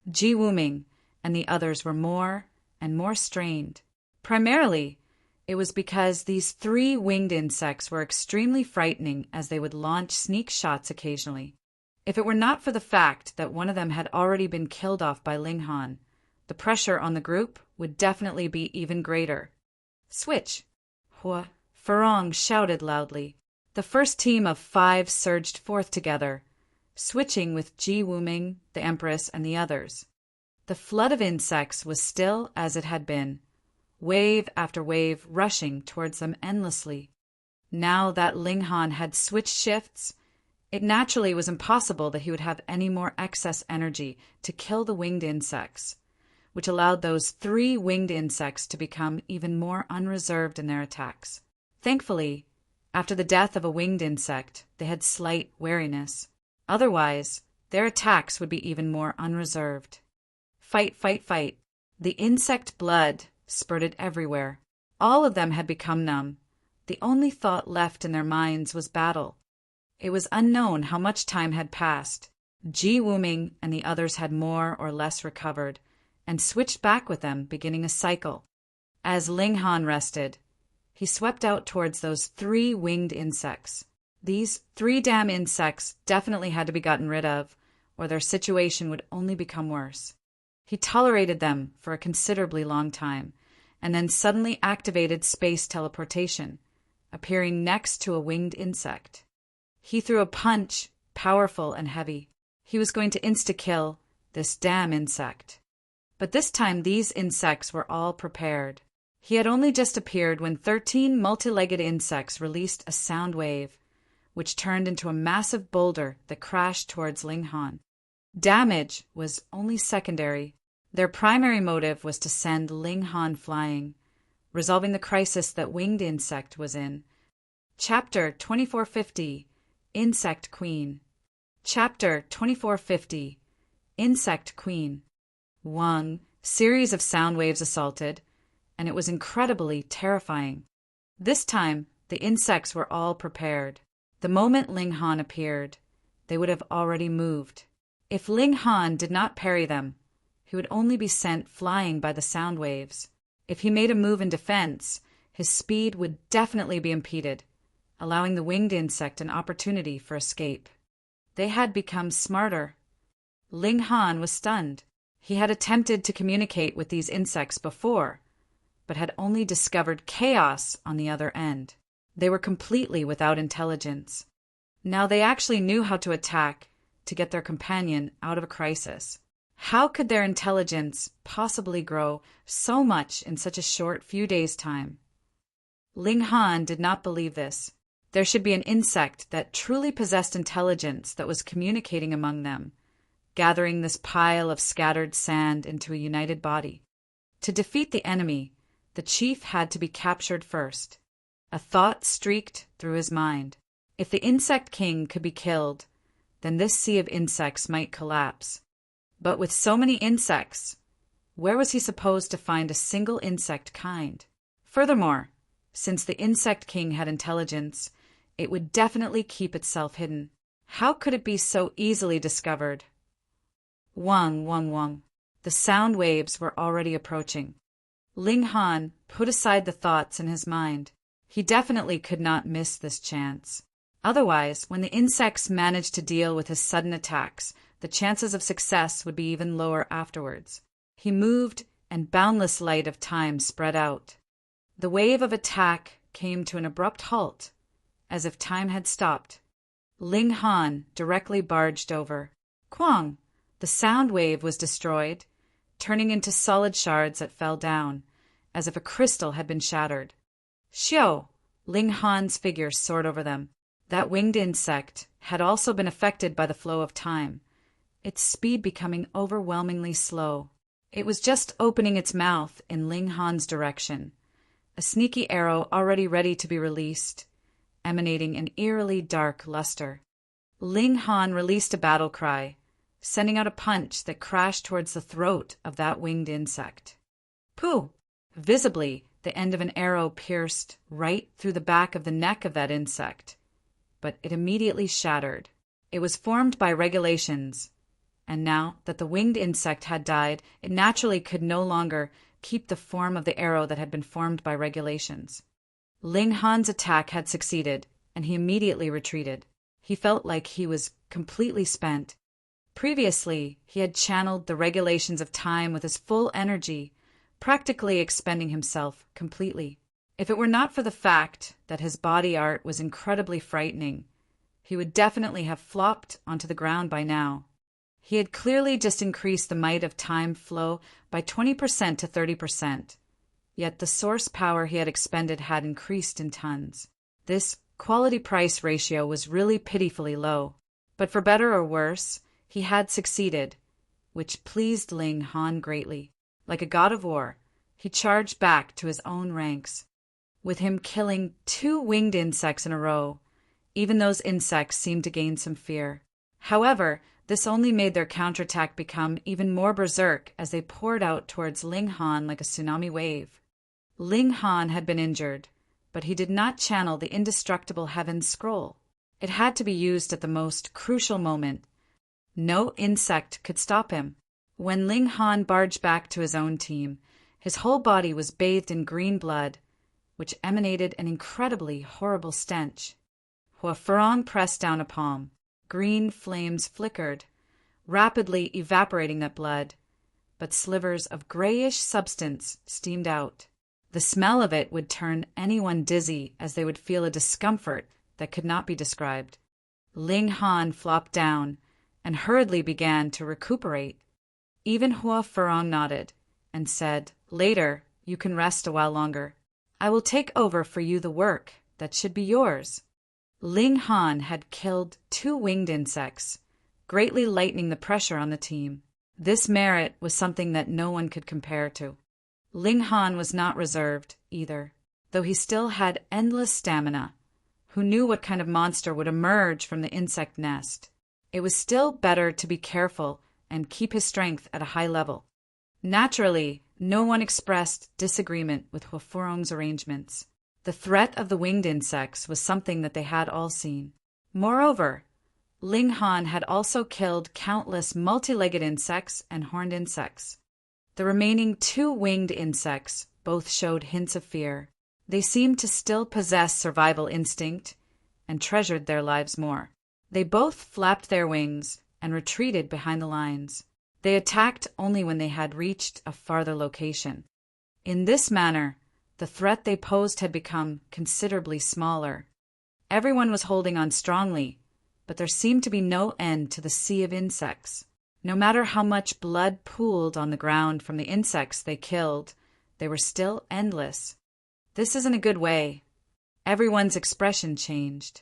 Ji Wuming and the others were more and more strained. Primarily, it was because these 3 winged insects were extremely frightening as they would launch sneak shots occasionally. If it were not for the fact that one of them had already been killed off by Ling Han, the pressure on the group would definitely be even greater. Switch! Huofarong shouted loudly. The first team of 5 surged forth together, switching with Ji Wuming, the Empress, and the others. The flood of insects was still as it had been, wave after wave rushing towards them endlessly. Now that Ling Han had switched shifts, it naturally was impossible that he would have any more excess energy to kill the winged insects, which allowed those 3 winged insects to become even more unreserved in their attacks. Thankfully, after the death of a winged insect, they had slight wariness. Otherwise, their attacks would be even more unreserved. Fight, fight, fight. The insect blood spurted everywhere. All of them had become numb. The only thought left in their minds was battle. It was unknown how much time had passed. Ji Wuming and the others had more or less recovered, and switched back with them, beginning a cycle. As Ling Han rested, he swept out towards those 3 winged insects. These 3 damn insects definitely had to be gotten rid of, or their situation would only become worse. He tolerated them for a considerably long time, and then suddenly activated space teleportation, appearing next to a winged insect. He threw a punch, powerful and heavy. He was going to insta-kill this damn insect. But this time these insects were all prepared. He had only just appeared when 13 multi-legged insects released a sound wave, which turned into a massive boulder that crashed towards Ling Han. Damage was only secondary. Their primary motive was to send Ling Han flying, resolving the crisis that winged insect was in. Chapter 2450, Insect Queen. Chapter 2450, Insect Queen. 1 series of sound waves assaulted, and it was incredibly terrifying. This time, the insects were all prepared. The moment Ling Han appeared, they would have already moved. If Ling Han did not parry them, he would only be sent flying by the sound waves. If he made a move in defense, his speed would definitely be impeded, allowing the winged insect an opportunity for escape. They had become smarter. Ling Han was stunned. He had attempted to communicate with these insects before, but had only discovered chaos on the other end. They were completely without intelligence. Now they actually knew how to attack to get their companion out of a crisis. How could their intelligence possibly grow so much in such a short few days' time? Ling Han did not believe this. There should be an insect that truly possessed intelligence that was communicating among them, gathering this pile of scattered sand into a united body. To defeat the enemy, the chief had to be captured first. A thought streaked through his mind. If the insect king could be killed, then this sea of insects might collapse. But with so many insects, where was he supposed to find a single insect kind? Furthermore, since the insect king had intelligence, it would definitely keep itself hidden. How could it be so easily discovered? Wang, wang, wang. The sound waves were already approaching. Ling Han put aside the thoughts in his mind. He definitely could not miss this chance. Otherwise, when the insects managed to deal with his sudden attacks, the chances of success would be even lower afterwards. He moved, and boundless light of time spread out. The wave of attack came to an abrupt halt, as if time had stopped. Ling Han directly barged over. Kwang! The sound wave was destroyed, turning into solid shards that fell down, as if a crystal had been shattered. Xiao! Ling Han's figure soared over them. That winged insect had also been affected by the flow of time, its speed becoming overwhelmingly slow. It was just opening its mouth in Ling Han's direction, a sneaky arrow already ready to be released, emanating an eerily dark luster. Ling Han released a battle cry, sending out a punch that crashed towards the throat of that winged insect. Pooh! Visibly, the end of an arrow pierced right through the back of the neck of that insect, but it immediately shattered. It was formed by regulations, and now that the winged insect had died, it naturally could no longer keep the form of the arrow that had been formed by regulations. Ling Han's attack had succeeded, and he immediately retreated. He felt like he was completely spent. Previously, he had channeled the regulations of time with his full energy, practically expending himself completely. If it were not for the fact that his body art was incredibly frightening, he would definitely have flopped onto the ground by now. He had clearly just increased the might of time flow by 20% to 30%, yet the source power he had expended had increased in tons. This quality-price ratio was really pitifully low, but for better or worse, he had succeeded, which pleased Ling Han greatly. Like a god of war, he charged back to his own ranks. With him killing 2 winged insects in a row, even those insects seemed to gain some fear. However, this only made their counterattack become even more berserk as they poured out towards Ling Han like a tsunami wave. Ling Han had been injured, but he did not channel the indestructible Heaven's Scroll. It had to be used at the most crucial moment. No insect could stop him. When Ling Han barged back to his own team, his whole body was bathed in green blood, which emanated an incredibly horrible stench. Hua Furong pressed down a palm. Green flames flickered, rapidly evaporating that blood, but slivers of grayish substance steamed out. The smell of it would turn anyone dizzy, as they would feel a discomfort that could not be described. Ling Han flopped down and hurriedly began to recuperate. Even Hua Furong nodded and said, "Later, you can rest a while longer. I will take over for you the work that should be yours." Ling Han had killed 2 winged insects, greatly lightening the pressure on the team. This merit was something that no one could compare to. Ling Han was not reserved, either, though he still had endless stamina. Who knew what kind of monster would emerge from the insect nest? It was still better to be careful and keep his strength at a high level. Naturally, no one expressed disagreement with Hua Furong's arrangements. The threat of the winged insects was something that they had all seen. Moreover, Ling Han had also killed countless multi-legged insects and horned insects. The remaining 2 winged insects both showed hints of fear. They seemed to still possess survival instinct and treasured their lives more. They both flapped their wings and retreated behind the lines. They attacked only when they had reached a farther location. In this manner, the threat they posed had become considerably smaller. Everyone was holding on strongly, but there seemed to be no end to the sea of insects. No matter how much blood pooled on the ground from the insects they killed, they were still endless. This isn't a good way. Everyone's expression changed.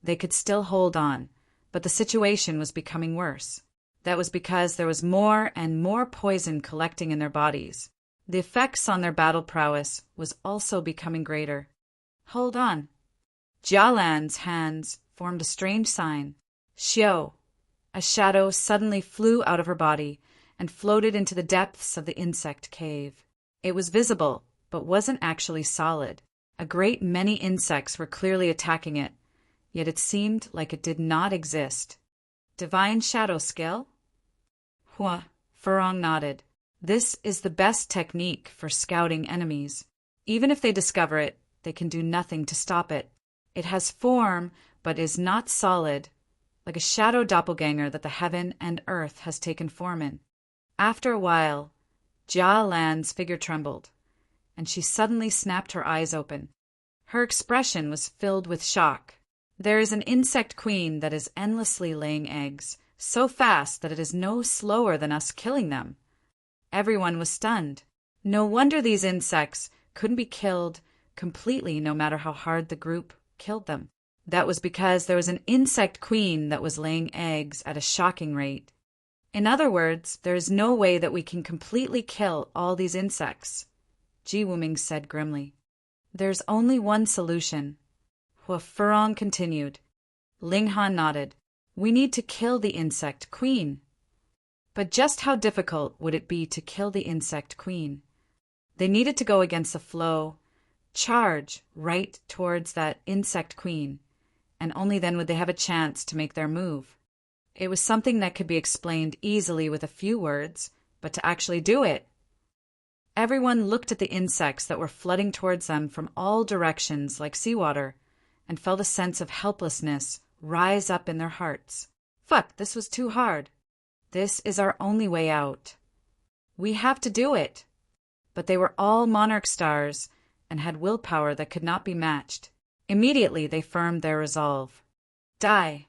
They could still hold on, but the situation was becoming worse. That was because there was more and more poison collecting in their bodies. The effects on their battle prowess was also becoming greater. Hold on. Jialan's hands formed a strange sign. Xiao. A shadow suddenly flew out of her body and floated into the depths of the insect cave. It was visible, but wasn't actually solid. A great many insects were clearly attacking it, yet it seemed like it did not exist. Divine shadow skill? Hua Furong nodded. This is the best technique for scouting enemies. Even if they discover it, they can do nothing to stop it. It has form, but is not solid, like a shadow doppelganger that the heaven and earth has taken form in. After a while, Jia Lan's figure trembled, and she suddenly snapped her eyes open. Her expression was filled with shock. There is an insect queen that is endlessly laying eggs, so fast that it is no slower than us killing them. Everyone was stunned. No wonder these insects couldn't be killed completely no matter how hard the group killed them. That was because there was an insect queen that was laying eggs at a shocking rate. In other words, there is no way that we can completely kill all these insects, Ji Wuming said grimly. There's only one solution. Hua Furong continued. Ling Han nodded. We need to kill the insect queen. But just how difficult would it be to kill the insect queen? They needed to go against the flow, charge right towards that insect queen, and only then would they have a chance to make their move. It was something that could be explained easily with a few words, but to actually do it. Everyone looked at the insects that were flooding towards them from all directions like seawater, and felt a sense of helplessness rise up in their hearts. Fuck, this was too hard. This is our only way out. We have to do it. But they were all monarch stars and had willpower that could not be matched. Immediately they firmed their resolve. Die.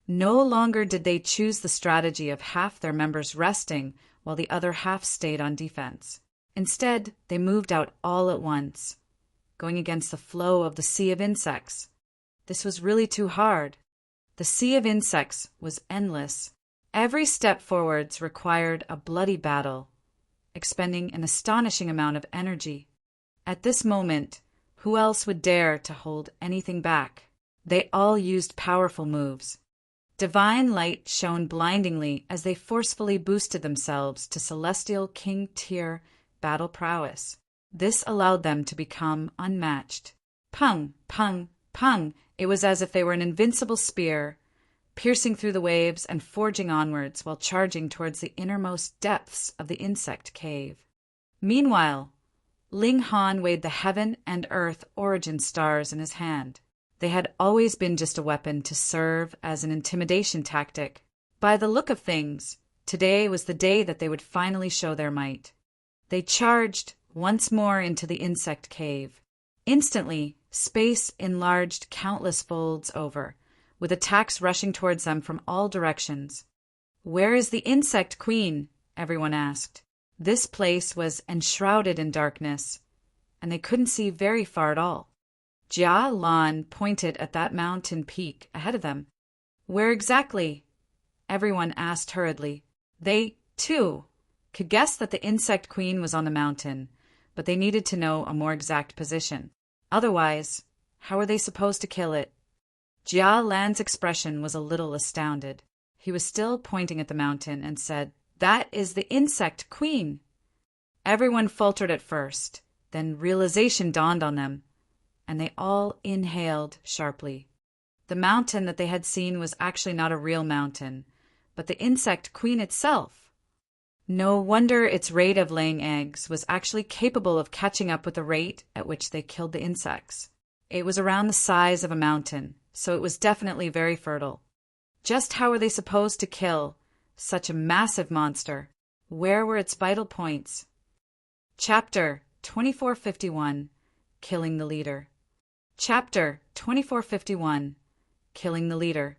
No longer did they choose the strategy of half their members resting while the other half stayed on defense. Instead, they moved out all at once, going against the flow of the sea of insects. This was really too hard. The sea of insects was endless. Every step forwards required a bloody battle. expending an astonishing amount of energy. At this moment, who else would dare to hold anything back? They all used powerful moves. Divine light shone blindingly as they forcefully boosted themselves to celestial king tier battle prowess. This allowed them to become unmatched. Pung, pung, pung! It was as if they were an invincible spear, piercing through the waves and forging onwards while charging towards the innermost depths of the insect cave. Meanwhile, Ling Han weighed the heaven and earth origin stars in his hand. They had always been just a weapon to serve as an intimidation tactic. By the look of things, today was the day that they would finally show their might. They charged once more into the insect cave. Instantly, space enlarged countless folds over, with attacks rushing towards them from all directions. "Where is the insect queen?" everyone asked. This place was enshrouded in darkness, and they couldn't see very far at all. Jia Lan pointed at that mountain peak ahead of them. "Where exactly?" everyone asked hurriedly. They, too, could guess that the insect queen was on the mountain, but they needed to know a more exact position. Otherwise, how were they supposed to kill it? Jia Lan's expression was a little astounded. He was still pointing at the mountain and said, "That is the insect queen." Everyone faltered at first, then realization dawned on them, and they all inhaled sharply. The mountain that they had seen was actually not a real mountain, but the insect queen itself. No wonder its rate of laying eggs was actually capable of catching up with the rate at which they killed the insects. It was around the size of a mountain, so it was definitely very fertile. Just how were they supposed to kill such a massive monster? Where were its vital points? Chapter 2451, Killing the Leader. Chapter 2451, Killing the Leader.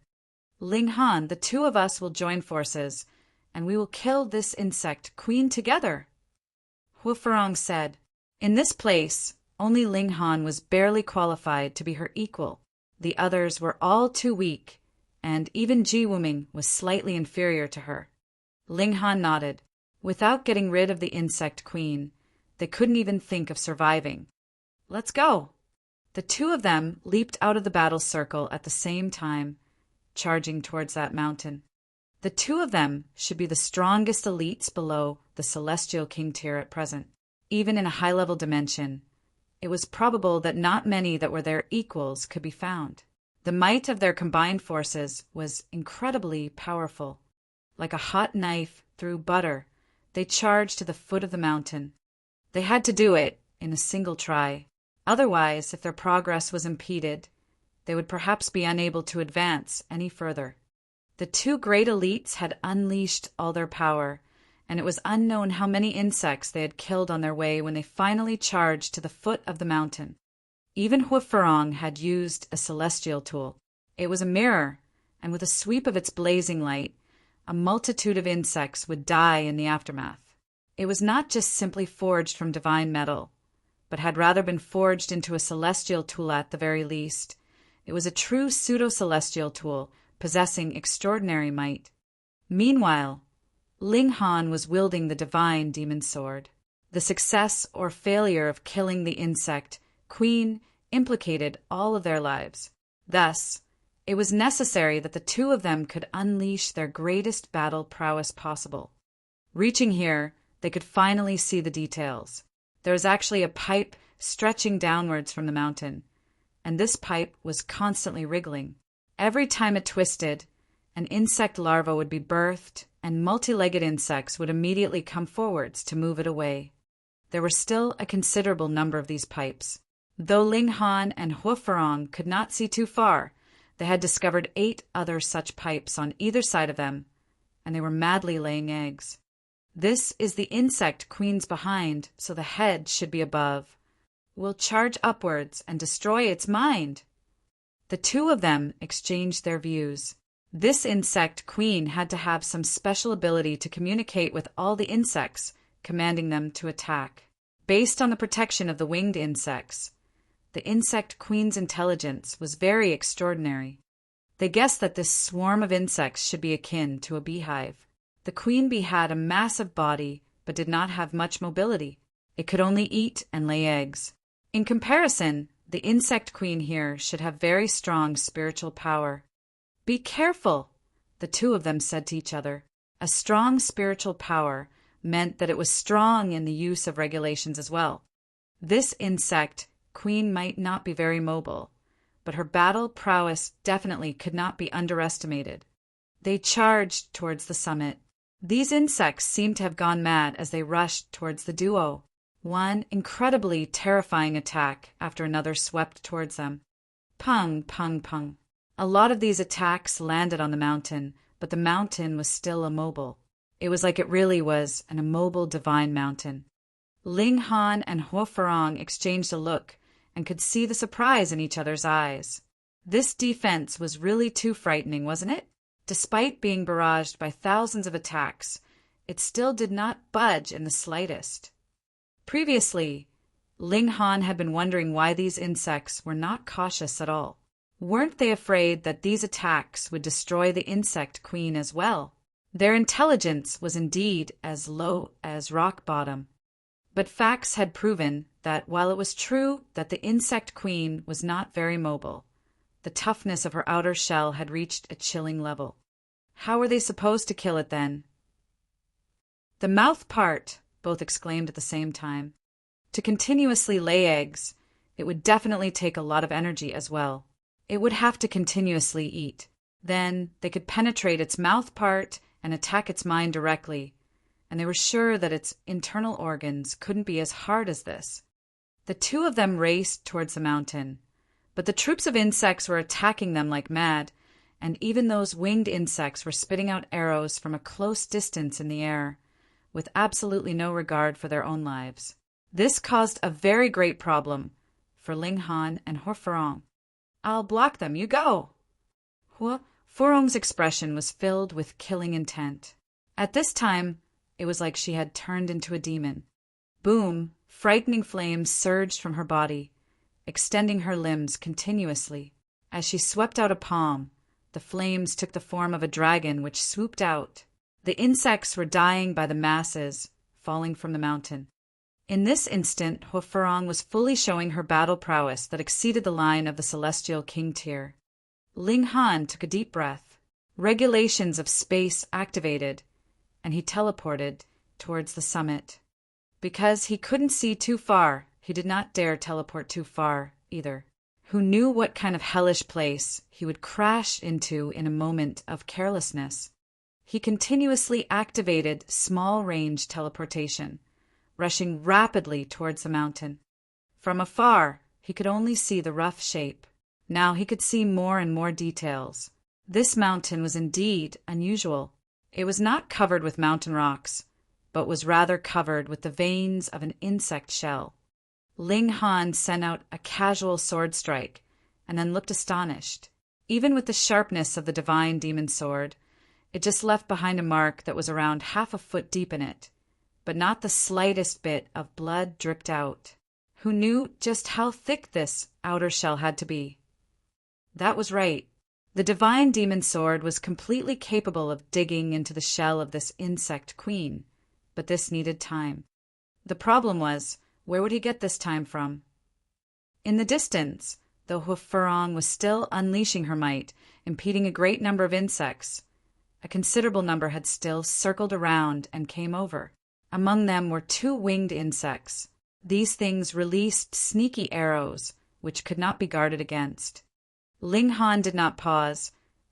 "Ling Han, the two of us will join forces, and we will kill this insect queen together," Hu Farong said. In this place, only Ling Han was barely qualified to be her equal. The others were all too weak, and even Ji Wuming was slightly inferior to her. Ling Han nodded. Without getting rid of the insect queen, they couldn't even think of surviving. "Let's go." The two of them leaped out of the battle circle at the same time, charging towards that mountain. The two of them should be the strongest elites below the celestial king tier at present. Even in a high-level dimension, it was probable that not many that were their equals could be found. The might of their combined forces was incredibly powerful. Like a hot knife through butter, they charged to the foot of the mountain. They had to do it in a single try. Otherwise, if their progress was impeded, they would perhaps be unable to advance any further. The two great elites had unleashed all their power, and it was unknown how many insects they had killed on their way when they finally charged to the foot of the mountain. Even Hu Farong had used a celestial tool. It was a mirror, and with a sweep of its blazing light, a multitude of insects would die in the aftermath. It was not just simply forged from divine metal, but had rather been forged into a celestial tool at the very least. It was a true pseudo-celestial tool, possessing extraordinary might. Meanwhile, Ling Han was wielding the divine demon sword. The success or failure of killing the insect queen implicated all of their lives. Thus, it was necessary that the two of them could unleash their greatest battle prowess possible. Reaching here, they could finally see the details. There was actually a pipe stretching downwards from the mountain, and this pipe was constantly wriggling. Every time it twisted, an insect larva would be birthed, and multi-legged insects would immediately come forwards to move it away. There were still a considerable number of these pipes. Though Ling Han and Hu Farong could not see too far, they had discovered 8 other such pipes on either side of them, and they were madly laying eggs. This is the insect queen's behind, so the head should be above. We'll charge upwards and destroy its mind. The two of them exchanged their views. This insect queen had to have some special ability to communicate with all the insects, commanding them to attack. Based on the protection of the winged insects, the insect queen's intelligence was very extraordinary. They guessed that this swarm of insects should be akin to a beehive. The queen bee had a massive body but did not have much mobility. It could only eat and lay eggs. In comparison, the insect queen here should have very strong spiritual power. "Be careful," the two of them said to each other. A strong spiritual power meant that it was strong in the use of regulations as well. This insect queen might not be very mobile, but her battle prowess definitely could not be underestimated. They charged towards the summit. These insects seemed to have gone mad as they rushed towards the duo. One incredibly terrifying attack after another swept towards them. Pung, pung, pung. A lot of these attacks landed on the mountain, but the mountain was still immobile. It was like it really was an immobile divine mountain. Ling Han and Huo Farong exchanged a look and could see the surprise in each other's eyes. This defense was really too frightening, wasn't it? Despite being barraged by thousands of attacks, it still did not budge in the slightest. Previously, Ling Han had been wondering why these insects were not cautious at all. Weren't they afraid that these attacks would destroy the insect queen as well? Their intelligence was indeed as low as rock bottom. But facts had proven that while it was true that the insect queen was not very mobile, the toughness of her outer shell had reached a chilling level. How were they supposed to kill it then? "The mouth part," both exclaimed at the same time. To continuously lay eggs, it would definitely take a lot of energy as well. It would have to continuously eat. Then they could penetrate its mouth part and attack its mind directly, and they were sure that its internal organs couldn't be as hard as this. The two of them raced towards the mountain, but the troops of insects were attacking them like mad, and even those winged insects were spitting out arrows from a close distance in the air, with absolutely no regard for their own lives. This caused a very great problem for Ling Han and Huo Farong. "I'll block them, you go!" Huo Farong's expression was filled with killing intent. At this time, it was like she had turned into a demon. Boom! Frightening flames surged from her body, extending her limbs continuously. As she swept out a palm, the flames took the form of a dragon which swooped out. The insects were dying by the masses, falling from the mountain. In this instant, Huo Farong was fully showing her battle prowess that exceeded the line of the celestial king tier. Ling Han took a deep breath. Regulations of space activated, and he teleported towards the summit. Because he couldn't see too far, he did not dare teleport too far either. Who knew what kind of hellish place he would crash into in a moment of carelessness? He continuously activated small-range teleportation, rushing rapidly towards the mountain. From afar, he could only see the rough shape. Now he could see more and more details. This mountain was indeed unusual. It was not covered with mountain rocks, but was rather covered with the veins of an insect shell. Ling Han sent out a casual sword strike, and then looked astonished. Even with the sharpness of the divine demon sword, it just left behind a mark that was around half a foot deep in it, but not the slightest bit of blood dripped out. Who knew just how thick this outer shell had to be? That was right. The divine demon sword was completely capable of digging into the shell of this insect queen, but this needed time. The problem was, where would he get this time from? In the distance, though Huo Farong was still unleashing her might, impeding a great number of insects, a considerable number had still circled around and came over. Among them were 2 winged insects. These things released sneaky arrows, which could not be guarded against. Ling Han did not pause,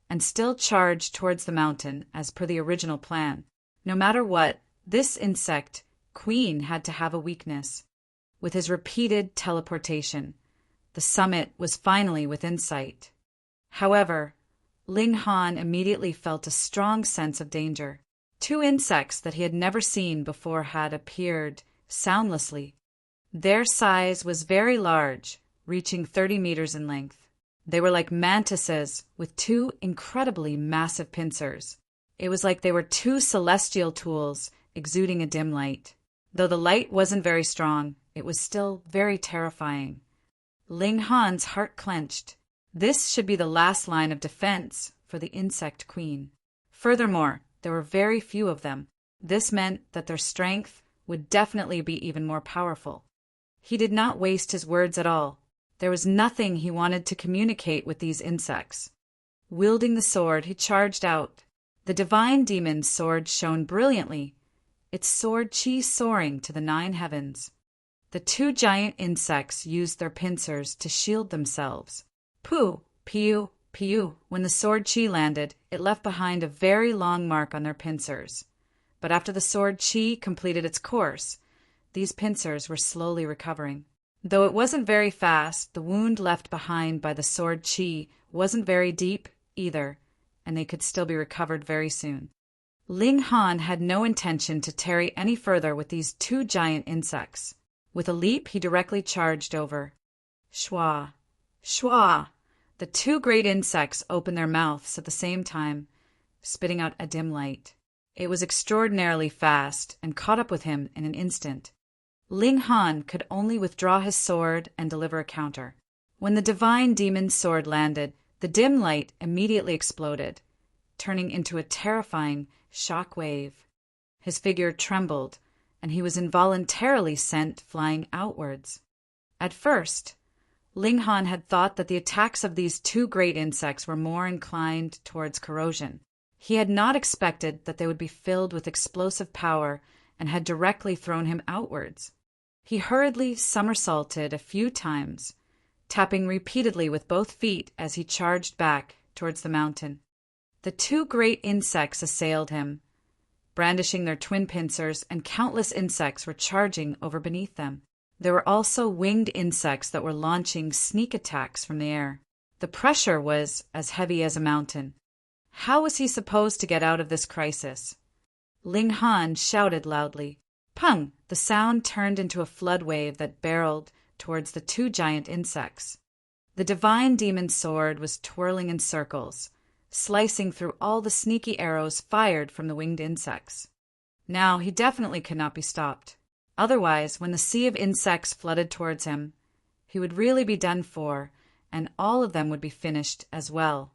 and still charged towards the mountain as per the original plan. No matter what, this insect queen had to have a weakness. With his repeated teleportation, the summit was finally within sight. However, Ling Han immediately felt a strong sense of danger. 2 insects that he had never seen before had appeared soundlessly. Their size was very large, reaching 30 meters in length. They were like mantises with 2 incredibly massive pincers. It was like they were 2 celestial tools exuding a dim light. Though the light wasn't very strong, it was still very terrifying. Ling Han's heart clenched. This should be the last line of defense for the insect queen. Furthermore, there were very few of them. This meant that their strength would definitely be even more powerful. He did not waste his words at all. There was nothing he wanted to communicate with these insects. Wielding the sword, he charged out. The divine demon's sword shone brilliantly, its sword chi soaring to the 9 heavens. The 2 giant insects used their pincers to shield themselves. Pooh, piu, piu. When the sword chi landed, it left behind a very long mark on their pincers. But after the sword chi completed its course, these pincers were slowly recovering. Though it wasn't very fast, the wound left behind by the sword chi wasn't very deep either, and they could still be recovered very soon. Ling Han had no intention to tarry any further with these 2 giant insects. With a leap, he directly charged over. Shwa! Shwa! The 2 great insects opened their mouths at the same time, spitting out a dim light. It was extraordinarily fast and caught up with him in an instant. Ling Han could only withdraw his sword and deliver a counter. When the divine demon's sword landed, the dim light immediately exploded, turning into a terrifying shock wave. His figure trembled, and he was involuntarily sent flying outwards. At first, Ling Han had thought that the attacks of these 2 great insects were more inclined towards corrosion. He had not expected that they would be filled with explosive power and had directly thrown him outwards. He hurriedly somersaulted a few times, tapping repeatedly with both feet as he charged back towards the mountain. The 2 great insects assailed him, brandishing their twin pincers, and countless insects were charging over beneath them. There were also winged insects that were launching sneak attacks from the air. The pressure was as heavy as a mountain. How was he supposed to get out of this crisis? Ling Han shouted loudly. Pung! The sound turned into a flood wave that barreled towards the 2 giant insects. The divine demon's sword was twirling in circles, slicing through all the sneaky arrows fired from the winged insects. Now he definitely could not be stopped. Otherwise, when the sea of insects flooded towards him, he would really be done for, and all of them would be finished as well.